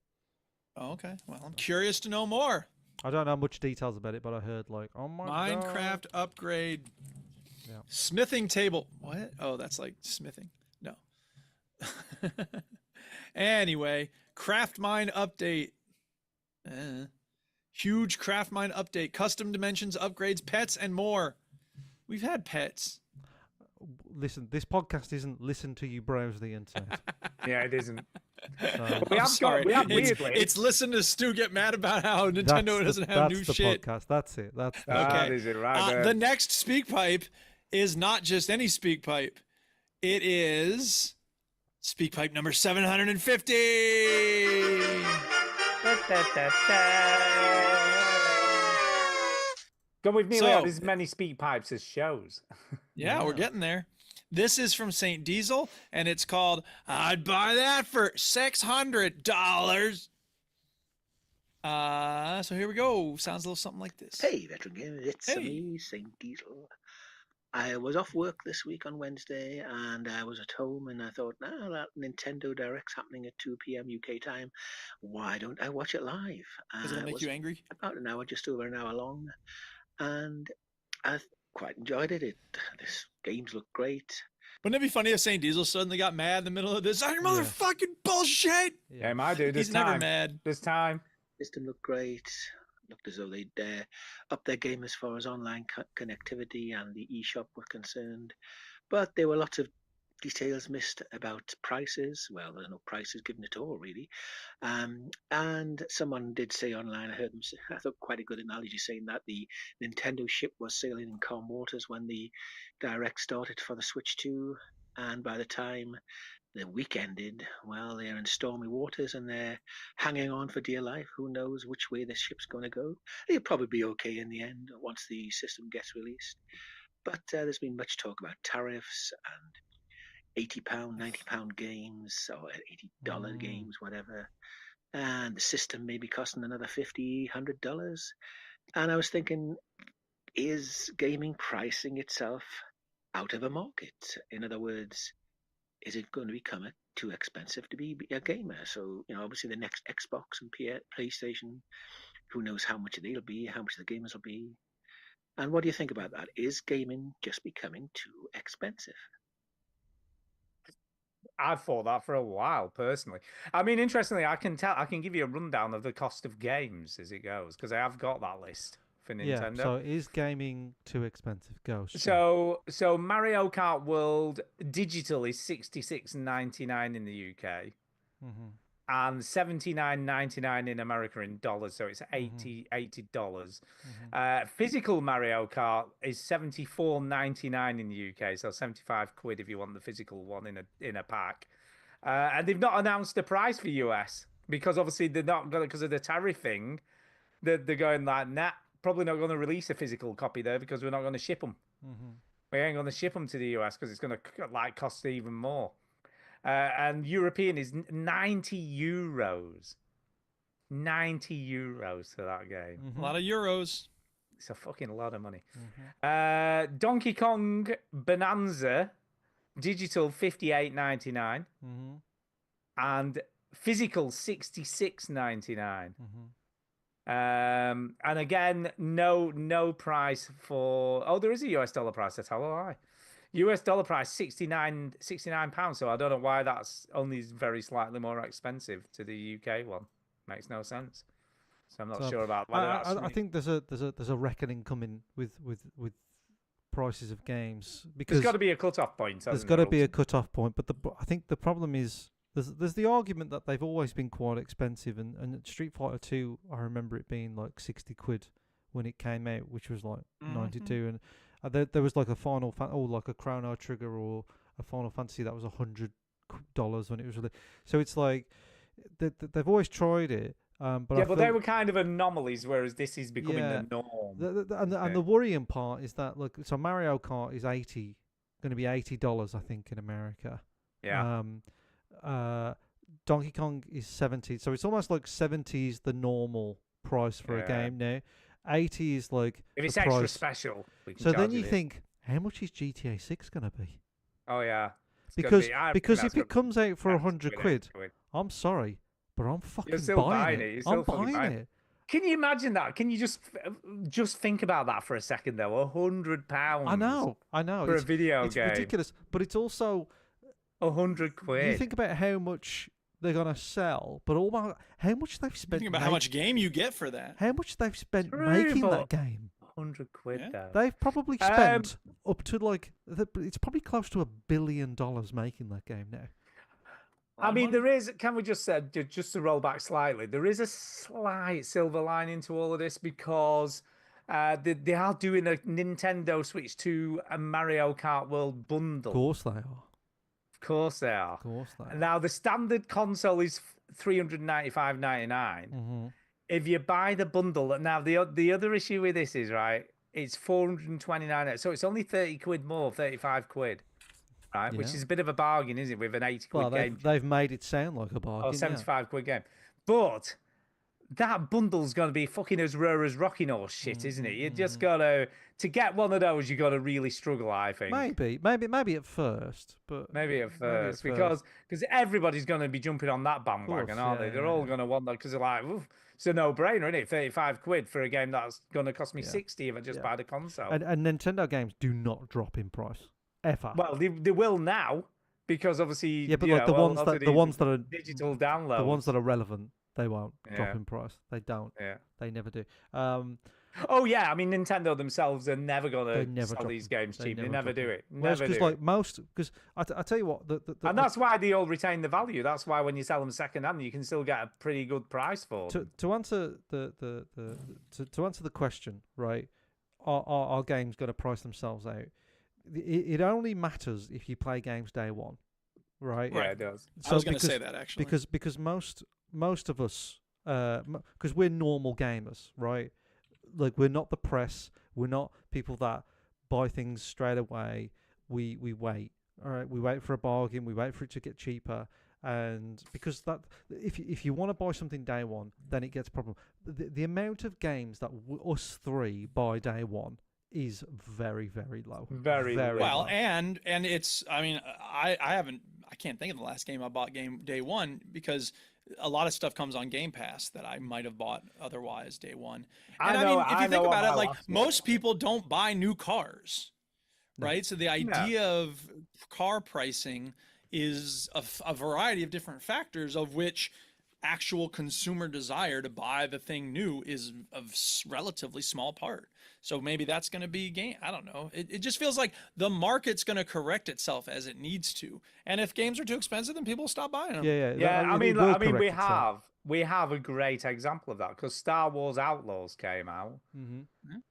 Oh, okay. Well, I'm curious to know more. I don't know much details about it, but I heard like, oh my Minecraft God. upgrade. Yeah. Smithing table. What? Oh, that's like smithing. No. Anyway, craft mine update. Huge craft mine update. Custom dimensions, upgrades, pets, and more. We've had pets. Listen, this podcast isn't listen to you browse the internet. Yeah, it isn't. So, we have weirdly. It's listen to Stu get mad about how Nintendo doesn't have new shit. Podcast. That's it. That's the okay. That is it right there. The next speak pipe is not just any speak pipe. It is speak pipe number 750. God, we've nearly had as many speak pipes as shows. Yeah, we're getting there. This is from St. Diesel, and it's called "I'd Buy That for $600." So here we go. Sounds a little something like this. Hey, veteran gamers, it's me, St. Diesel. I was off work this week on Wednesday, and I was at home, and I thought, that Nintendo Direct's happening at 2 p.m. UK time. Why don't I watch it live? Because it'll make you angry? About an hour, just over an hour long. And I quite enjoyed it. This games look great. Wouldn't it be funny if St. Diesel suddenly got mad in the middle of this? Your motherfucking bullshit! Yeah, my dude, He's never mad. This time. System looked great. Looked as though they'd up their game as far as online connectivity and the eShop were concerned. But there were lots of details missed about prices. Well, there are no prices given at all, really. And someone did say online, I heard them say, I thought quite a good analogy, saying that the Nintendo ship was sailing in calm waters when the Direct started for the Switch 2. And by the time the week ended, well, they're in stormy waters and they're hanging on for dear life. Who knows which way this ship's going to go? They'll probably be okay in the end once the system gets released. But there's been much talk about tariffs and £80, £90 games or $80 games, whatever. And the system may be costing another $50, $100. And I was thinking, is gaming pricing itself out of a market? In other words, is it going to become too expensive to be a gamer? So, obviously the next Xbox and PlayStation, who knows how much they'll be, how much the gamers will be. And what do you think about that? Is gaming just becoming too expensive? I've thought that for a while, personally. I mean, interestingly, I can give you a rundown of the cost of games as it goes, because I have got that list for Nintendo. Yeah, so is gaming too expensive? So Mario Kart World digital is $66.99 in the UK. Mm-hmm. And $79.99 in America in dollars, so it's $80. Physical Mario Kart is $74.99 in the UK, so £75 if you want the physical one in a pack. And they've not announced the price for US because obviously they're not going because of the tariff thing. They're going like, nah, probably not going to release a physical copy there because we're not going to ship them. Mm-hmm. We ain't going to ship them to the US because it's going to cost even more. And European is €90. €90 for that game. A lot of euros. It's a fucking lot of money. Donkey Kong Bonanza digital $58.99 and physical $66.99. And again, no price for. Oh, there is a US dollar price. That's how I. US dollar price £69. So I don't know why that's only very slightly more expensive to the UK one. Makes no sense. So I'm not sure about whether that's. I think there's a reckoning coming with prices of games because there's got to be a cut-off point. There's got to be a cut-off point, but I think the problem is there's the argument that they've always been quite expensive, and Street Fighter 2, I remember it being like £60 when it came out, which was like 92, and there was like a like a Chrono Trigger or a Final Fantasy that was $100 when it was released. So it's like they've always tried it. But they were kind of anomalies, whereas this is becoming the norm. And the worrying part is that so Mario Kart is going to be $80, I think, in America. Yeah. Donkey Kong is $70, so it's almost like $70 is the normal price for a game now. $80 is like if it's the extra price. special. So then you think, how much is GTA 6 going to be? Oh yeah. Because if it comes out for 100 quid, quid. I'm sorry, but I'm fucking You're still buying buying it. You're still I'm fucking buying it. Can you imagine that? Can you just think about that for a second though? £100. I know. For it's, a video it's game. ridiculous, but it's also £100. You think about how much they're gonna sell, but almost how much they've spent. Think about how much game you get for that. How much they've spent True, making but that game. £100 though. They've probably spent up to like it's probably close to $1 billion making that game now. I mean, there is. Can we just say, just to roll back slightly, there is a slight silver lining to all of this because they are doing a Nintendo Switch 2 and Mario Kart World bundle. Of course they are. Of course they are. Of course they are. Now the standard console is $395.99. Mm-hmm. If you buy the bundle, now the other issue with this is right, it's $429, so it's only 30 quid more, 35 quid. Right, which is a bit of a bargain, isn't it, with an 80 quid game? They've made it sound like a bargain. Oh, 75 quid game. But that bundle's going to be fucking as rare as Rocking Horse shit, isn't it? You just got to get one of those, you got to really struggle, I think. Maybe at first, but maybe at first, because everybody's going to be jumping on that bandwagon, aren't they? They're all going to want that because they're like, oof, it's a no-brainer, isn't it? 35 quid for a game that's going to cost me 60 if I just buy the console. And Nintendo games do not drop in price. Ever. Well, they will now because obviously but like the ones that are digital downloads, the ones that are relevant, they won't drop in price. They don't. Yeah, they never do. Oh yeah, I mean Nintendo themselves are never gonna sell these games cheap. They never do it. Because like most, because I tell you what, and that's why they all retain the value. That's why when you sell them second hand, you can still get a pretty good price for them. To answer to answer the question, right? Are games going to price themselves out? It only matters if you play games day one, right? Yeah, it does. So I was going to say that actually. Because most of us, because we're normal gamers, right? Like we're not the press. We're not people that buy things straight away. We wait. All right, we wait for a bargain. We wait for it to get cheaper. And because that, if you want to buy something day one, then it gets a problem. The amount of games that us three buy day one is very, very low. Very well, low. and it's. I mean, I can't think of the last game I bought game day one because a lot of stuff comes on Game Pass that I might have bought otherwise day one. And I mean, if you think about it, like most people don't buy new cars, right? So the idea of car pricing is a variety of different factors, of which actual consumer desire to buy the thing new is a relatively small part. So maybe that's going to be game. I don't know. It just feels like the market's going to correct itself as it needs to. And if games are too expensive, then people will stop buying them. Yeah. I mean, we have a great example of that because Star Wars Outlaws came out,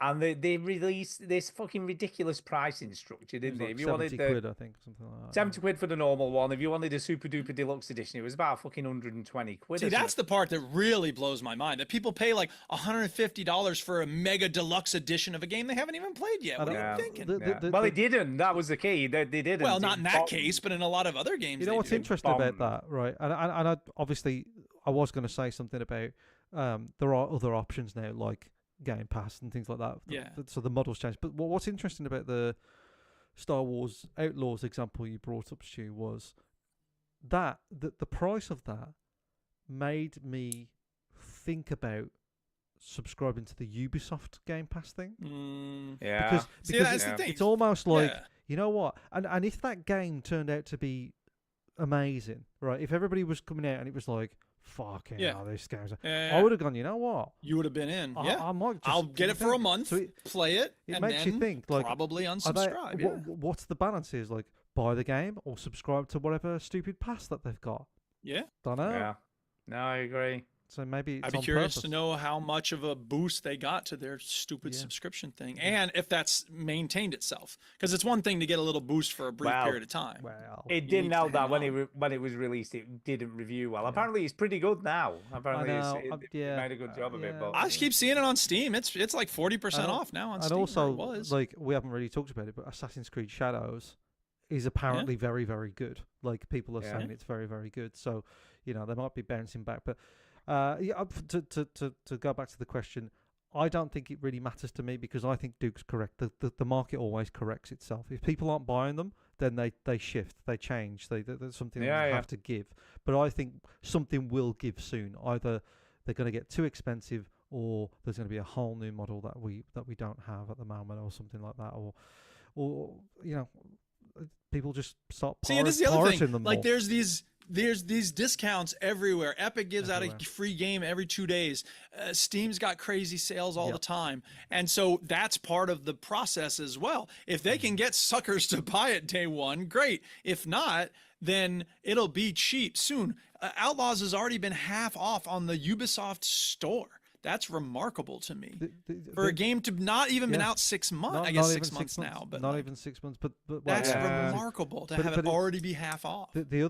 and they released this fucking ridiculous pricing structure, didn't they? Like if you wanted 70 quid, I think, something like that. 70 quid for the normal one. If you wanted a super duper deluxe edition, it was about fucking 120 quid. See, that's the part that really blows my mind. That people pay like $150 for a mega deluxe edition of a game they haven't even played yet. What are you thinking? Well, they didn't. That was the key. They didn't. Well, not in that case, but in a lot of other games. You know what's interesting about that, right? And I obviously I was going to say something about there are other options now, like Game Pass and things like that. Yeah. So the models change. But what's interesting about the Star Wars Outlaws example you brought up, Stu, was that the price of that made me think about subscribing to the Ubisoft Game Pass thing. Yeah. Because it's almost like, you know what? And if that game turned out to be amazing, right? If everybody was coming out and it was like, fucking hell, these games, I would have gone, you know what? You would have been in. I might just, I'll get it for a month, play it, it and makes then you think, like, probably unsubscribe. What's the balance is? Like, buy the game or subscribe to whatever stupid pass that they've got. Yeah. Don't know. Yeah. No, I agree. So maybe it's I'd be curious to know how much of a boost they got to their stupid subscription thing, and if that's maintained itself. Because it's one thing to get a little boost for a brief period of time. Well, it didn't help that when it was released, it didn't review well. Apparently, it's pretty good now. Apparently, it made a good job of it. But I just keep seeing it on Steam. It's like 40% off now on Steam. And also, it was. like, we haven't really talked about it, but Assassin's Creed Shadows is apparently very, very good. Like, people are saying it's very, very good. So, you know, they might be bouncing back, but. To go back to the question, I don't think it really matters to me because I think Duke's correct. The market always corrects itself. If people aren't buying them, then they shift, they change. There's something they have to give. But I think something will give soon. Either they're going to get too expensive, or there's going to be a whole new model that we don't have at the moment, or something like that, or people just start See, and this is the other thing. them Like, more. there's these discounts everywhere. Epic gives out a free game every 2 days. Steam's got crazy sales all the time. And so that's part of the process as well. If they can get suckers to buy it day one, great. If not, then it'll be cheap soon. Outlaws has already been half off on the Ubisoft store. That's remarkable to me. For a game to not even been out 6 months, I guess 6 months now, but not even 6 months. But that's remarkable to have it already be half off. The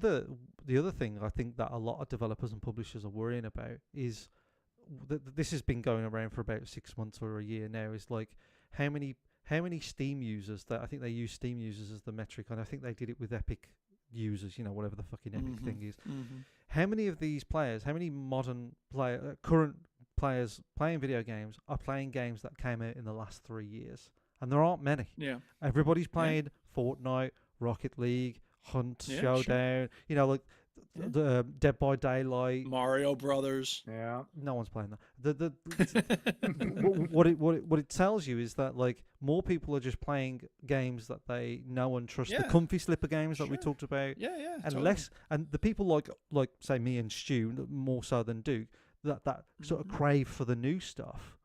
other thing I think that a lot of developers and publishers are worrying about is this has been going around for about 6 months or a year now. Is like how many Steam users that I think they use Steam users as the metric, and I think they did it with Epic users. Whatever the fucking Epic thing is. How many of these players? How many modern current players playing video games are playing games that came out in the last 3 years? And there aren't many. Yeah. Everybody's playing Fortnite, Rocket League, Hunt, Showdown, like the Dead by Daylight, Mario Brothers. Yeah. No one's playing that. What it tells you is that like more people are just playing games that they know and trust. The comfy slipper games that we talked about. Yeah. And totally. and the people like say me and Stu more so than Duke that sort of crave for the new stuff.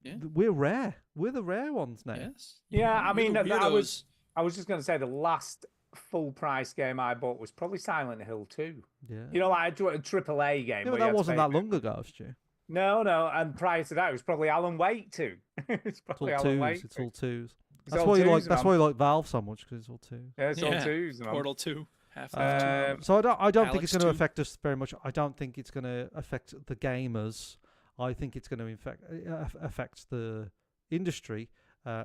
Yeah. We're rare. We're the rare ones now. Yes. Yeah, I mean, I was weirdos. just going to say the last full price game I bought was probably Silent Hill 2. Yeah. Like a AAA game. Yeah, where but you that had to wasn't pay- that long ago, Stu. No, and prior to that, it was probably Alan Wake 2. It's It's probably all Alan twos. Wake. It's all twos. It's That's all why you like. twos, That's man. why you like Valve so much because it's all twos. Yeah, it's all twos. Man. Portal 2. Half So I don't think Alex it's going to 2. affect us very much. I don't think it's going to affect the gamers. I think it's going to affect the industry.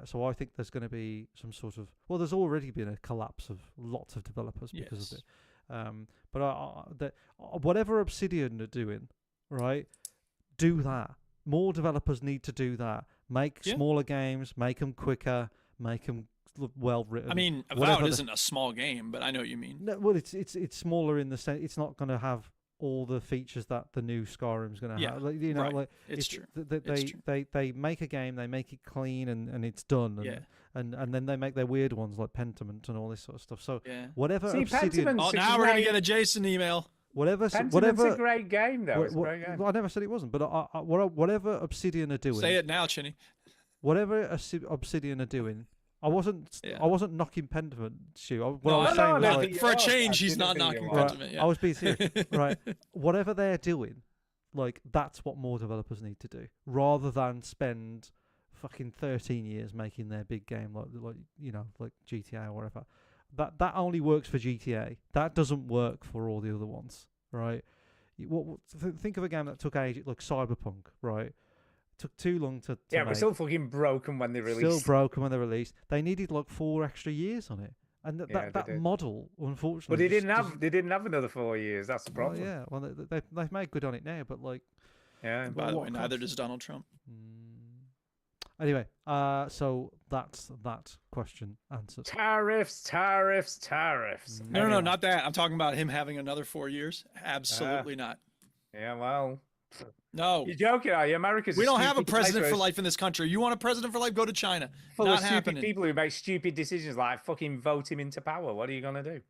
So I think there's going to be some sort of there's already been a collapse of lots of developers because of it. But whatever Obsidian are doing, right, do that. More developers need to do that. Make smaller games, make them quicker, make them well written. I mean, Avowed isn't a small game, but I know what you mean. No, well, it's smaller in the sense it's not going to have all the features that the new Skyrim's going to have. Like, right. like It's true. They make a game, they make it clean, and it's done. And, and then they make their weird ones like Pentiment and all this sort of stuff. So whatever Obsidian. Oh, now we're gonna get a Jason email. Pentiment's a great game, though. It's a great game. I never said it wasn't, but whatever Obsidian are doing. Say it now, Chinny. Whatever Obsidian are doing. I wasn't knocking Pentiment, Stu. For a change, he's not knocking Pentiment. Yeah. I was being serious. Right. Whatever they're doing, like that's what more developers need to do, rather than spend fucking 13 years making their big game like GTA or whatever. That only works for GTA. That doesn't work for all the other ones, right? Think of a game that took age, like Cyberpunk, right? Took too long to we're still fucking broken when they released. Still broken when they released. They needed like 4 extra years on it, and that model, unfortunately. But they didn't have another 4 years. That's the problem. Well, they've made good on it now, but like. Yeah. By the way, neither does Donald Trump. Anyway, so that's that question answered. Tariffs. No, not that. I'm talking about him having another 4 years. Absolutely not. Yeah, well. No. You're joking, are you? America's. We don't have a president for life in this country. You want a president for life? Go to China. Full not of happening. stupid people who make stupid decisions like fucking vote him into power. What are you gonna do?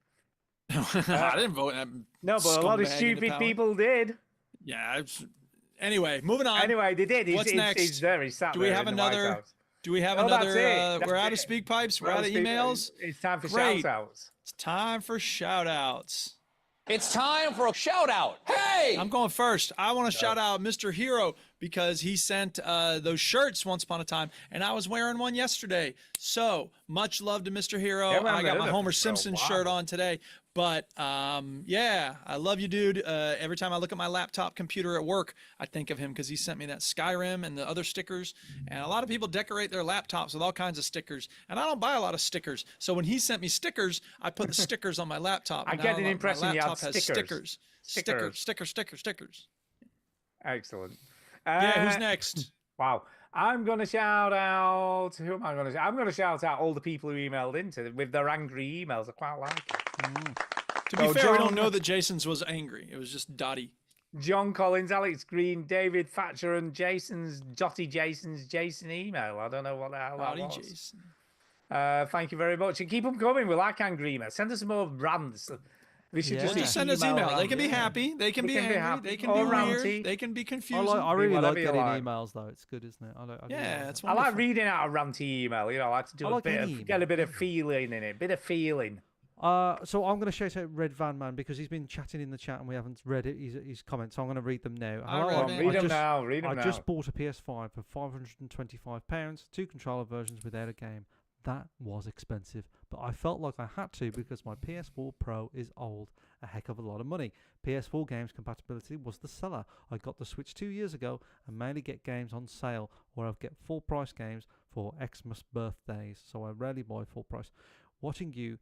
I didn't vote. No, but a lot of stupid people did. Yeah. Anyway, moving on. Anyway, they did. What's next? He's there. He's sat Do we there have in the White another? House. Do we have No, another? that's it. We're out of That's speak pipes. We're out of emails. It's time for Great. shout outs. It's time for shout outs. It's time for a shout out. Hey! I'm going first. I want to shout out Mr. Hero because he sent those shirts once upon a time, and I was wearing one yesterday. So much love to Mr. Hero. I got my Homer Simpson shirt on today. But yeah, I love you, dude. Every time I look at my laptop computer at work, I think of him because he sent me that Skyrim and the other stickers. And a lot of people decorate their laptops with all kinds of stickers. And I don't buy a lot of stickers. So when he sent me stickers, I put the stickers on my laptop. I get an impression my you had laptop has stickers. Stickers. Excellent. Yeah, who's next? Wow. I'm going to shout out. Who am I going to? I'm going to shout out all the people who emailed into with their angry emails. I quite like it. To be fair, we don't know that Jason's was angry. It was just Dottie. John Collins, Alex Green, David Thatcher, and Jason's Jason email. I don't know what the hell that was. Jason. Thank you very much, and keep them coming. We like angry emails. Send us some more rants. We should just send us email. They can be happy. They can be angry. They can be weird. They can be confusing. I really like getting emails though. It's good, isn't it? I like reading out a ranty email. You know, I like to do get a bit of feeling in it. Bit of feeling. So I'm going to shout out Red Van Man because he's been chatting in the chat and we haven't read his comments. So I'm going to read them now. Read them now. I just bought a PS5 for £525, 2 controller versions without a game. That was expensive, but I felt like I had to because my PS4 Pro is old, a heck of a lot of money. PS4 games compatibility was the seller. I got the Switch 2 years ago and mainly get games on sale, or I get full price games for Xmas birthdays, so I rarely buy full price. Watching you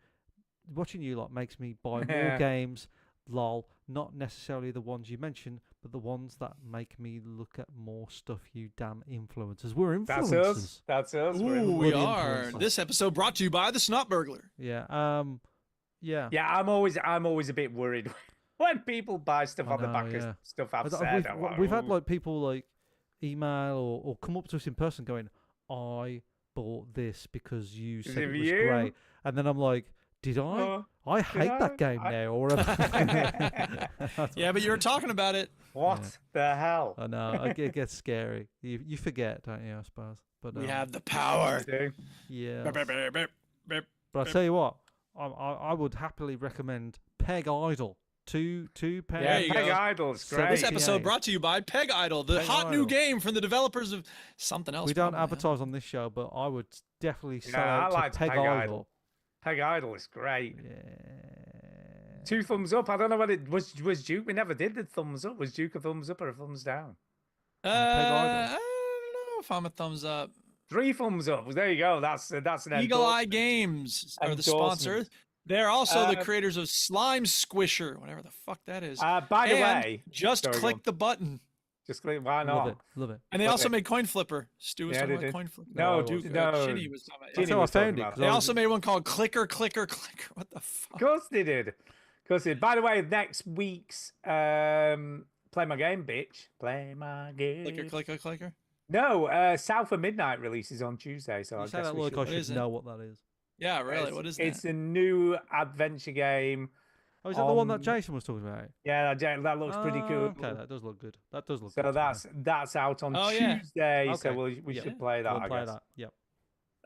lot makes me buy more games, lol, not necessarily the ones you mentioned, but the ones that make me look at more stuff, you damn influencers. We're influencers. That's us. Ooh, we are. This episode brought to you by the Snot Burglar. Yeah. Yeah. I'm always a bit worried when people buy stuff on the back of stuff I've said. We've had like people like email or come up to us in person going, I bought this because you said it was great. And then I'm like, did I? I hate that game now. Or yeah, but you were talking about it. What the hell? I know. It gets scary. You forget, don't you? I suppose. But we have the power. Yeah. But I tell you what, I would happily recommend Peg Idol. Two Peg. Yeah, Peg Idol's great. This episode brought to you by Peg Idol, the hot new game from the developers of something else. We don't advertise on this show, but I would definitely sell out to Peg Idol. Peg Idol is great. Yeah. 2 thumbs up. I don't know what it was. Duke? We never did the thumbs up. Was Duke a thumbs up or a thumbs down? I don't know if I'm a thumbs up. 3 thumbs up. There you go. That's an Eagle Eye Games are the sponsor. They're also the creators of Slime Squisher, whatever the fuck that is. By the way, just click the button. Just click. Why not? Love it. And they also made Coin Flipper. Stu was talking about Coin Flipper. No, Duke, no. Shinny was talking about. That's how I found it. They also made one called Clicker. What the fuck? Of course they did. By the way, next week's Play My Game, bitch. Play My Game. Clicker. No, South of Midnight releases on Tuesday, so I guess we should know what that is. Yeah, really. What is that? It's a new adventure game. Oh, is that the one that Jason was talking about? Yeah, that looks pretty cool. Okay, that does look good. So that's out on Tuesday. Okay. So we should play that. We'll play that. Yep.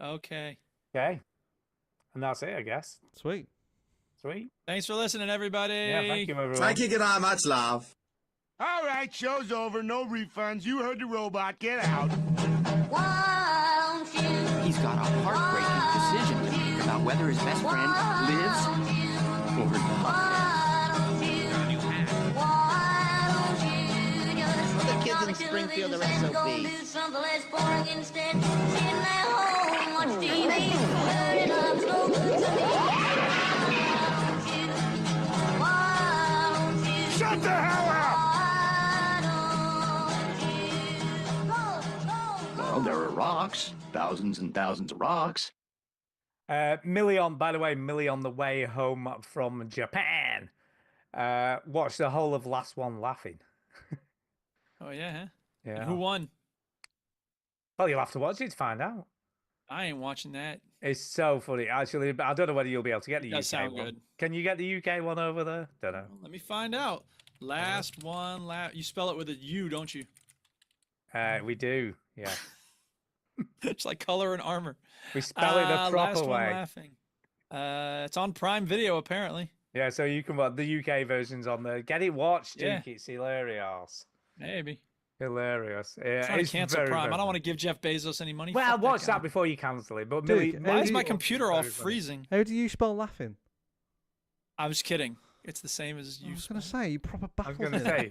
Okay. And that's it, I guess. Sweet. Thanks for listening, everybody. Yeah, thank you, everyone. Thank you, good night, much love. All right, show's over. No refunds. You heard the robot. Get out. He's got a heartbreaking decision to make about whether his best friend lives or not. The kids in Springfield are SOBs. Shut the hell up! Well, there are rocks. Thousands and thousands of rocks. Millie on the way home from Japan. Watched the whole of Last One Laughing. Oh, yeah? Yeah. And who won? Well, you'll have to watch it to find out. I ain't watching that. It's so funny. Actually, I don't know whether you'll be able to get the UK sound one. good. Can you get the UK one over there? Don't know. Let me find out. Last One You spell it with a U, don't you? We do, yeah. It's like Color and Armor. We spell it the proper Last way. One Laughing. It's on Prime Video, apparently. Yeah, so you can watch the UK version's on there. Get it watched, Duke. Yeah. It's hilarious. Maybe. Hilarious. Yeah, Trying it's to cancel very, Prime. very I don't want to give Jeff Bezos any money. Well, Fuck watch guy. that before you cancel it. But Dude, Why is my computer all freezing? How do you spell laughing? I was kidding. It's the same as you. I was going to say, you proper I was baffled going to me. say.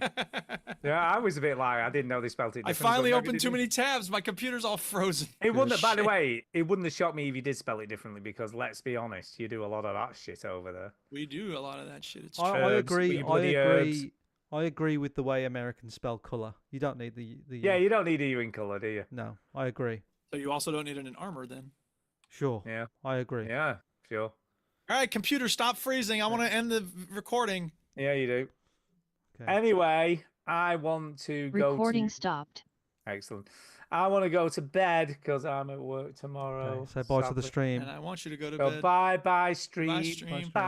Yeah, I was a bit like, I didn't know they spelled it I different. finally but maybe opened they too did. many tabs. My computer's all frozen. It wouldn't, by the way, it wouldn't have shocked me if you did spell it differently because let's be honest, you do a lot of that shit over there. We do a lot of that shit. It's I true. agree. you bloody herbs. I agree with the way Americans spell colour. You don't need the. Yeah, you don't need E in colour, do you? No, I agree. So you also don't need it in armor then. Sure. Yeah. I agree. Yeah, sure. All right, computer, stop freezing. I want to end the recording. Yeah, you do. Okay. Anyway, I want to go. Recording stopped. Excellent. I want to go to bed because I'm at work tomorrow. Okay, say bye to the stream. And I want you to go to So bed. bye, stream. Bye, stream. Bye.